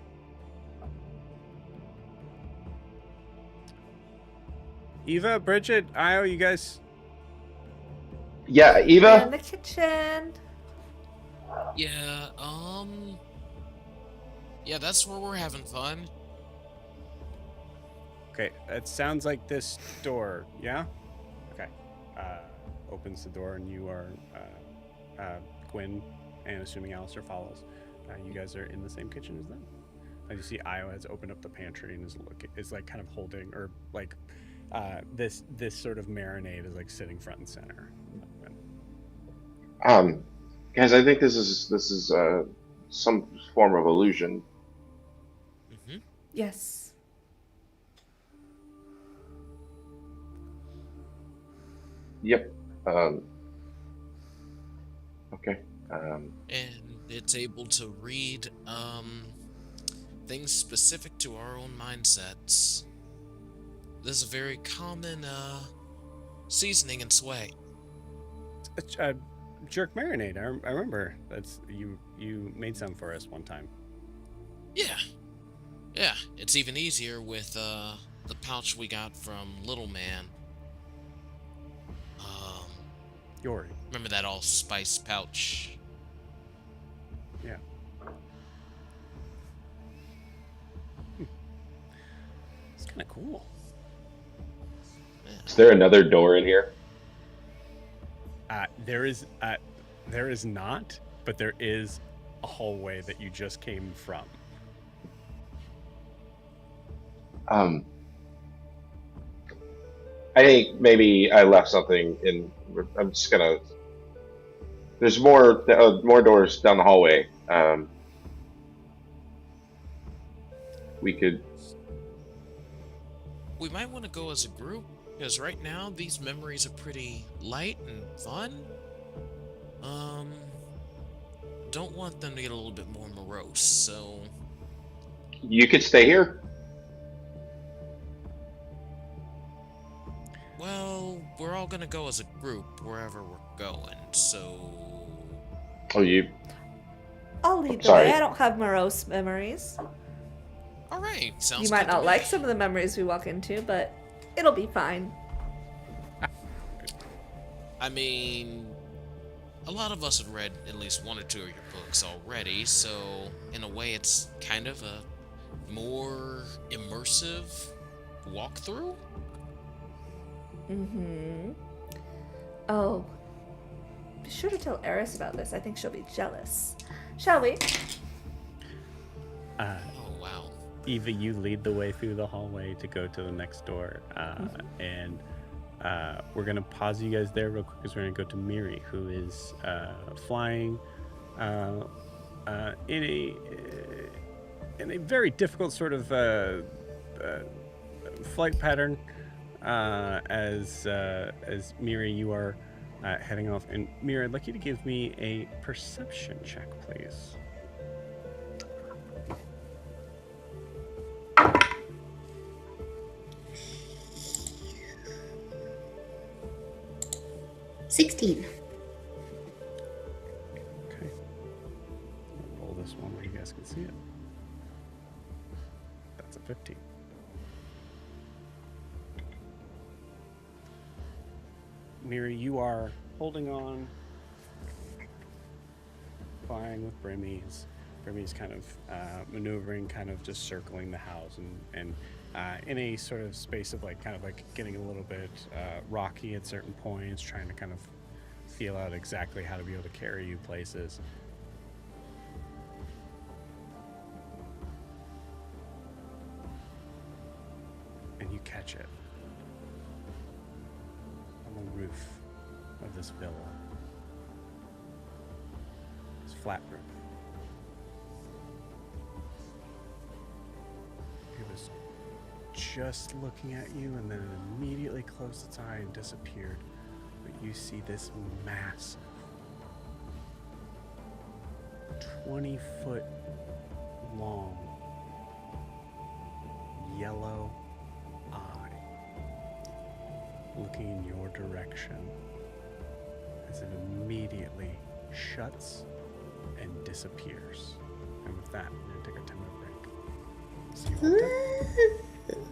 Eva, Bridget, Io, you guys. Yeah, In Eva. the kitchen. Yeah, yeah, that's where we're having fun. Okay, it sounds like this door. Yeah. Okay. Opens the door, and you are Gwen, and assuming Alistair follows, you guys are in the same kitchen as them. As you see, Io has opened up the pantry and is like kind of holding, or like this sort of marinade is like sitting front and center. Guys, I think this is some form of illusion. Mm-hmm. Yes. Yep. Okay. And it's able to read things specific to our own mindsets. This is a very common seasoning and sway. Jerk marinade. I remember that's you made some for us one time. Yeah, it's even easier with the pouch we got from Little Man. Yori. Remember that allspice pouch? Yeah. It's kind of cool. Yeah. Is there another door in here? There is not, but there is a hallway that you just came from. I think maybe I left something in. I'm just gonna. There's more doors down the hallway. We could. We might want to go as a group, because right now these memories are pretty light and fun. Don't want them to get a little bit more morose, so... You could stay here. Well, we're all gonna go as a group wherever we're going, so... Oh, you. I'll lead the Sorry. way. I don't have morose memories. Alright, sounds You might good to not me. like some of the memories we walk into, but it'll be fine. I mean... A lot of us have read at least one or two of your books already, so in a way it's kind of a more immersive walkthrough? Mm-hmm. Oh. Be sure to tell Eris about this. I think she'll be jealous. Shall we? Oh, wow. Eva, you lead the way through the hallway to go to the next door, and we're gonna pause you guys there real quick because we're gonna go to Miri, who is flying in a very difficult sort of flight pattern. As Miri, you are heading off, and Miri, I'd like you to give me a perception check, please. 16. Okay. I'll roll this one where you guys can see it. That's a 15. Miri, you are holding on, flying with Brimmies. Brimmies kind of maneuvering, kind of just circling the house, and in a sort of space of like kind of like getting a little bit rocky at certain points, trying to kind of feel out exactly how to be able to carry you places. And you catch it on the roof of this villa. This flat roof. It was just looking at you and then it immediately closed its eye and disappeared. But you see this massive 20-foot long yellow eye looking in your direction as it immediately shuts and disappears. And with that, I'm going to take a 10-minute break. See you all then.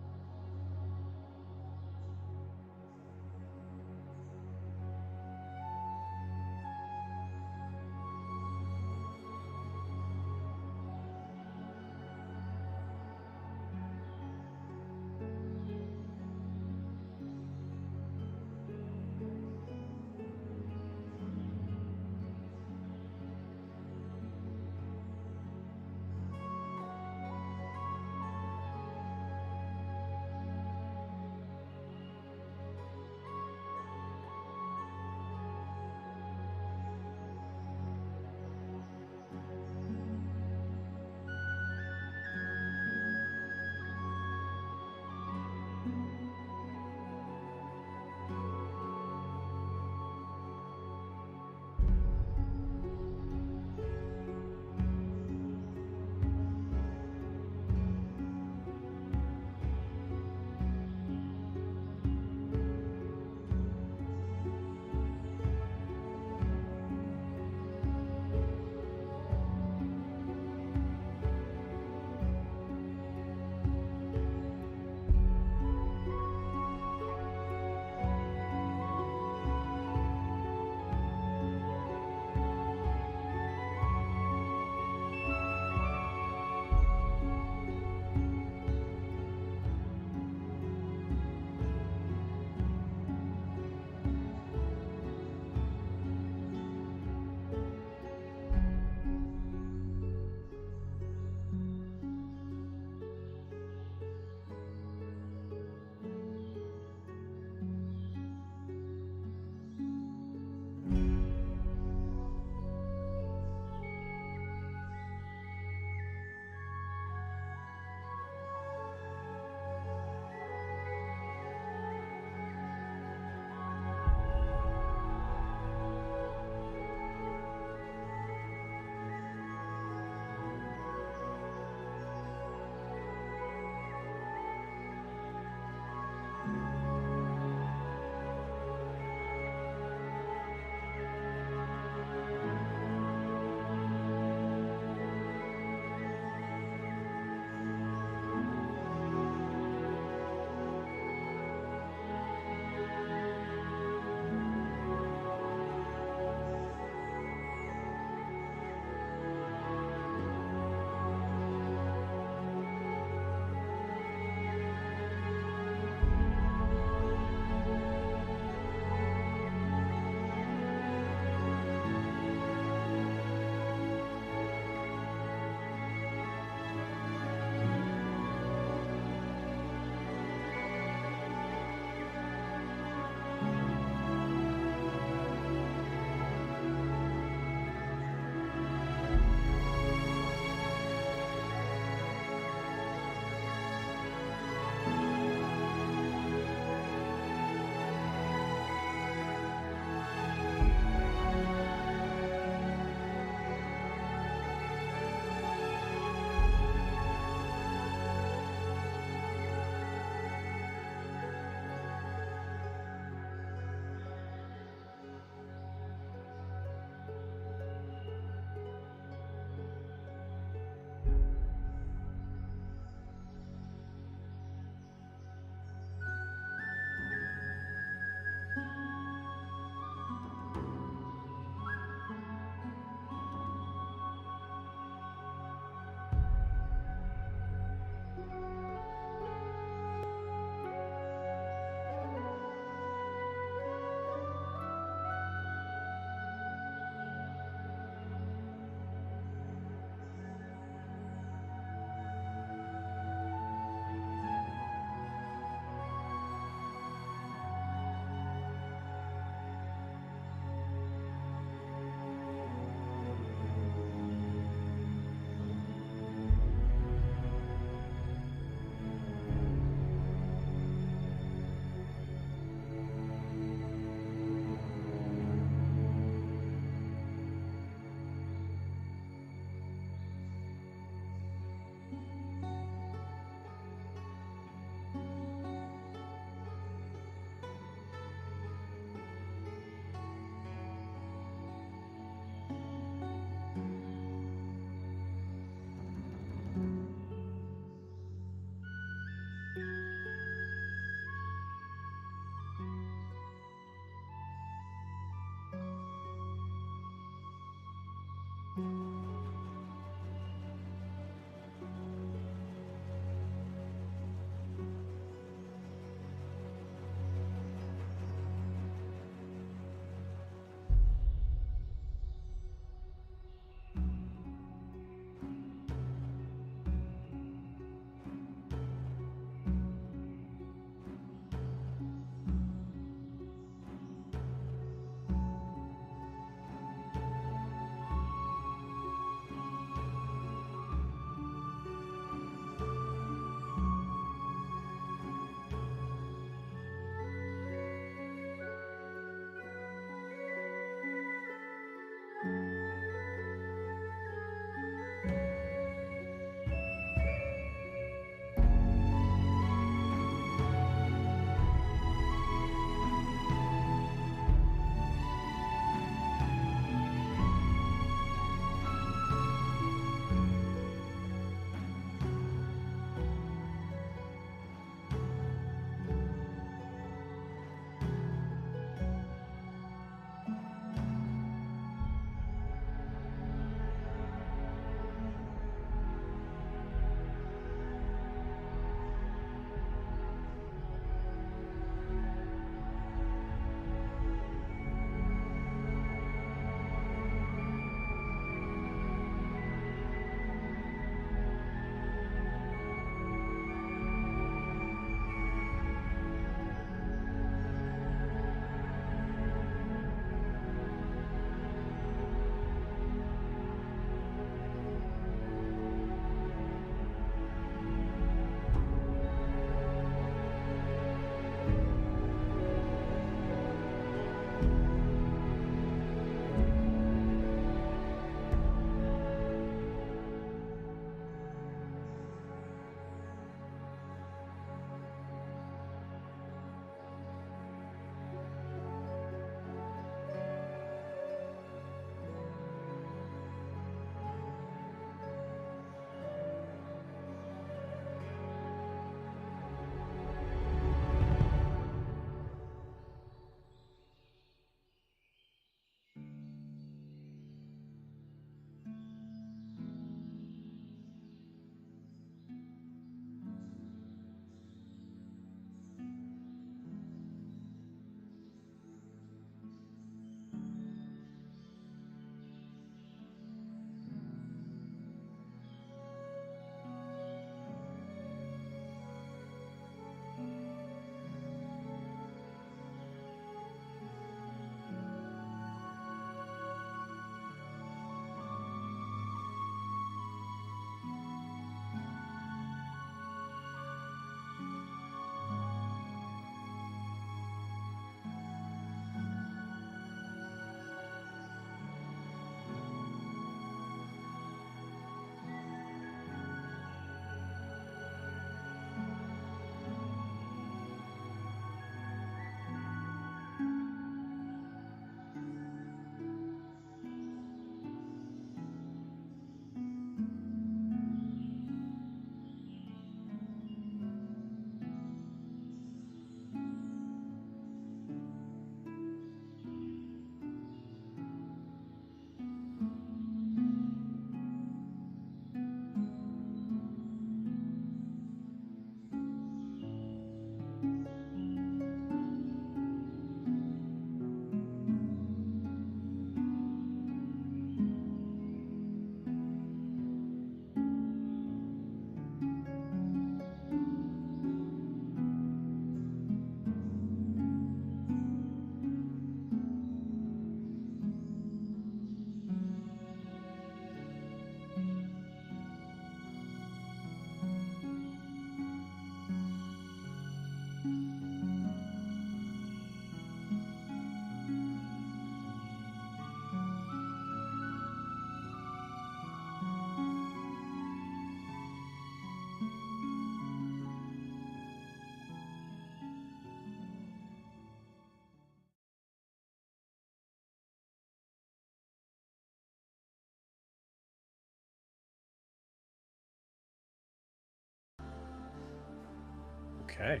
Okay.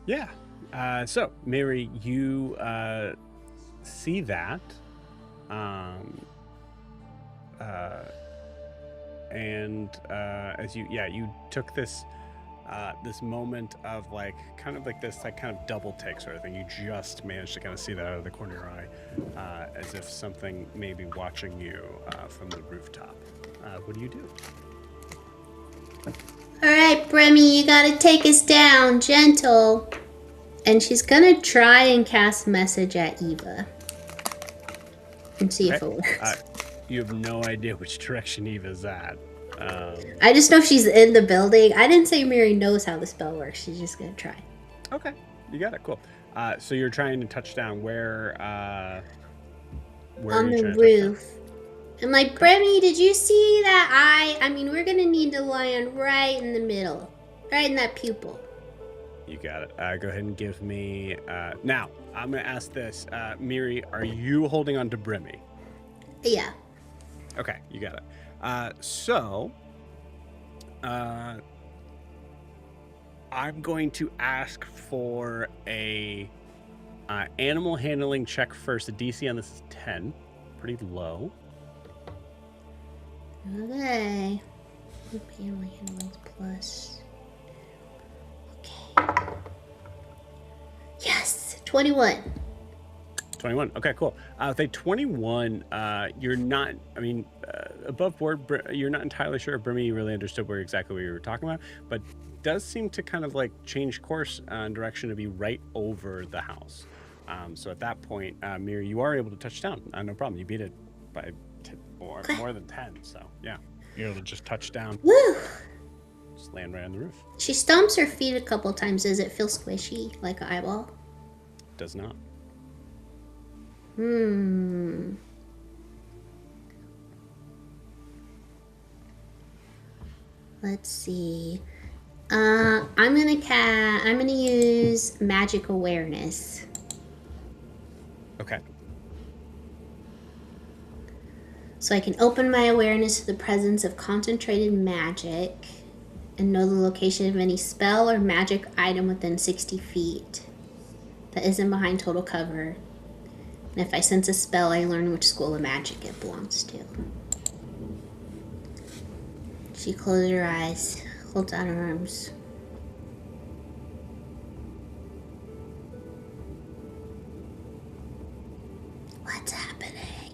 Yeah. So, Mary, you see that. And as you took this this moment of like kind of like this like kind of double take sort of thing. You just managed to kind of see that out of the corner of your eye, as if something may be watching you from the rooftop. What do you do? All right, Bremy, you gotta take us down, gentle. And she's gonna try and cast message at Eva and see if it works. You have no idea which direction Eva's at. I just know she's in the building. I didn't say Mary knows how the spell works. She's just gonna try. Okay, you got it. Cool. So you're trying to touch down where on the roof. I'm like, Bremy, did you see that eye? I mean, we're gonna need to land right in the middle, right in that pupil. You got it. Go ahead and give me. Now, I'm gonna ask this, Miri. Are you holding on to Bremy? Yeah. Okay, you got it. So, I'm going to ask for a animal handling check first. The DC on this is 10, pretty low. Okay. Animal handling plus. Okay. Yes, 21. 21. Okay, cool. With a 21, you're not, above board, you're not entirely sure if Bremy really understood exactly what you were talking about, but does seem to kind of like change course and direction to be right over the house. So at that point, Miri, you are able to touch down. No problem. You beat it by more than 10. So yeah, you're able to just touch down. Woo! Just land right on the roof. She stomps her feet a couple times. Does it feel squishy like an eyeball? Does not. Let's see. I'm gonna use magic awareness. Okay. So I can open my awareness to the presence of concentrated magic and know the location of any spell or magic item within 60 feet that isn't behind total cover. And if I sense a spell, I learn which school of magic it belongs to. She closes her eyes, holds out her arms. What's happening?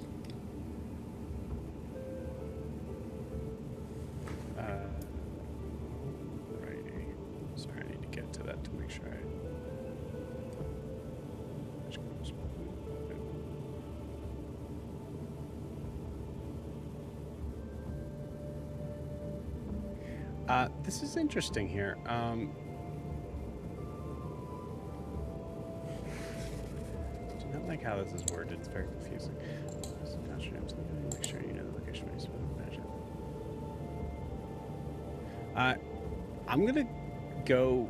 Righty. Sorry, I need to get to that to make sure this is interesting here. Do not like how this is worded. It's very confusing. Make sure you know the location of magic. I'm gonna go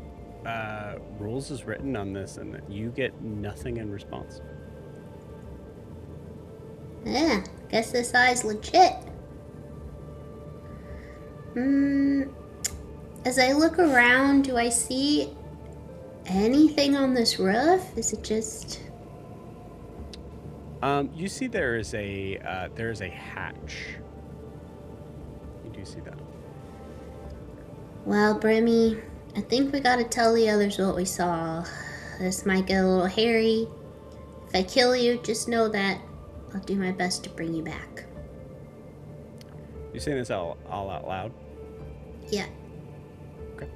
rules as written on this, and you get nothing in response. Yeah, guess this eye's legit. As I look around, do I see anything on this roof? Is it just... You see there is a hatch. You do see that. Well, Bremy, I think we gotta tell the others what we saw. This might get a little hairy. If I kill you, just know that I'll do my best to bring you back. You saying this all out loud? Yeah. Okay.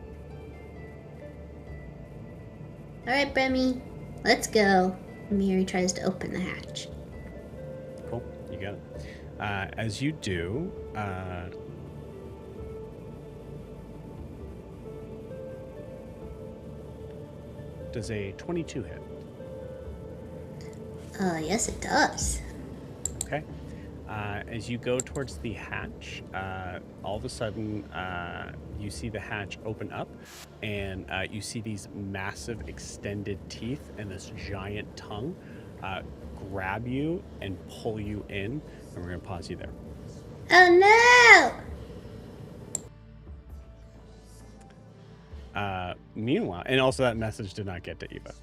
Alright, Bremy, let's go. Miri tries to open the hatch. Cool, you got it. As you do, does a 22 hit? Yes it does. Okay. As you go towards the hatch, all of a sudden, you see the hatch open up, and you see these massive extended teeth and this giant tongue grab you and pull you in, and we're going to pause you there. Oh no! Meanwhile, and also that message did not get to Eva.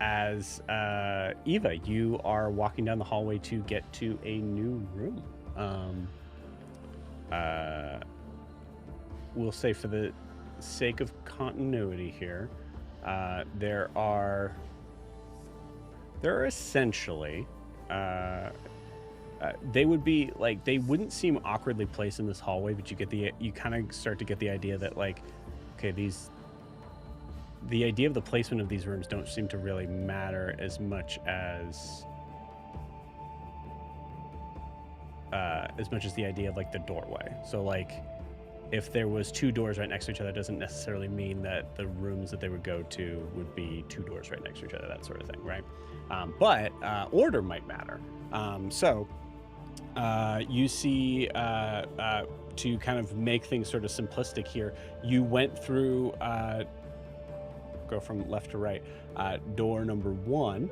As Eva, you are walking down the hallway to get to a new room. We'll say for the sake of continuity here, there are essentially they would be like, they wouldn't seem awkwardly placed in this hallway, but you kind of start to get the idea that, like, okay, the idea of the placement of these rooms don't seem to really matter as much as the idea of, like, the doorway. So, like, if there was two doors right next to each other, it doesn't necessarily mean that the rooms that they would go to would be two doors right next to each other, that sort of thing, right? But order might matter. So you see, to kind of make things sort of simplistic here, you went through, go from left to right, door number 1,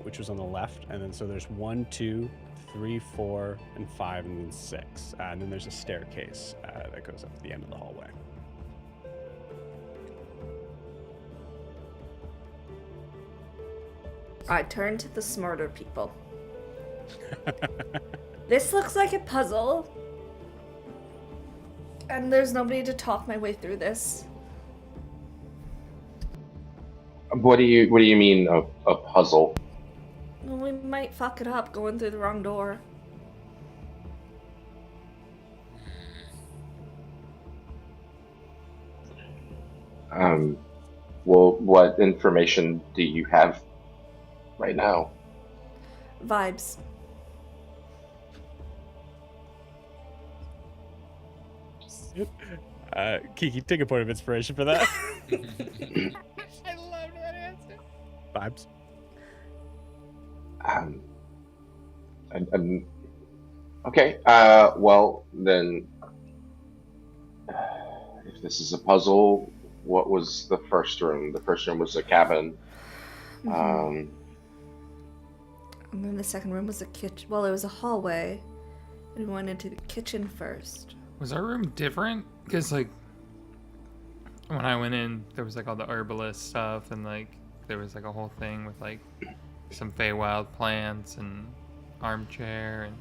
which was on the left, and then so there's 1, 2, 3, 4, and 5, and then 6. And then there's a staircase that goes up to the end of the hallway. I turn to the smarter people. This looks like a puzzle. And there's nobody to talk my way through this. What do you mean a puzzle? Well, we might fuck it up going through the wrong door. Well, what information do you have right now? Vibes. Kiki, take a point of inspiration for that. I love that answer. Vibes. Okay. Well, then, if this is a puzzle, what was the first room? The first room was a cabin. And then the second room was a kitchen. Well, it was a hallway. And we went into the kitchen first. Was our room different? Because, like, when I went in, there was, like, all the herbalist stuff, and, like, there was, like, a whole thing with, like, some Feywild plants and armchair and...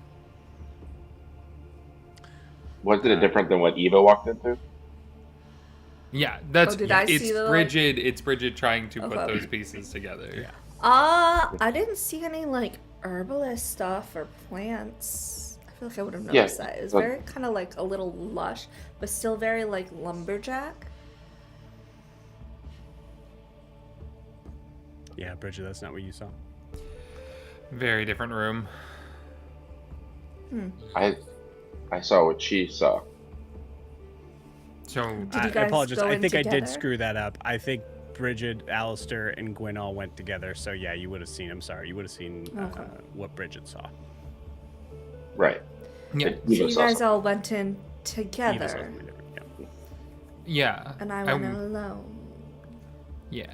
Was it different than what Eva walked into? Yeah, that's... did I it's see the, Bridget, it's Bridget trying to put Okay. those pieces together. Yeah. I didn't see any, like, herbalist stuff or plants. I feel like I would have noticed that. It was very kind of, like, a little lush, but still very, like, lumberjack. Yeah, Bridget, that's not what you saw. Very different room. I saw what she saw. So, Did you I guys apologize. go I in think I together? did screw that up. I think Bridget, Alistair, and Gwen all went together. So yeah, you would have seen. I'm sorry, you would have seen Okay. what Bridget saw. Right. yeah. So Eva you saw guys something. all went in Eva saw together, something different. Yeah. Yeah. and I went alone. Yeah.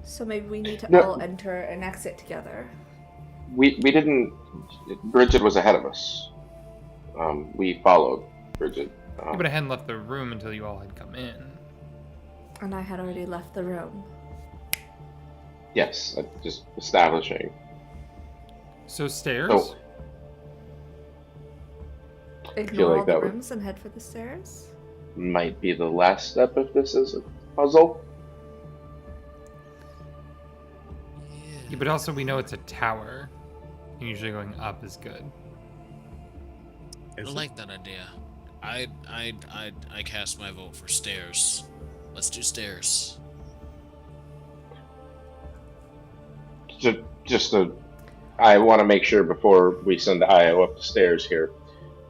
So maybe we need to No. all enter and exit together. We didn't. Bridget was ahead of us. We followed Bridget. Yeah, but I hadn't left the room until you all had come in. And I had already left the room. Yes, just establishing. So stairs? So Ignore all like the that would- rooms and head for the stairs. might be the last step if this is a puzzle. Yeah, but also we know it's a tower. Usually going up is good. I like that idea. I cast my vote for stairs. Let's do stairs. I want to make sure before we send Io up the stairs here,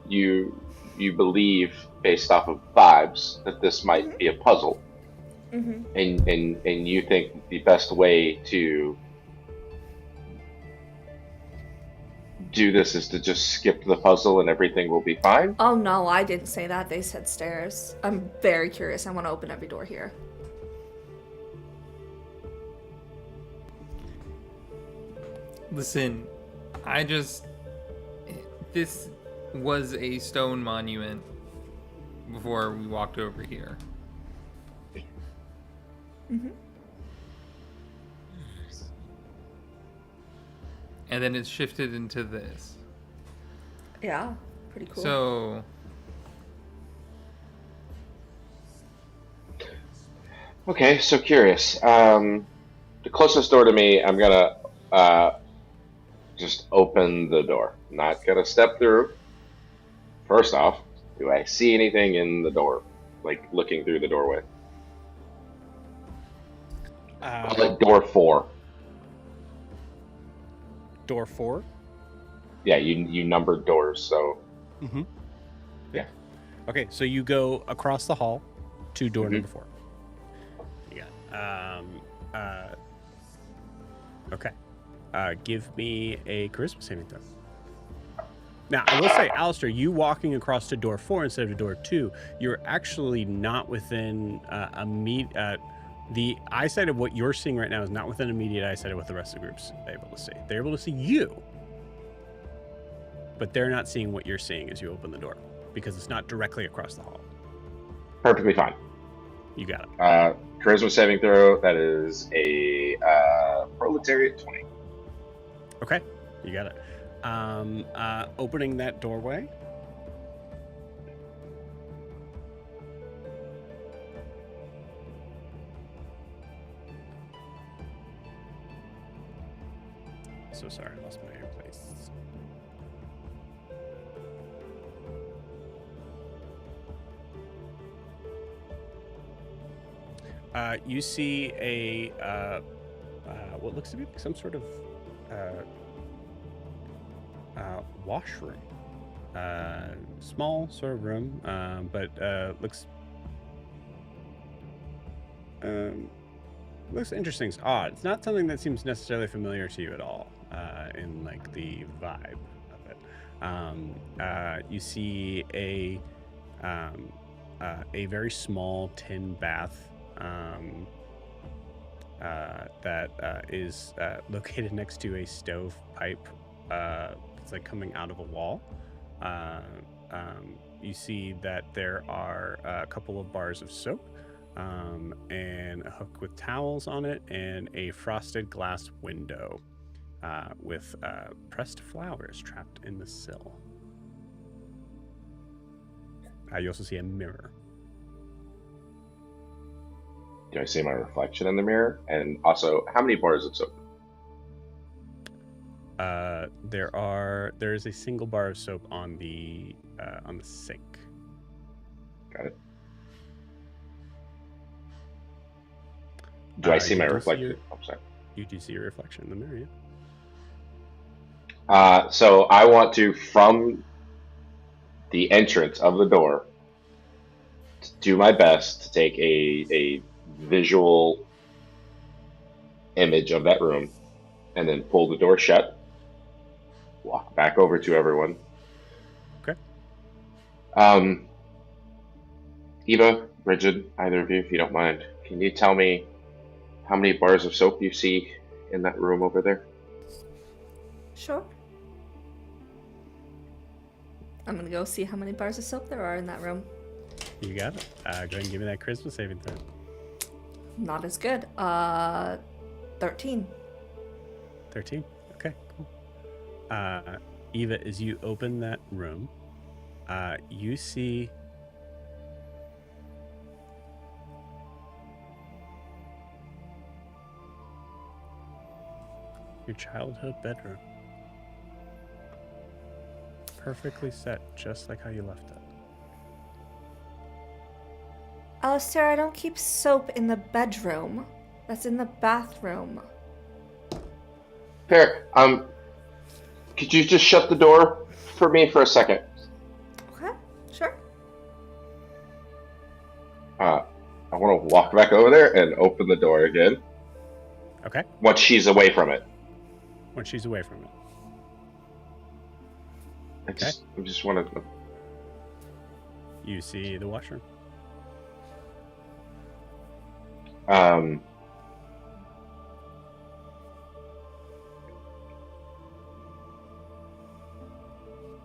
you believe based off of vibes that this might be a puzzle, Mm-hmm. and you think the best way to do this is to just skip the puzzle and everything will be fine. Oh no, I didn't say that. They said stairs. I'm very curious. I want to open every door here. Listen, this was a stone monument before we walked over here. Mm-hmm. And then it shifted into this. Yeah, pretty cool. So, Okay, so curious. The closest door to me, I'm gonna just open the door. Not gonna step through. First off, do I see anything in the door? Like looking through the doorway? Call it door 4. Door 4? Yeah, you numbered doors, so. Mm-hmm. Yeah. Okay, so you go across the hall to door Mhm. number 4. You got okay. Give me a charisma saving throw. Now, I will say, Alistair, you walking across to door 4 instead of door 2, you're actually not within the eyesight of what you're seeing right now is not within immediate eyesight of what the rest of the group's able to see. They're able to see you, but they're not seeing what you're seeing as you open the door because it's not directly across the hall. Perfectly fine. You got it. Charisma saving throw, that is a proletariat 20. Okay, you got it. Opening that doorway. So sorry, I lost my place. You see a what looks to be like some sort of washroom. Small sort of room, but looks interesting. It's odd. It's not something that seems necessarily familiar to you at all in like the vibe of it. You see a very small tin bath that is located next to a stove pipe. It's like coming out of a wall. You see that there are a couple of bars of soap and a hook with towels on it and a frosted glass window with pressed flowers trapped in the sill. You also see a mirror. Do I see my reflection in the mirror? And also, how many bars of soap? There is a single bar of soap on the sink. Got it. Do I see my reflection? I'm sorry. You do see your reflection in the mirror, yeah. So I want to, from the entrance of the door, do my best to take a visual image of that room and then pull the door shut, walk back over to everyone. Okay. Eva, Bridget, either of you, if you don't mind, can you tell me how many bars of soap you see in that room over there? Sure. I'm gonna go see how many bars of soap there are in that room. You got it. Go ahead and give me that charisma saving throw. Not as good. 13. 13. Okay, cool. Eva, as you open that room, you see your childhood bedroom. Perfectly set, just like how you left it. Alistair, I don't keep soap in the bedroom. That's in the bathroom. Fair. Could you just shut the door for me for a second? Okay, sure. I want to walk back over there and open the door again. Okay. Once she's away from it. When she's away from it. I just want to. You see the washroom.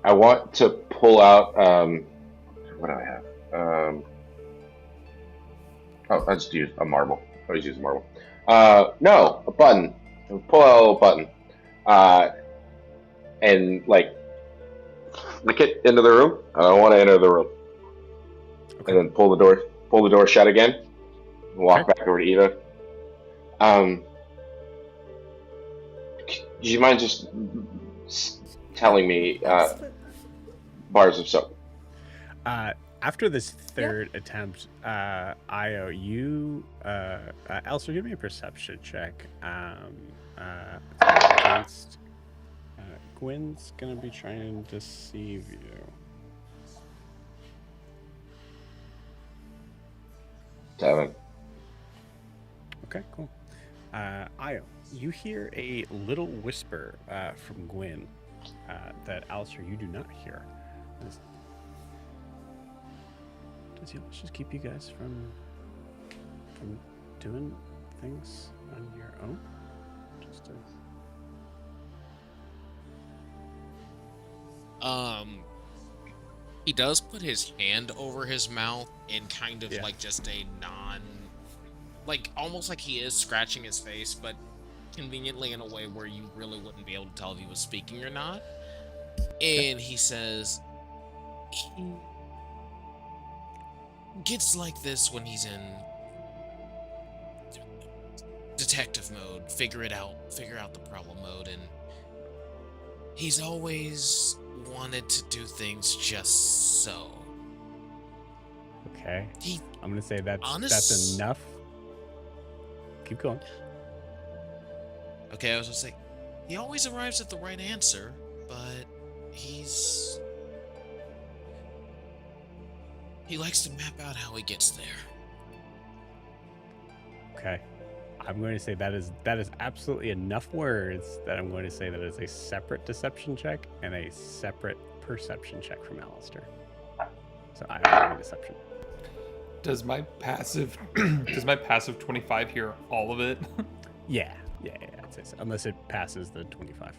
I want to pull out. What do I have? I just use a marble. I always use a marble. No, a button. Pull out a little button. And like flick it into the room. I don't want to enter the room. Okay. And then pull the door shut again. And walk Okay. back over to Eva. Do you mind just telling me Absolutely. bars of soap? After this third attempt, Io, you, Elsa, give me a perception check. Against Gwen's gonna be trying to deceive you. Seven. Okay, cool. Io, you hear a little whisper from Gwen that Alistair, you do not hear. Does he just keep you guys from doing things on your own? Just to... He does put his hand over his mouth in kind of like just a like almost like he is scratching his face, but conveniently in a way where you really wouldn't be able to tell if he was speaking or not. And he says he gets like this when he's in detective mode, figure out the problem mode, and he's always wanted to do things just so. Okay. I'm gonna say that's enough. Keep going. Okay, I was just like, he always arrives at the right answer, but he likes to map out how he gets there. Okay. I'm going to say that is absolutely enough words that I'm going to say that is a separate deception check and a separate perception check from Alistair. So I have a deception. Does my passive 25 hear all of it? Yeah, I'd say so. Unless it passes the 25,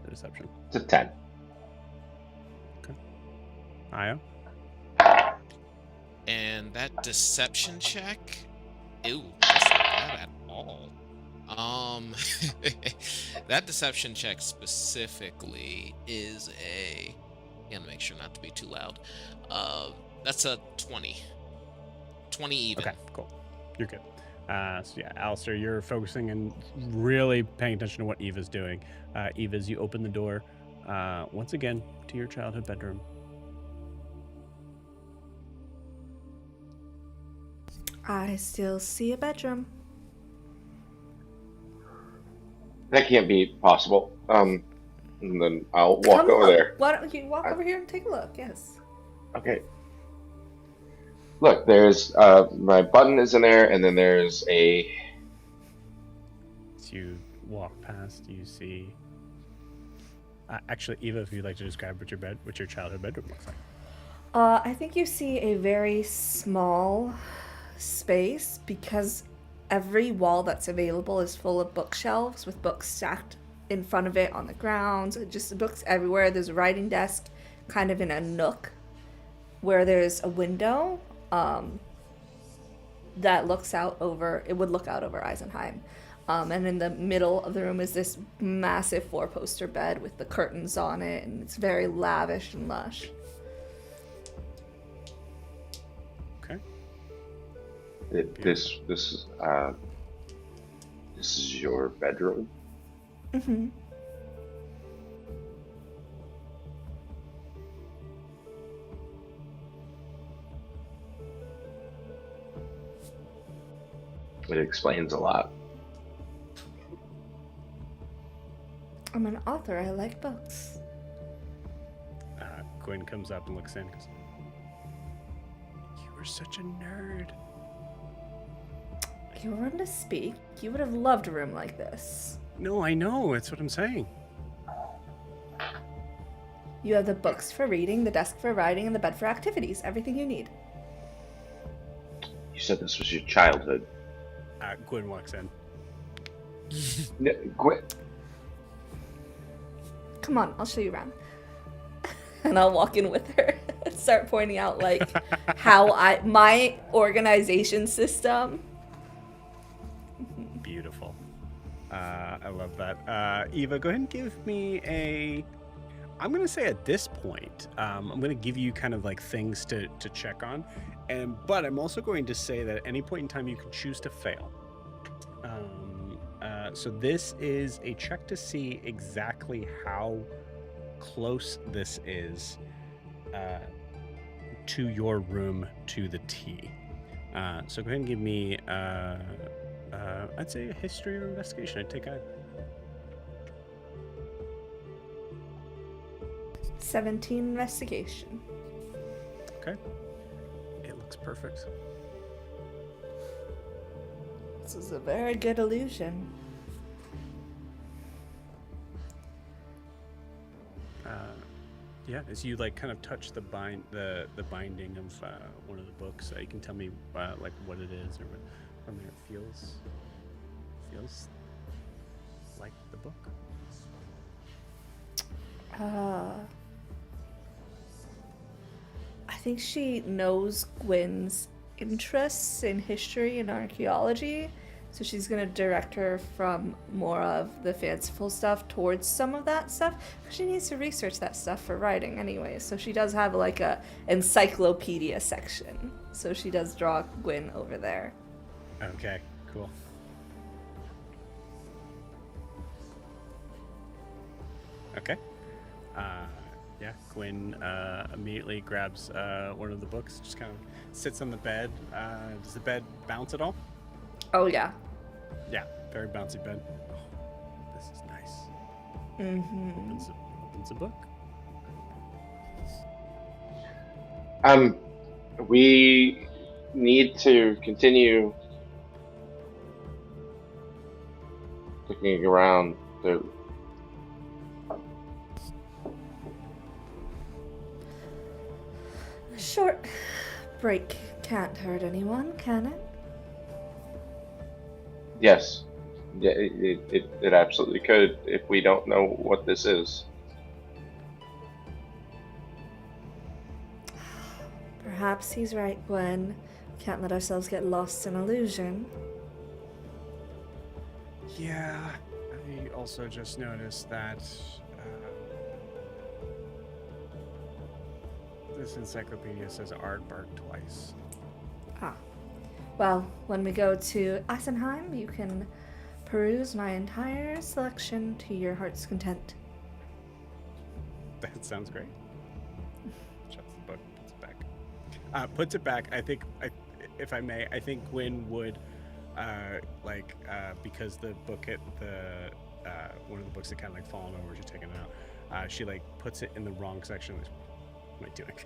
the deception. It's a 10. Okay. Io? And that deception check, ew, that's not bad at all. That deception check specifically is a, gotta make sure not to be too loud. That's a 20 even. Okay, cool. You're good. So yeah, Alistair, you're focusing and really paying attention to what Eva's doing. Eva, as you open the door, once again, to your childhood bedroom. I still see a bedroom. That can't be possible. And then I'll walk Come over on. there. Why don't you walk over here and take a look? Yes. Okay. Look, there's my button is in there, and then there's a. As you walk past, you see. Actually, Eva, if you'd like to describe what your childhood bedroom looks like. I think you see a very small space because every wall that's available is full of bookshelves with books stacked in front of it on the ground, just books everywhere. There's a writing desk kind of in a nook where there's a window that looks out over, it would look out over Eisenheim. And in the middle of the room is this massive 4-poster bed with the curtains on it, and it's very lavish and lush. Okay. This is your bedroom. Mm-hmm. It explains a lot. I'm an author. I like books. Gwen comes up and looks in. Goes, you were such a nerd. You were to speak. You would have loved a room like this. No, I know. That's what I'm saying. You have the books for reading, the desk for writing, and the bed for activities. Everything you need. You said this was your childhood. Gwen walks in. Gwen. Come on, I'll show you around. and I'll walk in with her and start pointing out like how my organization system. Beautiful. I love that. Eva, go ahead and give me a. I'm gonna say at this point, I'm gonna give you kind of like things to check on, but I'm also going to say that at any point in time you can choose to fail. So this is a check to see exactly how close this is to your room to the T. So go ahead and give me, I'd say a history or investigation. I'd take a 17 investigation. Okay. It looks perfect. This is a very good illusion. Yeah, as you like kind of touch the binding of one of the books, you can tell me like what it is or what from there it feels like the book. I think she knows Gwen's interests in history and archaeology, so she's gonna direct her from more of the fanciful stuff towards some of that stuff. She needs to research that stuff for writing anyway, so she does have like a encyclopedia section. So she does draw Gwen over there. Okay, cool. Okay. Yeah, Gwen immediately grabs one of the books, just kind of sits on the bed. Does the bed bounce at all? Oh yeah. Yeah, very bouncy bed. Oh, this is nice. Mm-hmm. Opens a book. We need to continue looking around the. A short break can't hurt anyone, can it? Yes, yeah, it absolutely could if we don't know what this is. Perhaps he's right, Gwen. Can't let ourselves get lost in illusion. Yeah, I also just noticed that this encyclopedia says aardvark twice. Ah. Well, when we go to Eisenheim, you can peruse my entire selection to your heart's content. That sounds great. Shuts the book, puts it back. Puts it back. I think, if I may, I think Gwen would, because the book hit the one of the books that kind of like fallen over, she's taking it out. She like puts it in the wrong section. What am I doing?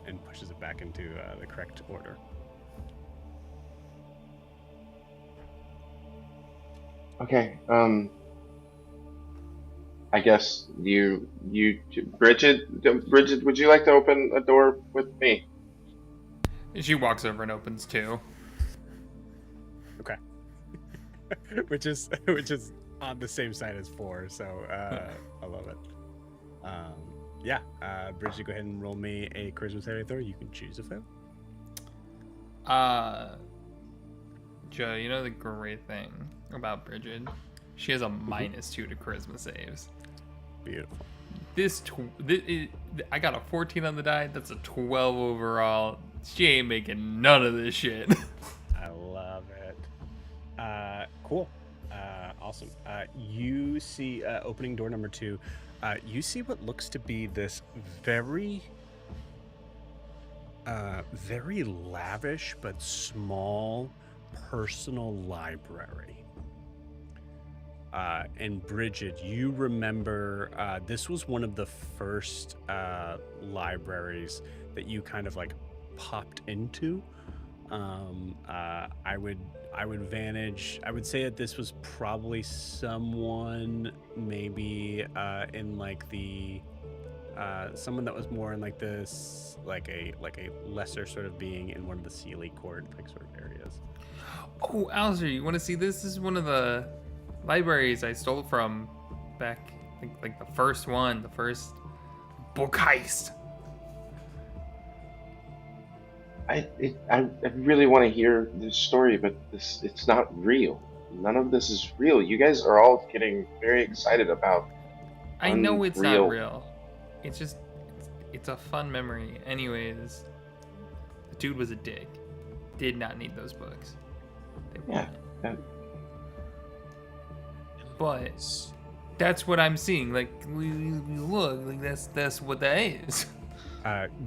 And pushes it back into the correct order. Okay. I guess you, Bridget, would you like to open a door with me? She walks over and opens two. Okay. which is on the same side as 4, so I love it. Yeah, Bridget, go ahead and roll me a charisma saving throw. You can choose a fail. Joe, you know the great thing about Bridget? She has a -2 to charisma saves. Beautiful. I got a 14 on the die. That's a 12 overall. She ain't making none of this shit. I love it. Cool. Awesome. You see opening door number 2. You see what looks to be this very lavish but small personal library. And Bridget, you remember this was one of the first libraries that you kind of like popped into. I would say that this was probably someone maybe in like the someone that was more in like this like a lesser sort of being in one of the Sealy Court like sort of areas. Oh, Alistair, you want to see this? This is one of the libraries I stole from back, I think, like the first book heist. I really want to hear this story, but it's not real. None of this is real. You guys are all getting very excited about I know it's not unreal. real. It's just, it's a fun memory. Anyways, the dude was a dick. Did not need those books. They Yeah. weren't. But that's what I'm seeing. Like, look, like that's what that is.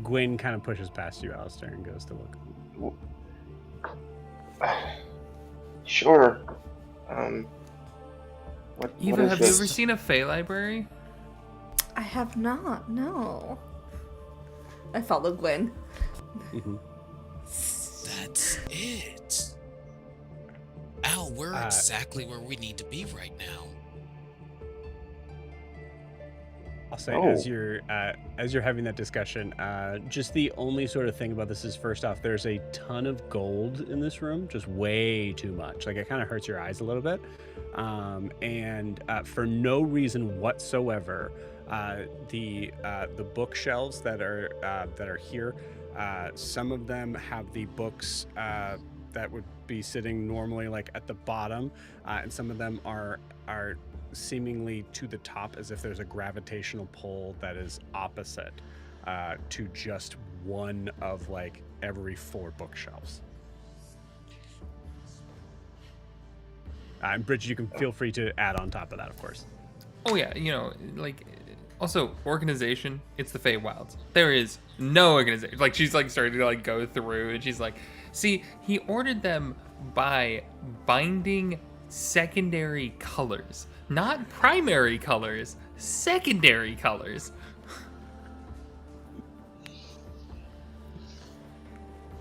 Gwyn kind of pushes past you, Alistair, and goes to look. Sure. What Eva, is have you this? ever seen a Fey library? I have not, no. I follow Gwen. Mm-hmm. That's it. Al, we're exactly where we need to be right now. I'll say Oh. as you're having that discussion, just the only sort of thing about this is, first off, there's a ton of gold in this room, just way too much. Like, it kind of hurts your eyes a little bit, and for no reason whatsoever, the bookshelves that are here, some of them have the books that would be sitting normally like at the bottom, and some of them are seemingly to the top, as if there's a gravitational pull that is opposite to just one of like every 4 bookshelves. And Bridget, you can feel free to add on top of that, of course. Oh yeah, you know, like, also organization. It's the Feywilds. There is no organization. Like, she's like starting to like go through, and she's like, see, he ordered them by binding secondary colors, not primary colors, secondary colors.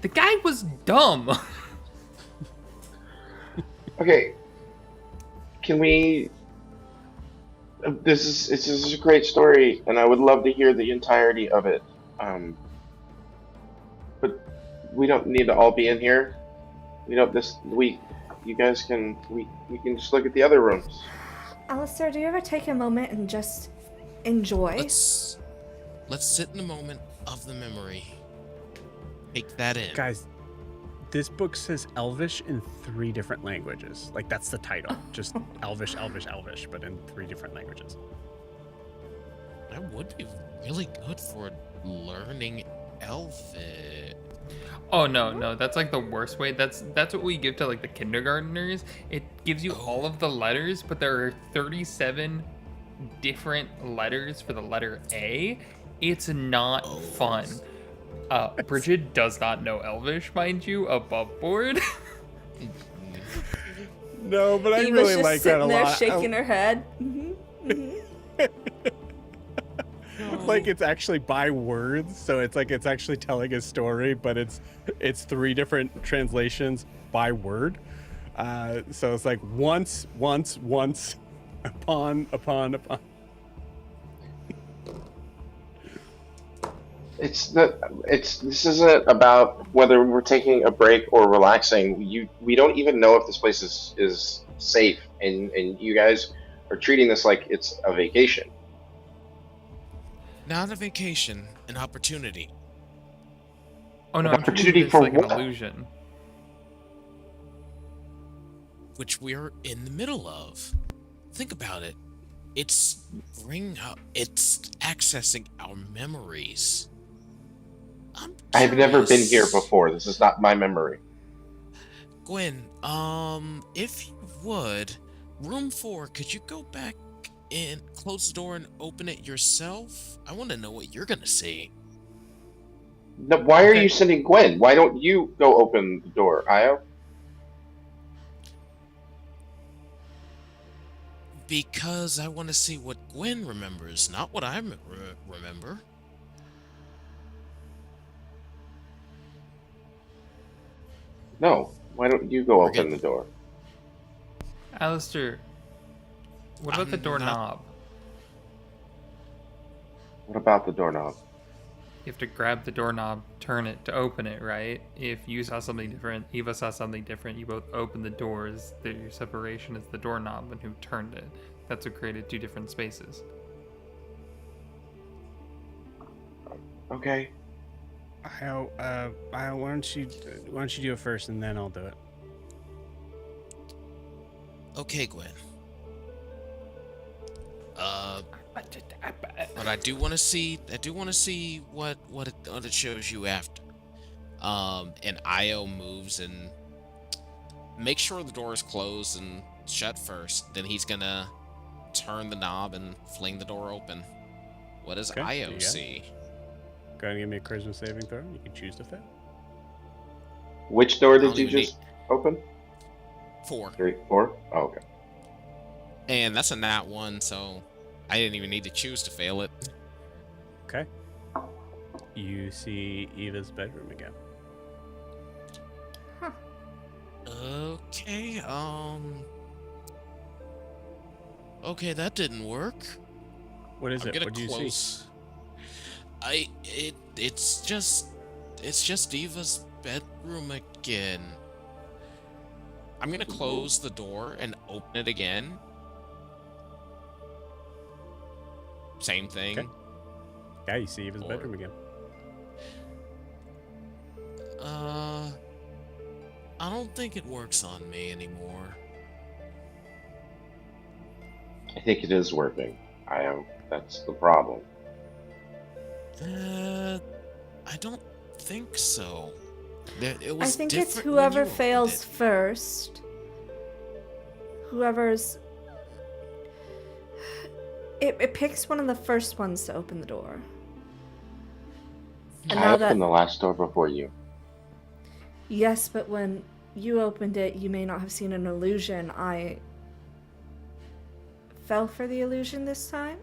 The guy was dumb. Okay. Can we? This is a great story, and I would love to hear the entirety of it. But we don't need to all be in here. You guys can. We can just look at the other rooms. Alistair, do you ever take a moment and just enjoy? Let's sit in the moment of the memory. Take that in. Guys, this book says Elvish in 3 different languages. Like, that's the title. Just Elvish, Elvish, Elvish, but in 3 different languages. That would be really good for learning Elvish. Oh no, that's like the worst way. That's what we give to like the kindergartners. It gives you all of the letters, but there are 37 different letters for the letter A. It's not fun. Bridget does not know Elvish, mind you, above board. No, but I Eva's really just like that a sitting there lot. shaking her head. Mm-hmm. Like, it's actually by words, so it's like it's actually telling a story, but it's 3 different translations by word. So it's like once, upon. This isn't about whether we're taking a break or relaxing. We don't even know if this place is safe, and you guys are treating this like it's a vacation. Not a vacation, an opportunity. Oh no, An I'm treating opportunity this for like what? an illusion. Which we're in the middle of. Think about it. It's accessing our memories. I've never been curious. here before. This is not my memory. Gwen, if you would, room 4, could you go back in, close the door and open it yourself? I want to know what you're gonna see. No, why are Okay. you sending Gwen? Why don't you go open the door, Io? Because I want to see what Gwen remembers, not what I remember. No. Why don't you go We're open good. the door? Alistair, what about the I'm doorknob? What about the doorknob? You have to grab the doorknob, turn it to open it, right? If you saw something different, Eva saw something different, you both open the doors. Your separation is the doorknob and who turned it. That's what created 2 different spaces. Okay. Io, Io, why don't you do it first, and then I'll do it. Okay, Gwen. But I do want to see. what it shows you after. And Io moves and make sure the door is closed and shut first. Then he's gonna turn the knob and fling the door open. What does Okay, you Io got it. see? Go ahead and give me a charisma saving throw. You can choose to fail. Which door I did don't you even just open? 4. 3, 4? Oh, okay. And that's a nat 1, so I didn't even need to choose to fail it. Okay. You see Eva's bedroom again. Okay, okay, that didn't work. What is I'm it? gonna What do you see? close. It's just Eva's bedroom again. I'm gonna close the door and open it again. Same thing. Okay. Yeah, you see Eva's Or- bedroom again. I don't think it works on me anymore. I think it is working. That's the problem. I don't think so. It I was think it's different when whoever you opened fails it. first. Whoever's. It picks one of the first ones to open the door. And I now opened that. the last door before you. Yes, but when you opened it, you may not have seen an illusion. I fell for the illusion this time.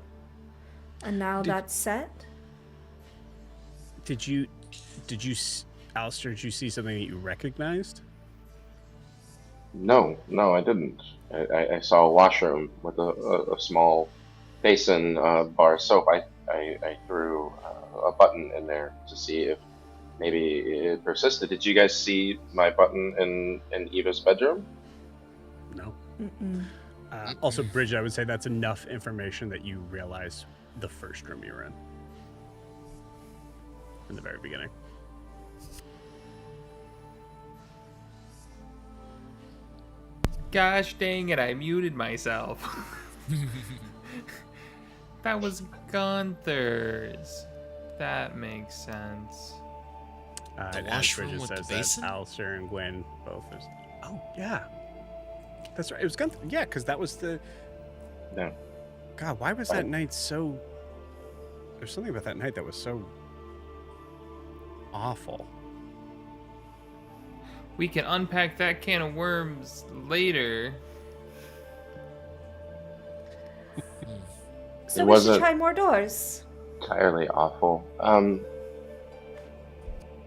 And now that's set. Did you, Alistair, did you see something that you recognized? No, I didn't. I saw a washroom with a small basin, bar of soap. I threw a button in there to see if maybe it persisted. Did you guys see my button in Eva's bedroom? No. Mm-mm. Also, Bridget, I would say that's enough information that you realize the first room you were in the very beginning. Gosh dang it, I muted myself. That was Gunther's. That makes sense. And as washroom Bridget with the says that, basin? Alistair and Gwen both is. Oh yeah, that's right. It was Gunther. Yeah, because that was the. No. God, why was that night so? There's something about that night that was so awful. We can unpack that can of worms later. So It we should wasn't- try more doors. Entirely awful.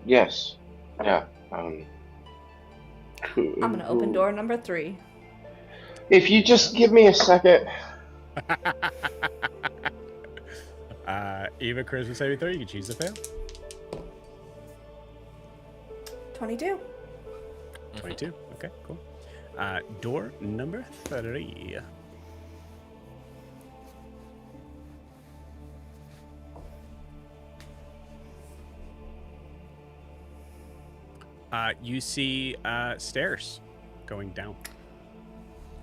Yes. Yeah. I'm gonna open door number 3. If you just give me a second. Eva, charisma saving throw. You can choose to fail. 22. 22. Okay, cool. Door number 3. You see stairs going down.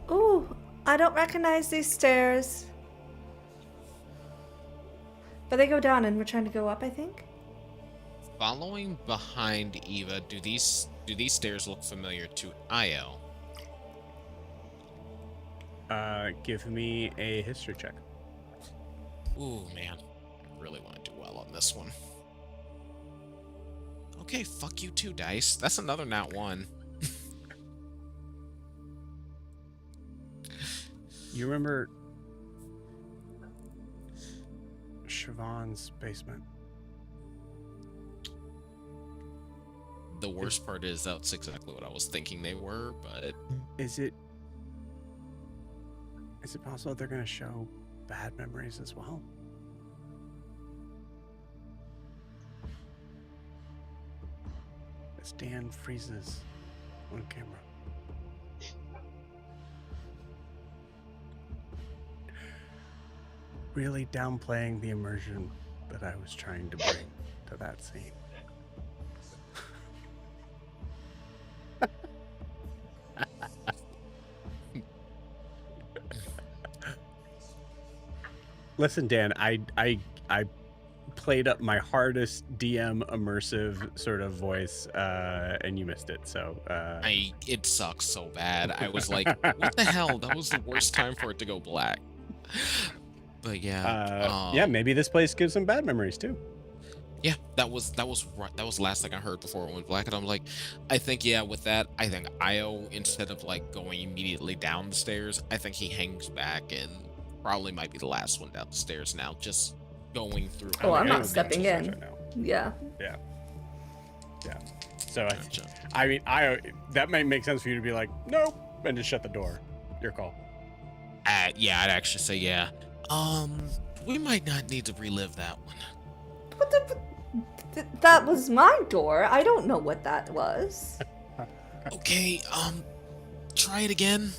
Ooh, I don't recognize these stairs. But they go down and we're trying to go up, I think. Following behind Eva, do these stairs look familiar to Io? Give me a history check. Ooh, man. I really want to do well on this one. Okay, fuck you too, Dice. That's another nat 1. You remember Siobhan's basement? The worst part is that's exactly what I was thinking they were, but Is it possible they're going to show bad memories as well? As Dan freezes on camera. Really downplaying the immersion that I was trying to bring to that scene. Listen, Dan, I played up my hardest DM immersive sort of voice, and you missed it. So It sucks so bad. I was like, what the hell? That was the worst time for it to go black. But yeah, yeah, maybe this place gives some bad memories too. yeah, that was right. That was the last thing I heard before it went black, and I'm like, I think with that, I think Io, instead of like going immediately down the stairs, I think he hangs back and probably might be the last one down the stairs now, just going through. Oh, I'm I not would be stepping upstairs in. right now. Yeah. Yeah. So Gotcha. I mean, that might make sense for you to be like, nope, and just shut the door. Your call. Yeah, I'd actually say yeah. We might not need to relive that one. That was my door. I don't know what that was. Okay, try it again,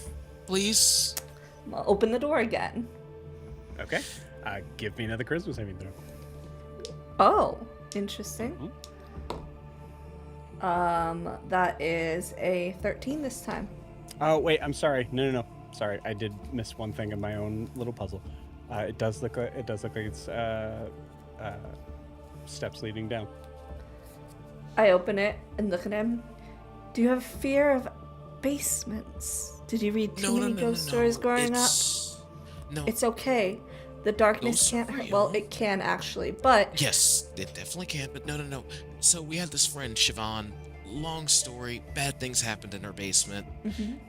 please. I'll open the door again. Okay. Give me another charisma saving throw. Oh, interesting. Mm-hmm. That is a 13 this time. Oh wait, I'm sorry. No. Sorry, I did miss one thing in my own little puzzle. It does look like it's steps leading down. I open it and look at him. Do you have fear of basements? Did you read too many ghost stories growing up? No. It's okay. The darkness Ghosts can't are hurt. real. Well, it can actually, but Yes, it definitely can, but no. So we had this friend, Siobhan. Long story, bad things happened in her basement. Mhm.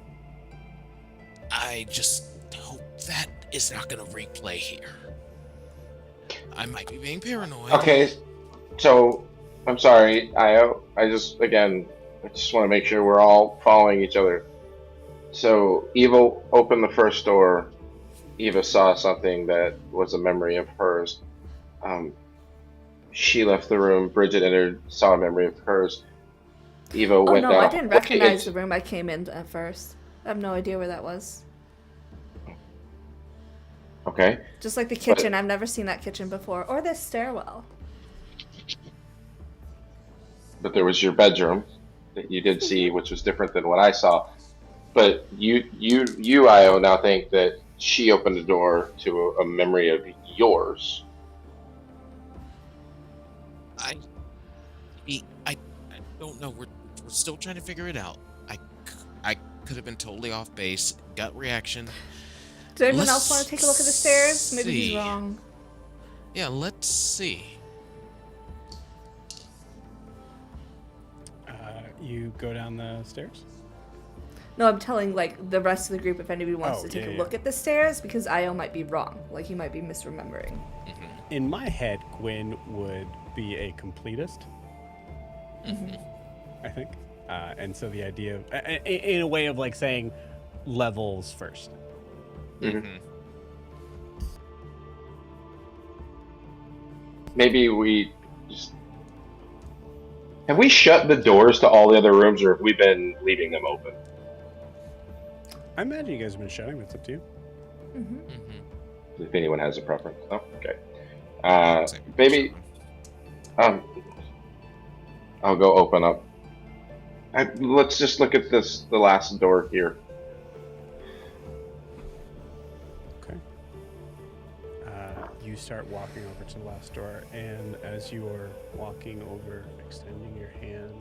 I just hope that is not gonna replay here. I might be being paranoid. Okay, so I'm sorry, I just want to make sure we're all following each other. So Eva opened the first door. Eva saw something that was a memory of hers. She left the room. Bridget entered, saw a memory of hers. Eva oh went no, down. I didn't recognize the room I came in at first. I have no idea where that was. Okay. Just like the kitchen, I've never seen that kitchen before, or this stairwell. But there was your bedroom that you did see, which was different than what I saw. But you, Io, now think that she opened the door to a memory of yours. I don't know. We're still trying to figure it out. I could have been totally off base. Gut reaction. Does anyone else want to take a look at the stairs? Maybe he's see. wrong. Yeah, let's see. You go down the stairs? No, I'm telling like the rest of the group if anybody wants Oh, to take yeah, a yeah. look at the stairs because Io might be wrong. Like he might be misremembering. In my head, Gwyn would be a completist. I think. And so the idea of, in a way of like saying levels first. Maybe we just... Have we shut the doors to all the other rooms, or have we been leaving them open? I imagine you guys have been shouting. That's up to you. If anyone has a preference. Oh, okay. Same. Maybe I'll go open up. Let's just look at the last door here. Okay. You start walking over to the last door, and as you are walking over, extending your hand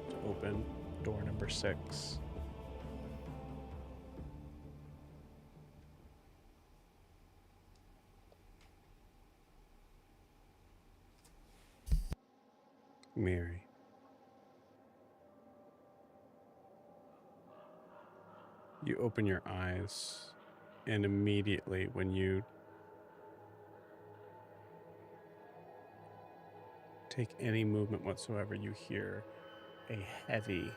to open door number 6, Mary. You open your eyes, and immediately when you take any movement whatsoever, you hear a heavy,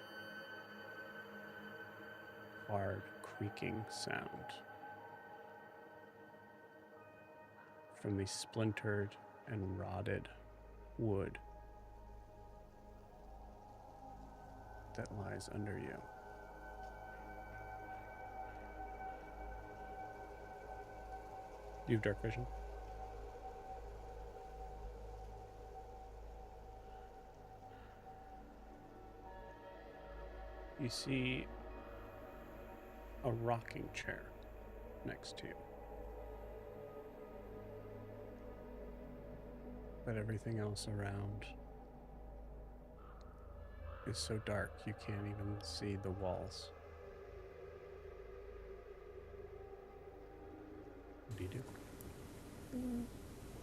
hard creaking sound from the splintered and rotted wood that lies under you. You have dark vision? you see a rocking chair next to you. But everything else around is so dark you can't even see the walls. What do you do?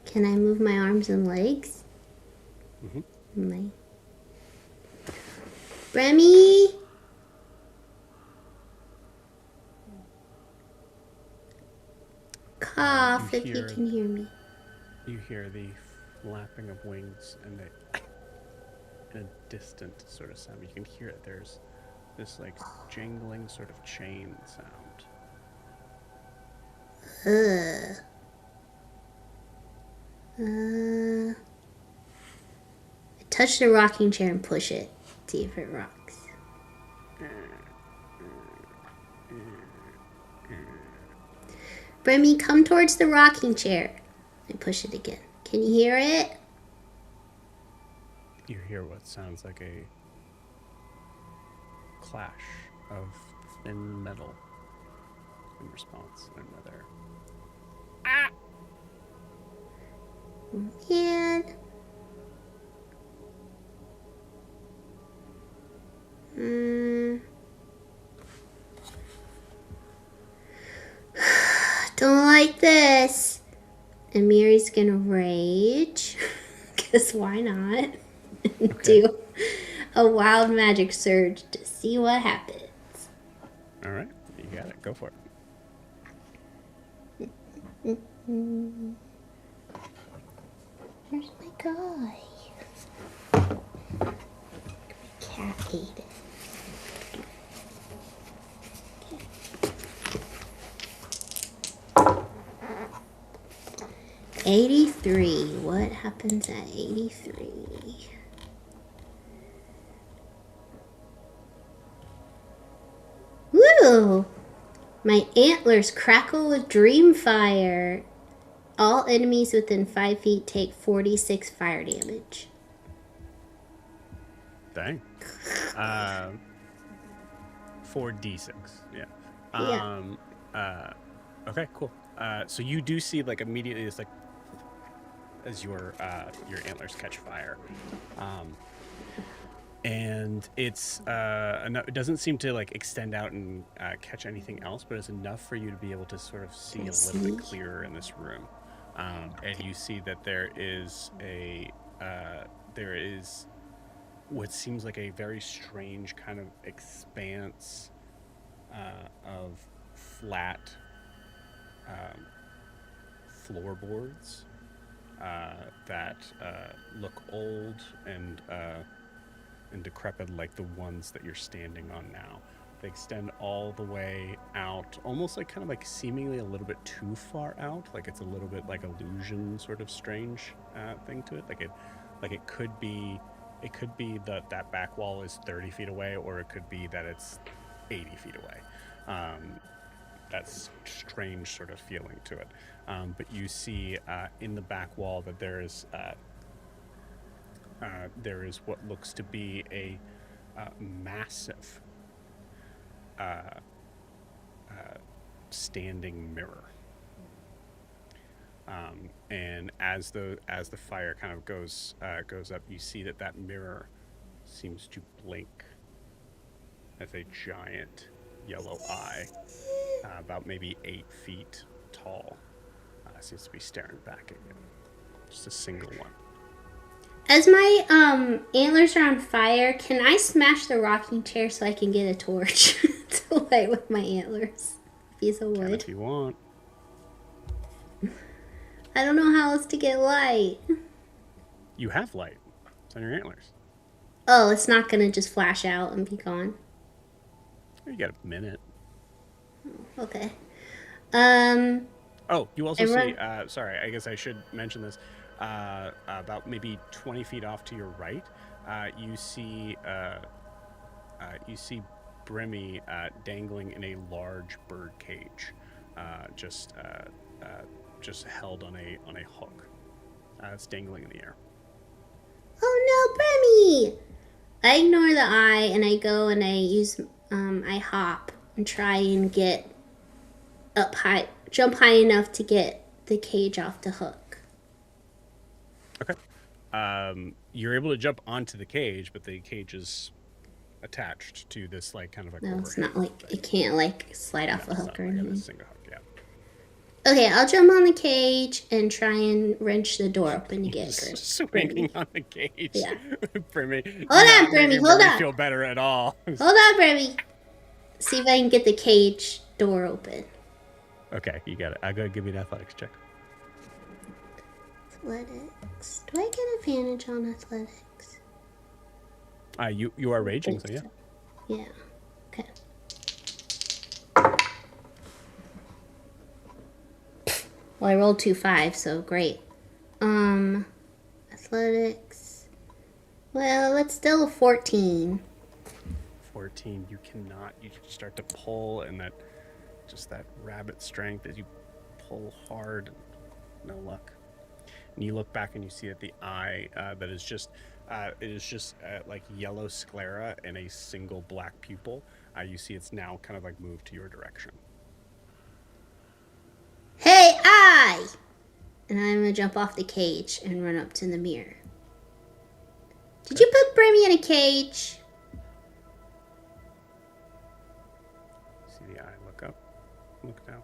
Can I move my arms and legs? Mm-hmm. Remy? Cough if you can hear me. You hear the flapping of wings and a distant sort of sound. You can hear it. There's this like jangling sort of chain sound. Touch the rocking chair and push it. See if it rocks. Bremy, come towards the rocking chair. And push it again. Can you hear it? You hear what sounds like a clash of thin metal in response. Another. Man. Don't like this. And Miri's gonna rage. Because why not? Okay. Do a wild magic surge to see what happens. All right, you got it. Go for it. Where's my guy? My cat ate it. 83. What happens at 83? Woo! My antlers crackle with dream fire. All enemies within 5 feet take 46 fire damage. Dang. 4d6. Yeah. Okay, cool. So you do see like immediately it's like as your antlers catch fire. And it's it doesn't seem to like extend out and catch anything else, but it's enough for you to be able to sort of see a little bit clearer in this room. And you see that there is what seems like a very strange kind of expanse of flat floorboards that look old and decrepit, like the ones that you're standing on now. They extend all the way out, almost like kind of like seemingly a little bit too far out. Like it's a little bit like illusion, sort of strange thing to it. Like it could be that back wall is 30 feet away, or it could be that it's 80 feet away. That's strange sort of feeling to it. But you see in the back wall that there is what looks to be a massive standing mirror. And as the fire kind of goes up, you see that mirror seems to blink as a giant yellow eye, about maybe 8 feet tall, seems to be staring back at you. Just a single one. As my antlers are on fire, can I smash the rocking chair so I can get a torch to light with my antlers? Piece of wood. Can if you want. I don't know how else to get light. You have light. It's on your antlers. Oh, it's not gonna just flash out and be gone. You got a minute. Okay. Oh, you also see. Sorry, I guess I should mention this. About maybe 20 feet off to your right, you see Brimmy dangling in a large bird cage, just held on a hook. It's dangling in the air. Oh no, Brimmy! I ignore the eye and I go and I use I hop and try and get up high, jump high enough to get the cage off the hook. Okay. You're able to jump onto the cage, but the cage is attached to this like kind of like No, it's overhang not like thing. it can't like slide off No, a it's hook not or like a anything. single hook, yeah. Okay, I'll jump on the cage and try and wrench the door open to get Swinging on the cage. Yeah. Brimmy. Hold on, Not making Brimmy, hold Brimmy on. feel better at all. Hold on, Brimmy. See if I can get the cage door open. Okay, you got it. I'll go give me an athletics check. Athletics. Do I get advantage on athletics? You are raging, so yeah. Yeah. Okay. Well, I rolled 2 5, so great. Athletics. Well, it's still a 14. 14. You cannot. You start to pull, and that rabbit strength as you pull hard. No luck. And you look back and you see that the eye that is just like yellow sclera and a single black pupil. You see it's now kind of like moved to your direction. Hey, eye! And I'm gonna jump off the cage and run up to the mirror. Did you put Brimmy in a cage? See the eye. Look up. Look down.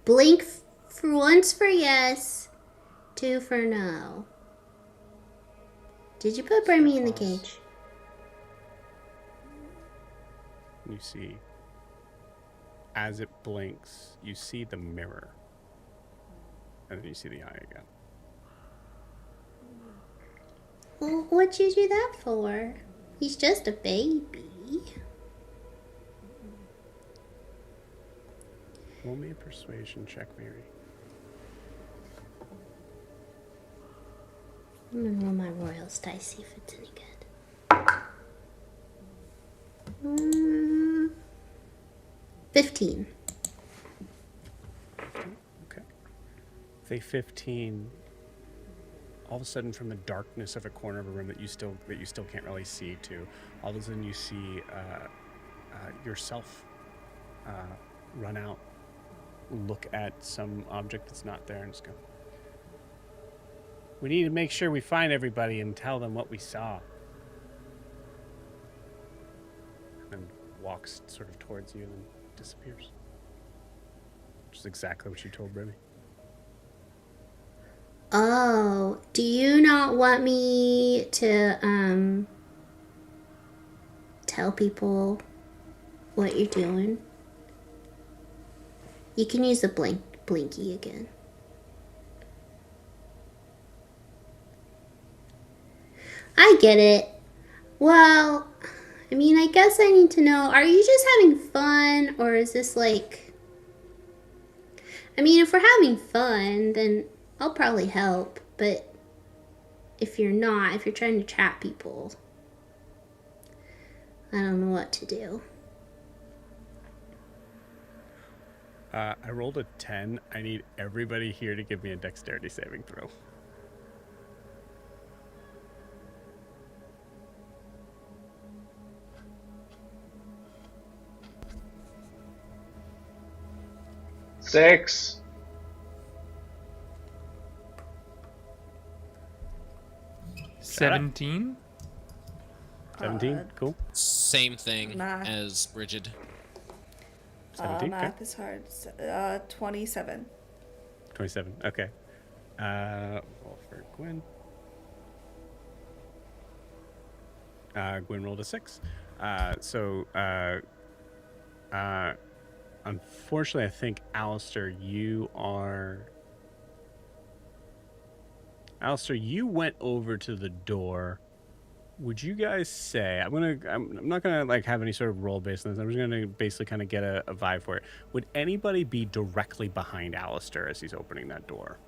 Blink for once for yes, 2 for no. Did you put Brimmy in the cage? You see, as it blinks, you see the mirror. And then you see the eye again. Well, what'd you do that for? He's just a baby. Roll me a persuasion check, Mary. I'm gonna roll my Royals dice, see if it's any good. 15. Okay. With a 15, all of a sudden from the darkness of a corner of a room that you still can't really see to, all of a sudden you see yourself run out, look at some object that's not there, and just go, "We need to make sure we find everybody and tell them what we saw." And walks sort of towards you and then disappears. Which is exactly what you told Brimmy. Oh, do you not want me to tell people what you're doing? You can use the blinky again. I get it. Well, I mean, I guess I need to know, are you just having fun, or is this like... I mean, if we're having fun, then I'll probably help, but if you're not, if you're trying to trap people, I don't know what to do. I rolled a 10. I need everybody here to give me a dexterity saving throw. Six. 17? 17? Cool. Same thing Nah. as Bridget. 17? Okay. Math is hard. 27. 27. Okay. Roll for Gwen. Gwen rolled a 6. Unfortunately, I think, Alistair, you went over to the door. Would you guys say, I'm not gonna like have any sort of role based on this. I'm just gonna basically kind of get a vibe for it. Would anybody be directly behind Alistair as he's opening that door?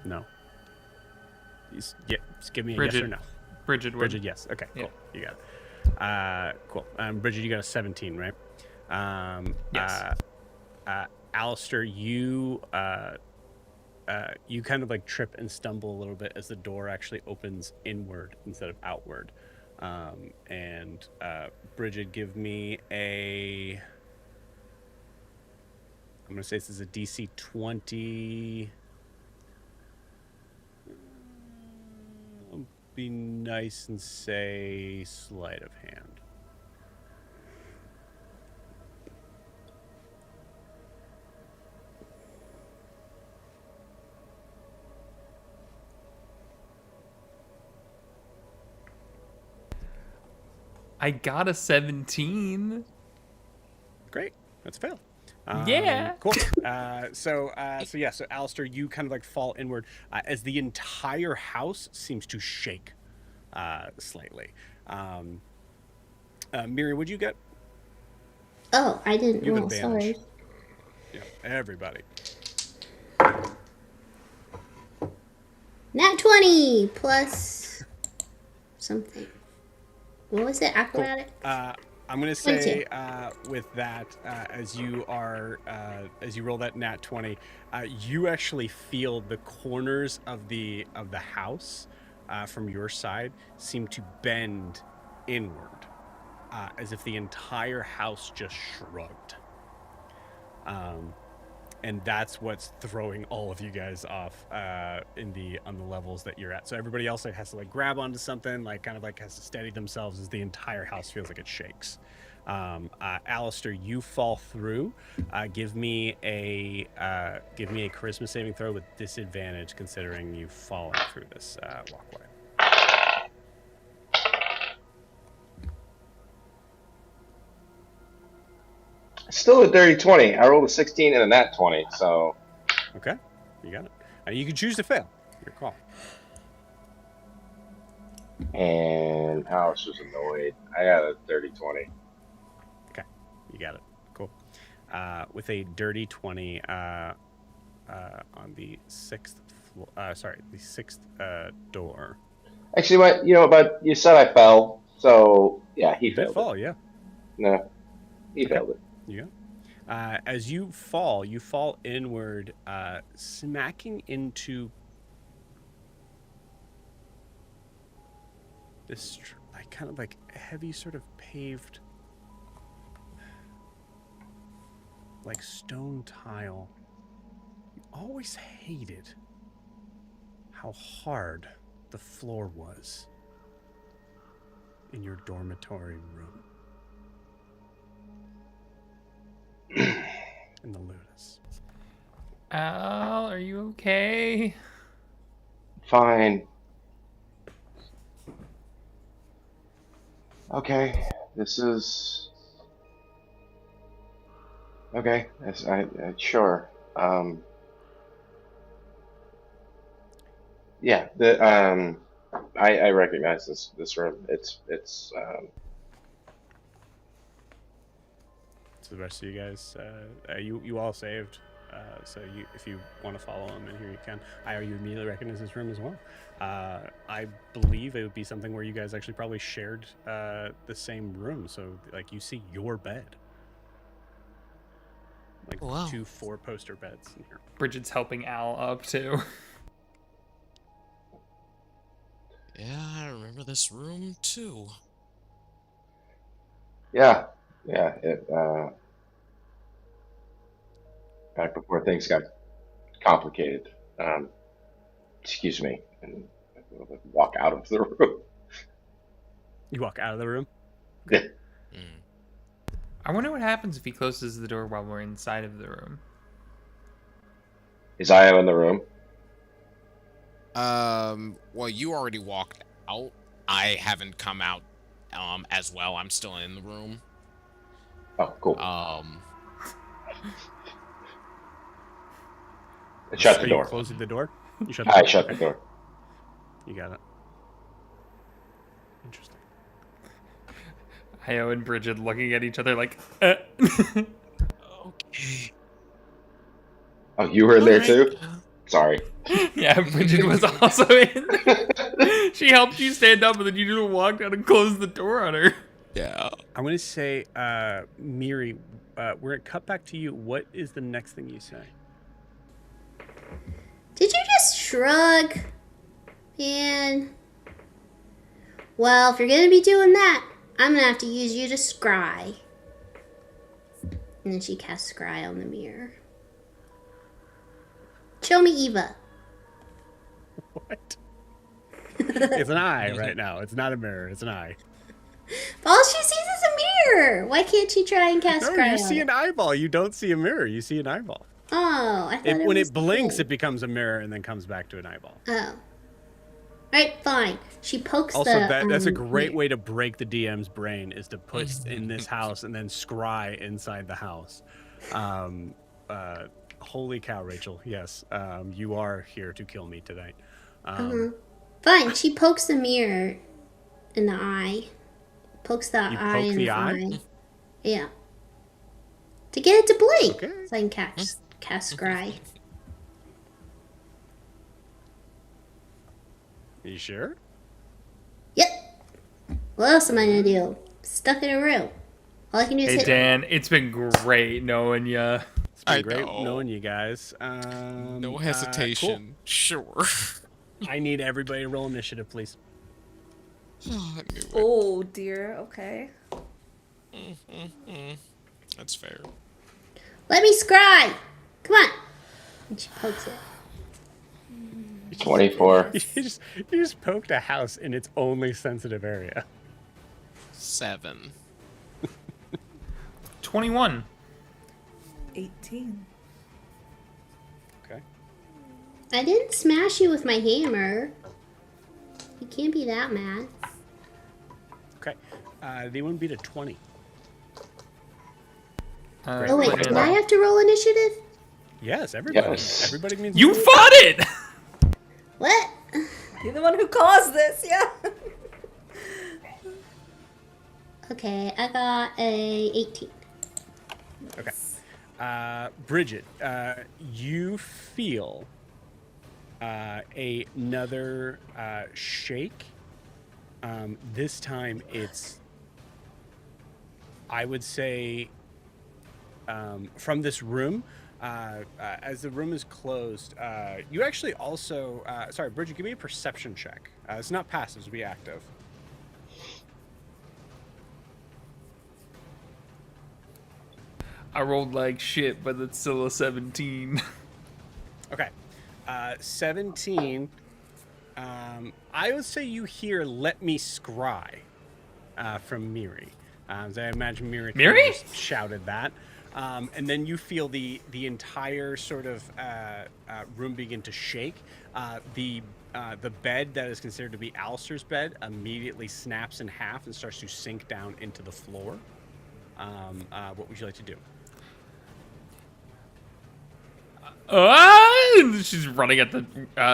No. Just give me a Bridget. yes or no. Bridget would. Bridget, yes. Okay, cool. Yeah. You got it. Cool. Bridget, you got a 17, right? Yes. Alistair, you you kind of like trip and stumble a little bit as the door actually opens inward instead of outward. And Bridget, give me a. I'm gonna say this is a DC 20. I'll be nice and say sleight of hand. I got a 17. Great, that's a fail. Yeah. Cool. So Alistair, you kind of like fall inward as the entire house seems to shake slightly. Miri, what'd you get? Oh, I didn't You have roll. advantage. Sorry. Yeah, everybody. Nat 20 plus something. What was it? Acrobatic? I'm gonna say with that, as you roll that nat 20, you actually feel the corners of the house from your side seem to bend inward, as if the entire house just shrugged. And that's what's throwing all of you guys off on the levels that you're at. So everybody else has to like grab onto something, like kind of like has to steady themselves as the entire house feels like it shakes. Alistair, you fall through. Give me a charisma saving throw with disadvantage, considering you've fallen through this walkway. Still a dirty 20. I rolled a 16 and a nat 20, so. Okay, you got it. You can choose to fail. Your call. And Alice was annoyed. I got a dirty 20. Okay, you got it. Cool. With a dirty 20 on the sixth floor. The sixth door. Actually, but you said I fell, so yeah, he You failed. did fall, yeah. No, he failed it. Yeah. As you fall inward, smacking into this like kind of like heavy sort of paved like stone tile. You always hated how hard the floor was in your dormitory room. In the Lunas. Al, are you okay? Fine. Okay, this is. Okay, sure. Yeah, I recognize this room. It's So the rest of you guys, you all saved. So if you want to follow him in here, you can. You immediately recognize this room as well. I believe it would be something where you guys actually probably shared the same room. So like you see your bed, like Wow. 2 4-poster beds in here. Bridget's helping Al up too. Yeah, I remember this room too. yeah. It back before things got complicated. Excuse me, and walk out of the room. You walk out of the room. Yeah. I wonder what happens if he closes the door while we're inside of the room. Is Io in the room? Well, you already walked out. I haven't come out as well. I'm still in the room. Oh, cool. Shut the Are door. You closing the door? You shut I shut the door. You got it. Interesting. Io and Bridget looking at each other like, Okay. Oh, you were in there too? Sorry. Yeah, Bridget was also in. She helped you stand up, and then you just walked out and closed the door on her. Yeah. I'm going to say, Miri, we're going to cut back to you. What is the next thing you say? Did you just shrug? Man. Well, if you're gonna be doing that, I'm gonna have to use you to scry. And then she casts scry on the mirror. Show me Eva. What? It's an eye right now. It's not a mirror. It's an eye. All she sees is a mirror. Why can't she try and cast No, scry you on see it? an eyeball. You don't see a mirror. You see an eyeball. Oh, I thought When was it blinks, good. it becomes a mirror and then comes back to an eyeball. Oh. Alright, fine. She pokes Also, the... that's a great mirror. way to break the DM's brain, is to put in this house and then scry inside the house. Holy cow, Rachel. Yes, you are here to kill me tonight. Fine, she pokes the mirror in the eye. Pokes the You eye poke in the the eye? eye. Yeah. To get it to blink. Okay. So I can cast scry. You sure? Yep. What else am I gonna do? Stuck in a room. All I can do is Hey hit... Dan, it's been great knowing ya. It's been I great know. knowing you guys. No hesitation. Sure. I need everybody to roll initiative, please. I knew it. Oh dear. Okay. That's fair. Let me scry! Come on! And she pokes it. 24. You just poked a house in its only sensitive area. 7. 21. 18. Okay. I didn't smash you with my hammer. You can't be that mad. Okay. They wouldn't beat a 20. Oh wait, Brandon. do I have to roll initiative? Yes, everybody. Yes. Everybody means You fought it! What? You're the one who caused this, yeah. Okay, I got a 18. Okay. Bridget, you feel another shake. This time it's, I would say, from this room. As the room is closed, you actually also... sorry, Bridget, give me a perception check. It's not passive, it's be active. I rolled like shit, but it's still a 17. Okay. 17. I would say you hear "Let me scry" from Miri. As I imagine Miri kind of Miri? just shouted that. And then you feel the entire sort of room begin to shake. The bed that is considered to be Alistair's bed immediately snaps in half and starts to sink down into the floor. What would you like to do? She's running at the...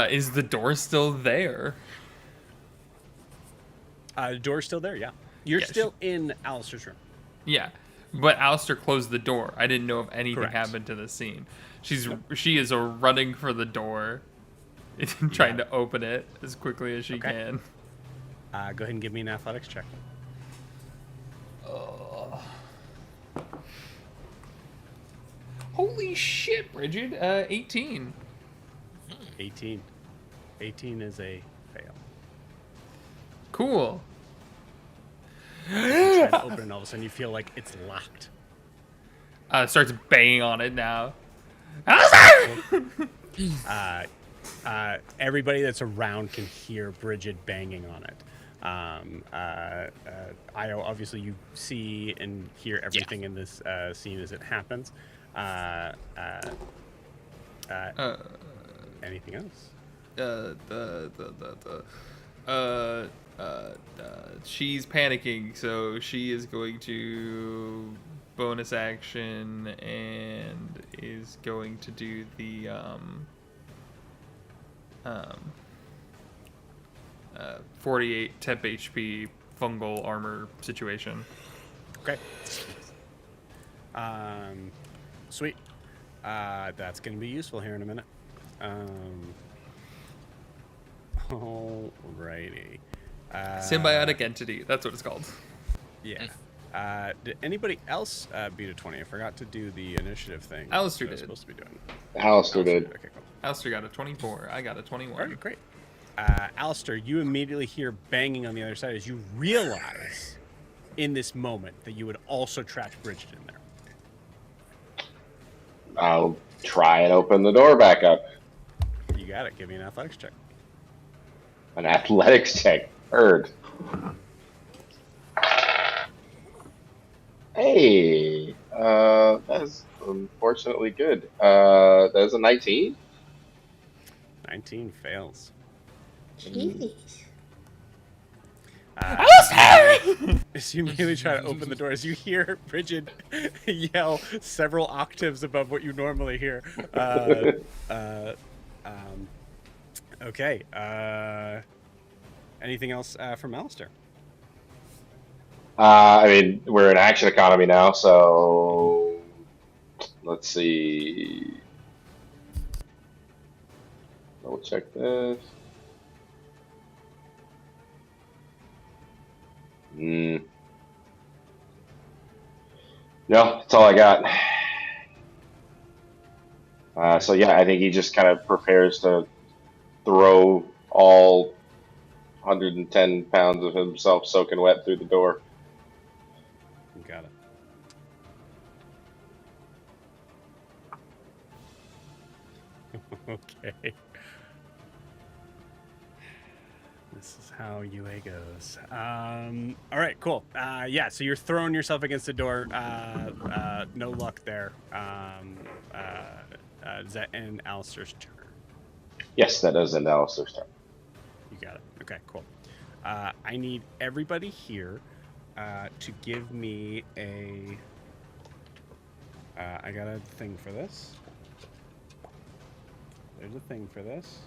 is the door still there? The door's still there, yeah. You're Yeah, still in Alistair's room. Yeah. But Alistair closed the door. I didn't know if anything Correct. happened to the scene. She is running for the door, trying to open it as quickly as she Okay. can. Go ahead and give me an athletics check. Holy shit, Bridget. 18. 18. 18 is a fail. Cool. You try to open it, and all of a sudden you feel like it's locked. Starts banging on it now. Everybody that's around can hear Bridget banging on it. Io, obviously you see and hear everything in this scene as it happens. Anything else? She's panicking, so she is going to bonus action and is going to do the 48 temp HP fungal armor situation. Okay. Sweet. That's going to be useful here in a minute. Alrighty. Symbiotic entity, that's what it's called. Yeah. Did anybody else beat a 20? I forgot to do the initiative thing. Alistair that I was did. supposed to be doing. Alistair did. Okay, cool. Alistair got a 24. I got a 21. All right, great. Alistair, you immediately hear banging on the other side as you realize in this moment that you had also trapped Bridget in there. I'll try and open the door back up. You got it. Give me an athletics check. An athletics check. Heard. Hey, that's unfortunately good. That's a 19. 19 fails. Jeez. As you immediately try to open the door, as you hear Bridget yell several octaves above what you normally hear. Okay. Anything else from Alistair? I mean, we're in action economy now, so let's see. Double check this. No, that's all I got. So yeah, I think he just kind of prepares to throw all 110 pounds of himself soaking wet through the door. You got it. Okay. This is how UA goes. All right, cool. Yeah, so you're throwing yourself against the door. No luck there. Does that end Alistair's turn? Yes, that does end Alistair's turn. You got it. Okay, cool. I need everybody here to give me a... I got a thing for this. There's a thing for this.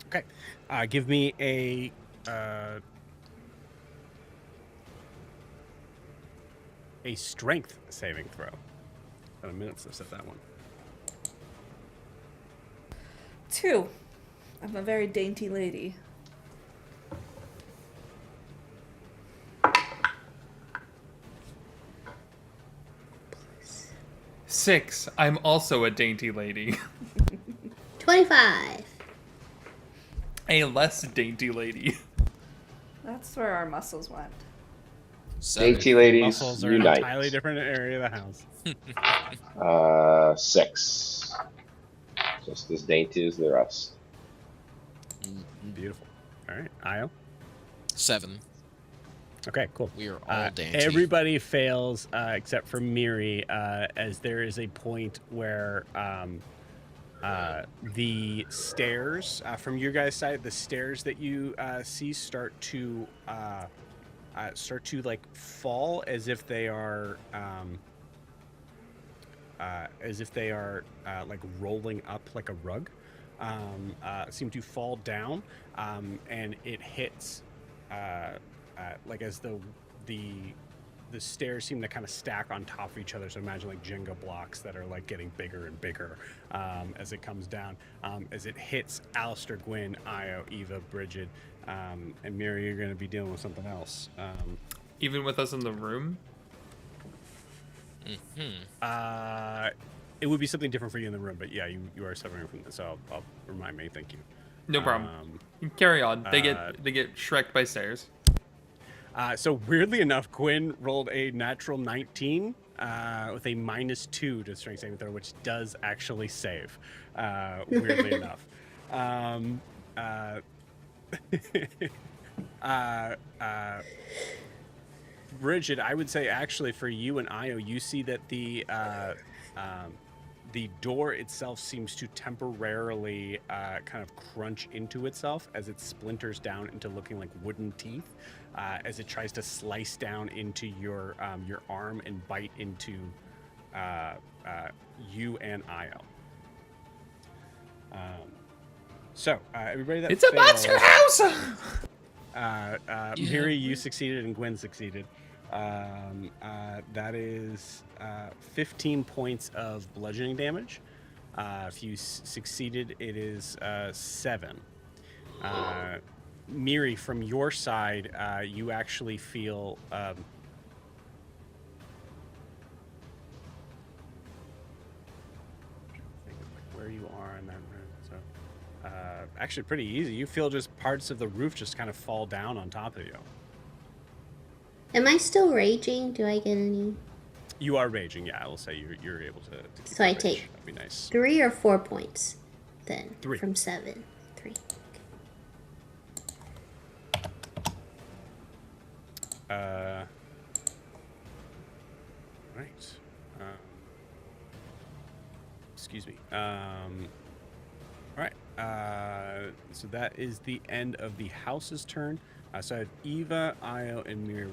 Okay. Give me a strength saving throw. Got a minute to set that one. 2. I'm a very dainty lady. Six. I'm also a dainty lady. 25. A less dainty lady. That's where our muscles went. 7. Dainty ladies Muscles are in an unite. entirely different area of the house. 6. Just as dainty as the rest. Beautiful. All right, Io. 7. Okay, cool. We are all dainty. Everybody fails except for Miri, as there is a point where the stairs from your guys' side, the stairs that you see start to like fall as if they are like rolling up like a rug. Seem to fall down, and it hits like as the stairs seem to kind of stack on top of each other. So imagine like Jenga blocks that are like getting bigger and bigger as it comes down. As it hits Alistair, Gwyn, Io, Eva, Bridget, and Miri, you're going to be dealing with something else. Even with us in the room? It would be something different for you in the room, but yeah, you are suffering from this. So I'll remind me. Thank you. No problem. You can carry on. They get shreked by stairs. So weirdly enough, Gwyn rolled a natural 19 with a -2 to strength saving throw, which does actually save. Weirdly enough. Bridget, I would say actually for you and Io, you see that the door itself seems to temporarily kind of crunch into itself as it splinters down into looking like wooden teeth, as it tries to slice down into your arm and bite into you and Io. So everybody that It's a failed, monster house. Miri, you succeeded and Gwen succeeded. That is 15 points of bludgeoning damage. If you succeeded, it is 7. Miri, from your side, you actually feel where you are in that room. So, actually, pretty easy. You feel just parts of the roof just kind of fall down on top of you. Am I still raging? Do I get any? You are raging, yeah. I will say you're able to keep So I rage. take That'd be nice. 3 or 4 points then 3 from 7. 3. Right. Excuse me. All right. So that is the end of the house's turn. So I have Eva, Io, and Miri.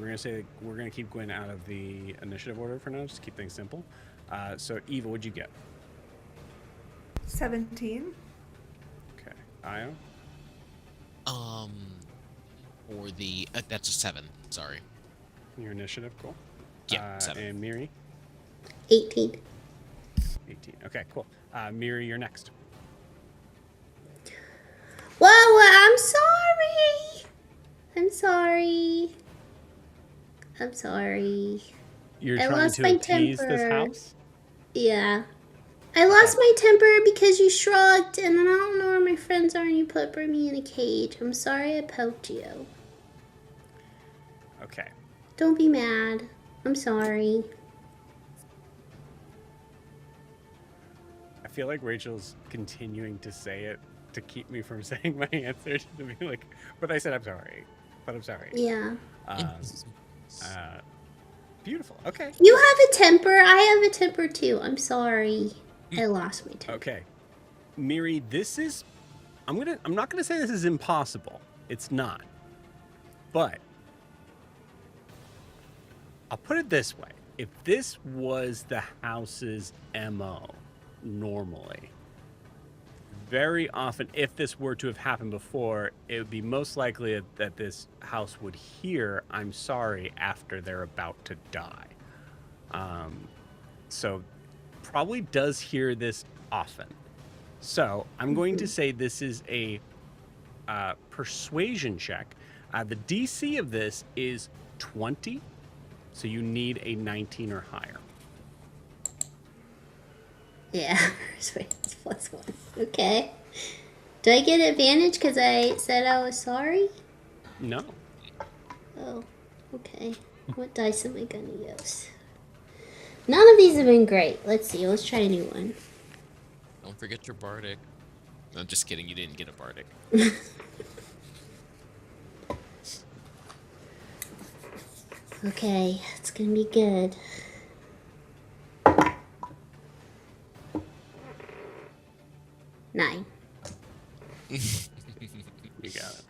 We're gonna keep Gwen out of the initiative order for now, just to keep things simple. So Eva, what'd you get? 17. Okay. Io? For the that's a 7. Sorry. Your initiative, cool. Yeah, 7. And Miri? 18. 18. Okay, cool. Miri, you're next. Whoa, I'm sorry. I'm sorry. I'm sorry. You're I trying lost to my appease this temper. house? Yeah. I lost my temper because you shrugged, and then I don't know where my friends are, and you put me in a cage. I'm sorry I poked you. Okay. Don't be mad. I'm sorry. I feel like Rachel's continuing to say it to keep me from saying my answer, to be like, but I said I'm sorry. But I'm sorry. Yeah. Beautiful. Okay. You have a temper. I have a temper too. I'm sorry. I lost my temper. Okay. Miri, this is I'm not gonna say this is impossible. It's not. But I'll put it this way. If this was the house's MO normally, very often, if this were to have happened before, it would be most likely that this house would hear "I'm sorry" after they're about to die. So probably does hear this often. So I'm going to say this is a persuasion check. The DC of this is 20, so you need a 19 or higher. Yeah, persuasion's +1. Okay. Do I get advantage because I said I was sorry? No. Oh, okay. What dice am I gonna use? None of these have been great. Let's see. Let's try a new one. Don't forget your bardic. I'm just kidding. You didn't get a bardic. Okay, it's gonna be good. Nine. You got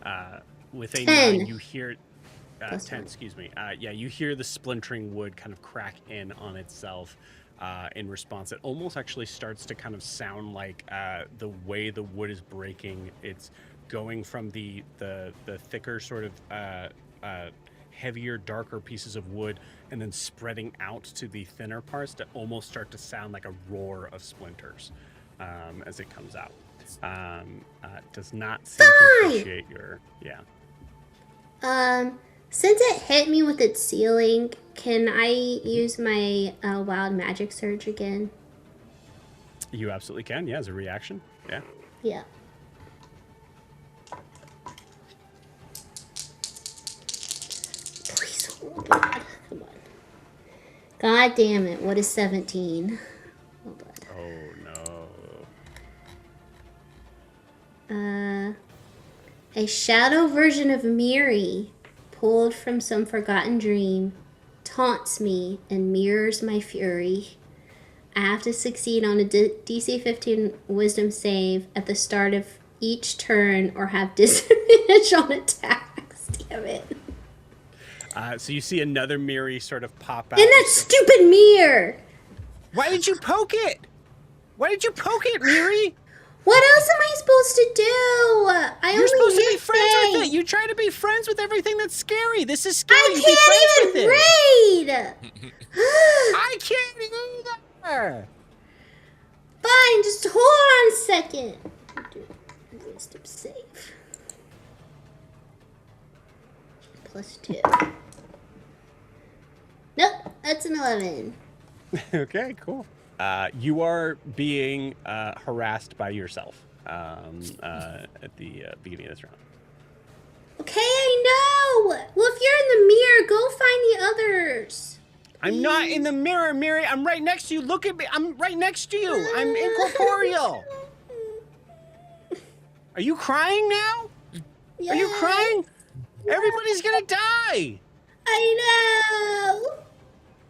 it. With a 10. 9, you hear... Plus 10, one. excuse me. Yeah, you hear the splintering wood kind of crack in on itself in response. It almost actually starts to kind of sound like the way the wood is breaking. It's going from the thicker sort of heavier, darker pieces of wood and then spreading out to the thinner parts to almost start to sound like a roar of splinters as it comes out. Does not seem to appreciate your... Yeah. Since it hit me with its ceiling, can I use my wild magic surge again? You absolutely can, yeah, as a reaction. Yeah. Yeah. Please, oh God. Come on. God damn it. What is 17? Hold Oh, no. A shadow version of Miri, pulled from some forgotten dream, taunts me and mirrors my fury. I have to succeed on a DC 15 wisdom save at the start of each turn or have disadvantage on attacks. Damn it. So you see another Miri sort of pop out. And that stupid mirror! Why did you poke it? Why did you poke it, Miri? What else am I supposed to do? You're supposed to be hit friends with things. it. You try to be friends with everything that's scary. This is scary. I Be friends with can't it. even raid! I can't either. Fine, just hold on a second. Do wisdom save. plus 2. Nope, that's an 11. Okay, cool. You are being harassed by yourself at the beginning of this round. Okay, I know. Well, if you're in the mirror, go find the others. I'm not in the mirror, Miri. I'm right next to you. Look at me. I'm right next to you. I'm incorporeal. Are you crying now? Yes. Are you crying? Everybody's gonna die. I know.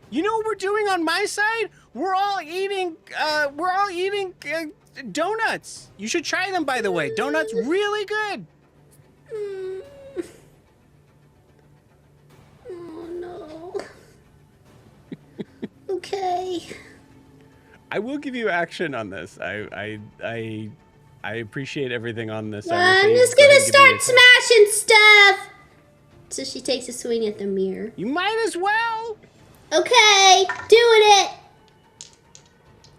You know what we're doing on my side? We're all eating donuts. You should try them, by the way. Donuts really good. Oh no. Okay. I will give you action on this. I appreciate everything on this. I'm just gonna start smashing stuff. So she takes a swing at the mirror. You might as well. Okay, doing it.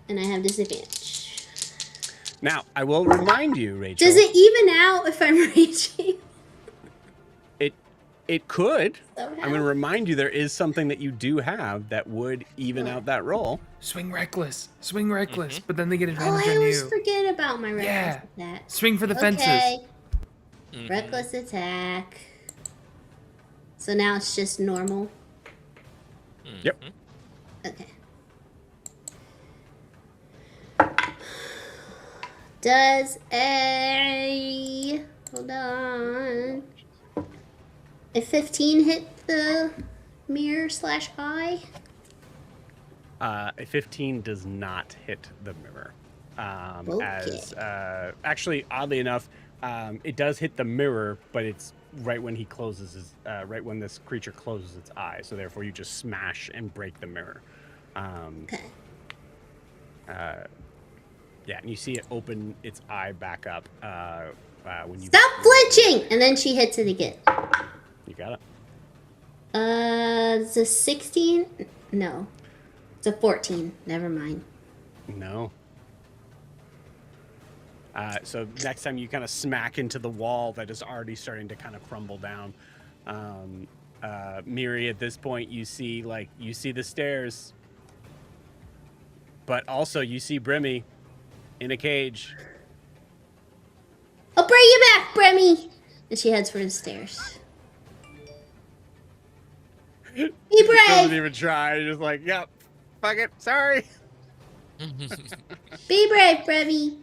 And I have disadvantage. Now, I will remind you, Rachel. Does it even out if I'm raging? It could. Somehow. I'm going to remind you there is something that you do have that would even out that roll. Swing reckless. But then they get Oh, advantage I on always you. forget about my reckless Yeah. attack. Swing for the fences. Okay. Reckless attack. So now it's just normal. Yep. Okay. Does a... Hold on. A 15 hit the mirror / eye? A 15 does not hit the mirror. Okay. Actually, oddly enough, it does hit the mirror, but it's right when he closes his, right when this creature closes its eye. So therefore, you just smash and break the mirror. Okay. Yeah, and you see it open its eye back up when you Stop flinching! And then she hits it again. You got it. It's a 16? No. It's a 14. Never mind. No. So next time you kind of smack into the wall that is already starting to kind of crumble down. Miri, at this point, you see the stairs, but also you see Brimmy in a cage. I'll bring you back, Bremmy! And she heads for the stairs. Be Doesn't brave! even try. Just like, yep, fuck it, sorry. Be brave, Bremmy.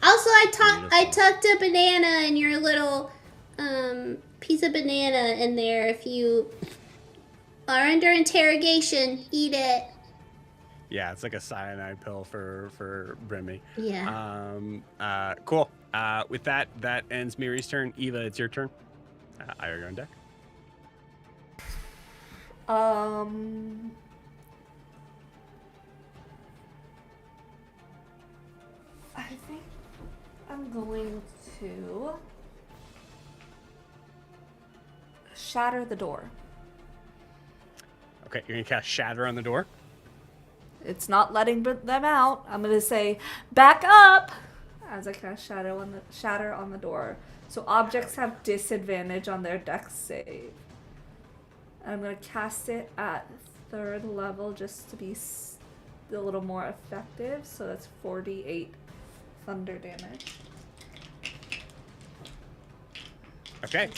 Also, I tucked a banana in your little piece of banana in there. If you are under interrogation, eat it. Yeah, it's like a cyanide pill for Brimmy. Yeah. Cool. With that ends Miri's turn. Eva, it's your turn. You're on deck. I think I'm going to shatter the door. Okay, you're gonna cast Shatter on the door. It's not letting them out. I'm gonna say, back up, as I cast shatter on the door. So objects have disadvantage on their dex save. And I'm gonna cast it at 3rd level just to be a little more effective. So that's 48 thunder damage. Okay.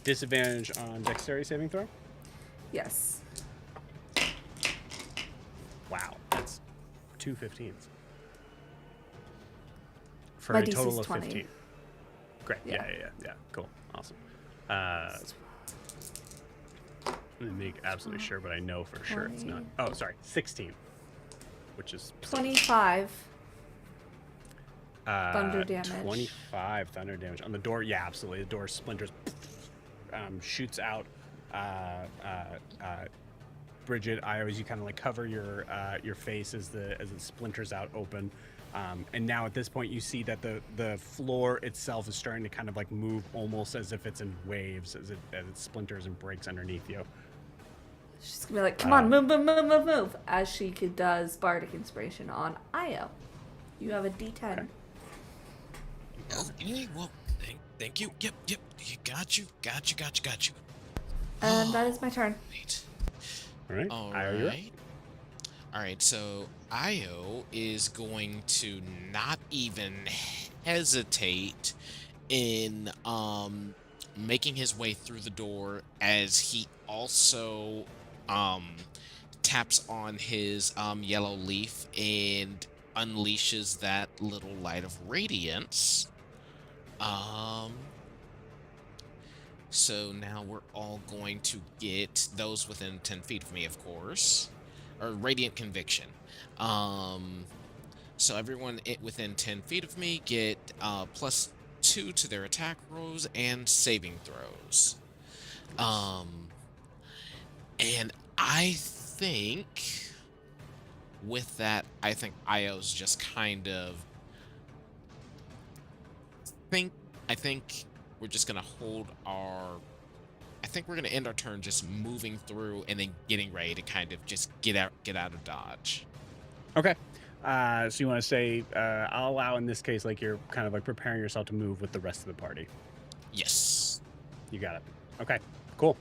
Disadvantage on dexterity saving throw. Yes. Wow, that's 2 15s. For My a DC's total of 20. 15. Great. Yeah. Cool. Awesome. Let me make absolutely sure, but I know for sure it's not. Oh, sorry, 16. Which is 25 thunder damage. 25 thunder damage on the door. Yeah, absolutely. The door splinters, shoots out. Bridget, I always you kind of like cover your face as it splinters out open, and now at this point you see that the floor itself is starting to kind of like move almost as if it's in waves as it splinters and breaks underneath you. She's gonna be like, come on, move, as she does Bardic Inspiration on Io. You have a D10. Oh, give me one thing. Thank you. Yep. You got you. And that is my turn. Wait. All right. All Io, you're up. right. All right. So Io is going to not even hesitate in making his way through the door as he also taps on his yellow leaf and unleashes that little light of radiance. So now we're all going to get those within 10 feet of me, of course, or radiant conviction. So everyone within 10 feet of me get +2 to their attack rolls and saving throws. And I think with that, I think Io's just kind of I think we're just gonna hold our. I think we're gonna end our turn just moving through and then getting ready to kind of just get out of dodge. Okay. So you want to say, I'll allow in this case, like you're kind of like preparing yourself to move with the rest of the party. Yes. You got it. Okay. Cool.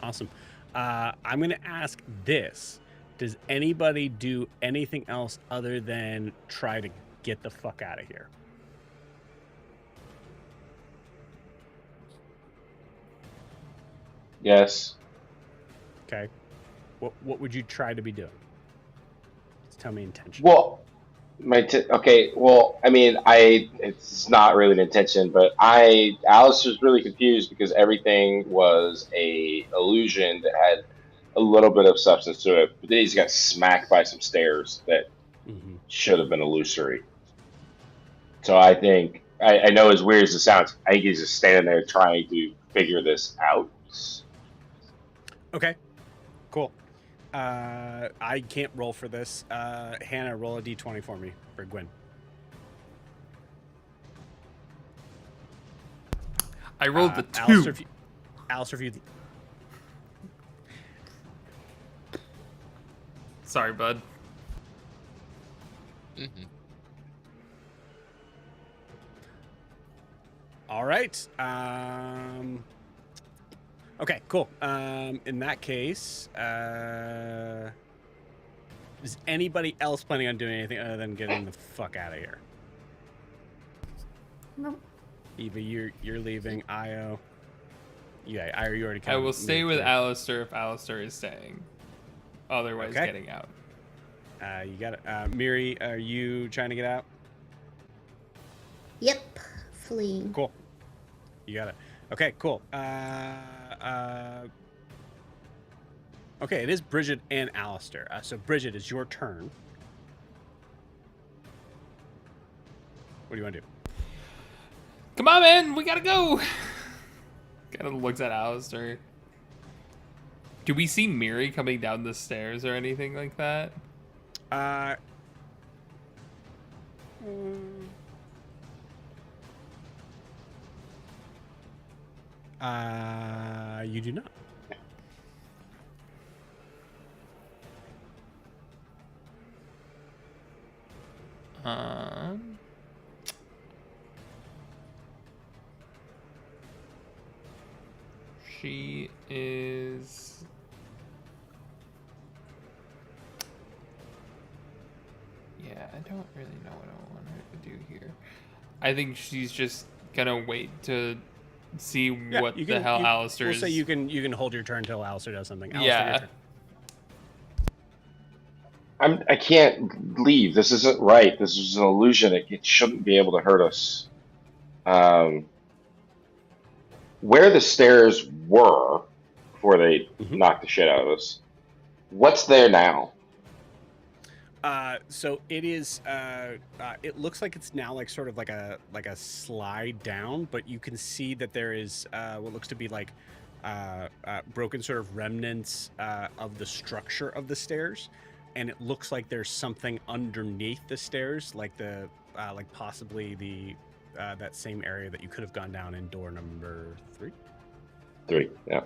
Awesome. I'm going to ask this. Does anybody do anything else other than try to get the fuck out of here? Yes. Okay. What would you try to be doing? Just tell me intention. Well, okay. Well, I mean, it's not really an intention, but Alice was really confused because everything was a illusion that had a little bit of substance to it. But then he's got smacked by some stairs that should have been illusory. So I think I know as weird as it sounds, I think he's just standing there trying to figure this out. Okay. Cool. I can't roll for this. Hannah, roll a d20 for me for Gwen. I rolled the 2. Alistair, if you Sorry, bud. All right. Okay, cool. In that case, is anybody else planning on doing anything other than getting the fuck out of here? Nope. Eva, you're leaving. Io. Yeah, Io, you already. I will stay with Alistair if Alistair is staying. Otherwise, Okay. getting out. You got it. Miri, are you trying to get out? Yep, fleeing. Cool. You got it. Okay, cool. Okay, it is Bridget and Alistair. So Bridget, it's your turn. What do you want to do? Come on, man, we gotta go. Kind of looks at Alistair. Do we see Miri coming down the stairs or anything like that? You do not. She is. Yeah, I don't really know what I want her to do here. I think she's just gonna wait to see what the hell Alistair is. We'll say you can hold your turn until Alistair does something. Alistair, Yeah. your turn. I can't leave. This isn't right. This is an illusion. It shouldn't be able to hurt us. Where the stairs were before they knocked the shit out of us, what's there now? So it is. It looks like it's now like sort of like a slide down, but you can see that there is what looks to be like broken sort of remnants of the structure of the stairs, and it looks like there's something underneath the stairs, like the like possibly the that same area that you could have gone down in door number 3. 3, yeah.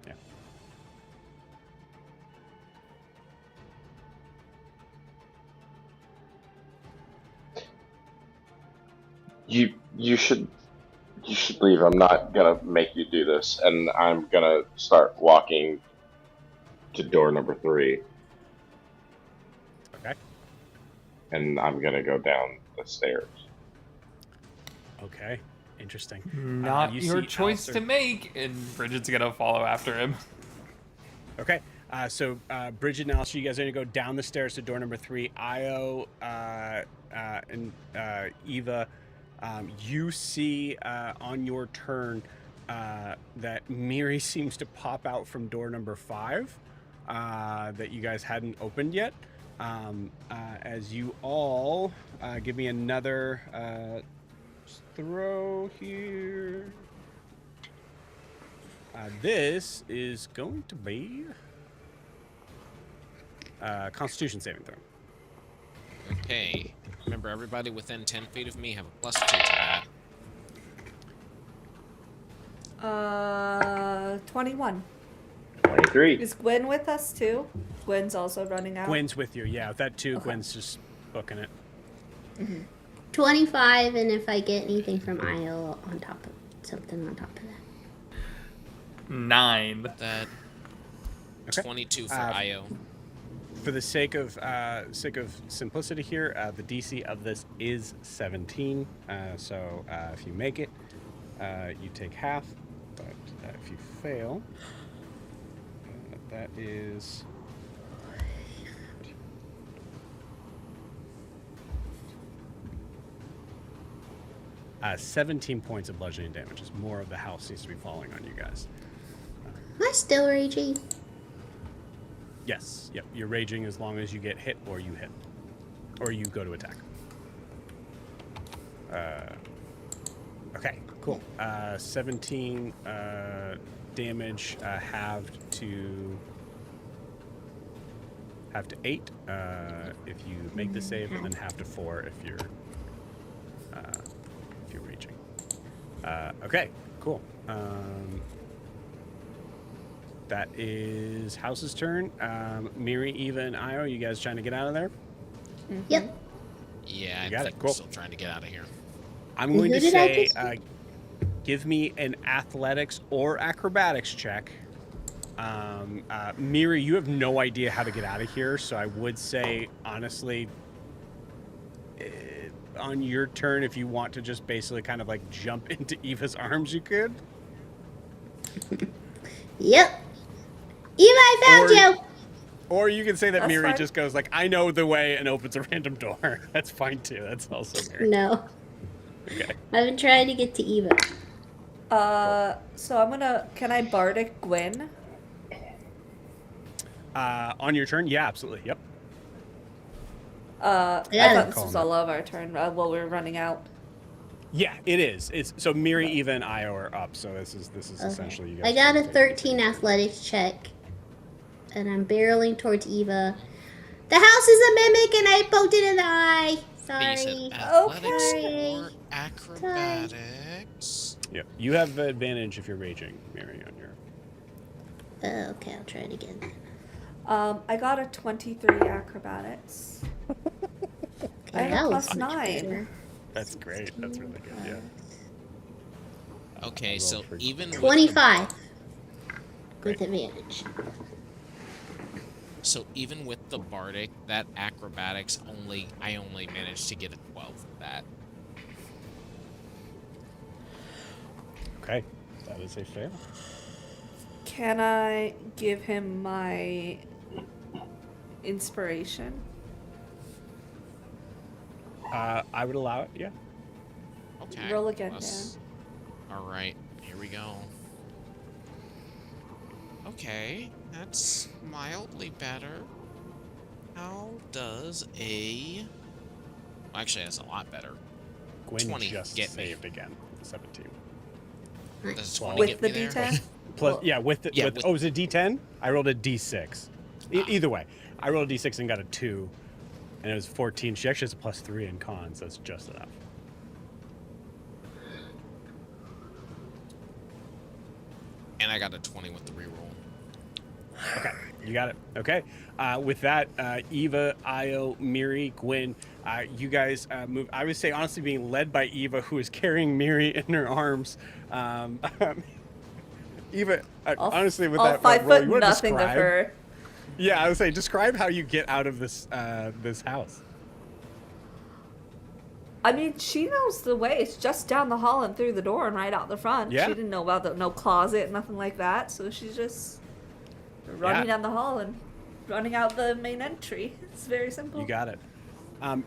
Yeah. You should You should leave. I'm not gonna make you do this, and I'm gonna start walking to door number 3, Okay. and I'm gonna go down the stairs. Okay. Interesting. Not you your see choice Alistair- to make, and Bridget's gonna follow after him. Okay. So Bridget and Alistair, you guys are gonna go down the stairs to door number 3. Io and Eva, you see on your turn that Miri seems to pop out from door number 5 that you guys hadn't opened yet. As you all give me another throw here. This is going to be Constitution saving throw. Okay. Remember, everybody within 10 feet of me have a +2 to that. 21. 23. Is Gwen with us too? Gwen's also running out. Gwen's with you. Yeah, with that 2, Okay. Gwen's just booking it. 25, and if I get anything from Io on top of something on top of that. 9. That Okay. 22 for Uh, Io. For the sake of simplicity here, the DC of this is 17. So if you make it, you take half. But if you fail, that is 17 points of bludgeoning damage. As more of the house seems to be falling on you guys. Am I still raging? Yes. Yep. You're raging as long as you get hit or you hit. Or you go to attack. Okay, cool. 17 damage halved to 8 if you make the save, and then half to 4 if you're raging. Okay, cool. That is House's turn. Miri, Eva, and Io, you guys trying to get out of there? Yep. Yeah, I got it, think cool. we're still trying to get out of here. I'm going Who to did I say, just- give me an athletics or acrobatics check. Miri, you have no idea how to get out of here, so I would say, honestly, on your turn, if you want to just basically kind of like jump into Eva's arms, you could. Yep. Eva, I found Or- you. Or you can say that That's Miri fine. just goes like, I know the way, and opens a random door. That's fine too. That's also Miri. No. Okay. I've been trying to get to Eva. So I'm gonna. Can I bardic Gwen? On your turn? Yeah, absolutely. Yep. I Yeah. thought this Call was me. all of our turn while we were running out. Yeah, it is. It's so Miri, Eva, and Io are up. So this is Okay. essentially you guys. I got a taking 13 athletics check, and I'm barreling towards Eva. The house is a mimic, and I poked it in the eye. You Sorry. said athletics Okay. or acrobatics. Yeah, you have advantage if you're raging, Miri, on your. Okay, I'll try it again. I got a 23 acrobatics. I Okay, have a that was plus much 9. better. That's great. That's really good. Yeah. Okay, roll so for even with 25 Great. with advantage. So even with the bardic, that acrobatics I only managed to get a 12 with that. Okay, that is a fail. Can I give him my inspiration? I would allow it. Yeah. Okay. Roll again, All right, here we go. Okay, that's mildly better. How does a... Well, actually, that's a lot better. Gwen 20 just get me. saved again. 17. Does Well, 20 With get the me there? D10? Plus, Well, yeah, with the yeah, with, with- oh, is it D10? I rolled a D6. Ah. Either way, I rolled a D6 and got a 2, and it was 14. She actually has a +3 in cons. So that's just enough. And I got a 20 with the reroll. Okay, you got it. Okay. With that, Eva, Io, Miri, Gwen, you guys move. I would say, honestly, being led by Eva, who is carrying Miri in her arms. Eva, honestly, with all that 5 roll, foot you want to nothing of describe? her. Yeah, I would say, describe how you get out of this this house. I mean, she knows the way. It's just down the hall and through the door and right out the front. Yeah. She didn't know about no closet, nothing like that. So she's just running down the hall and running out the main entry. It's very simple. You got it.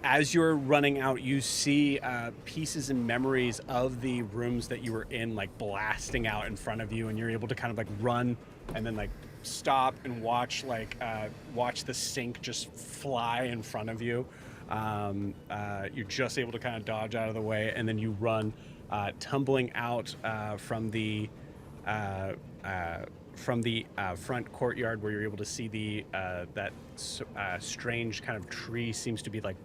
As you're running out, you see pieces and memories of the rooms that you were in, like blasting out in front of you, and you're able to kind of like run and then like stop and watch the sink just fly in front of you. You're just able to kind of dodge out of the way, and then you run, tumbling out from the front courtyard where you're able to see that strange kind of tree seems to be like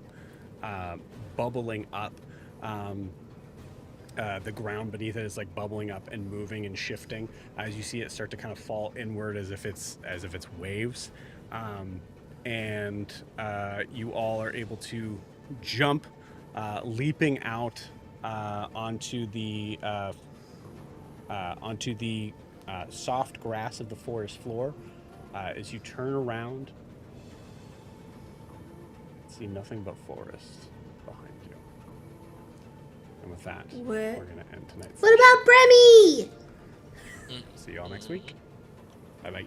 bubbling up. The ground beneath it is like bubbling up and moving and shifting as you see it start to kind of fall inward as if it's waves. And you all are able to jump, leaping out onto the soft grass of the forest floor. As you turn around, see nothing but forest behind you. And with that, we're going to end tonight's What about Bremy? See you all next week. Bye-bye.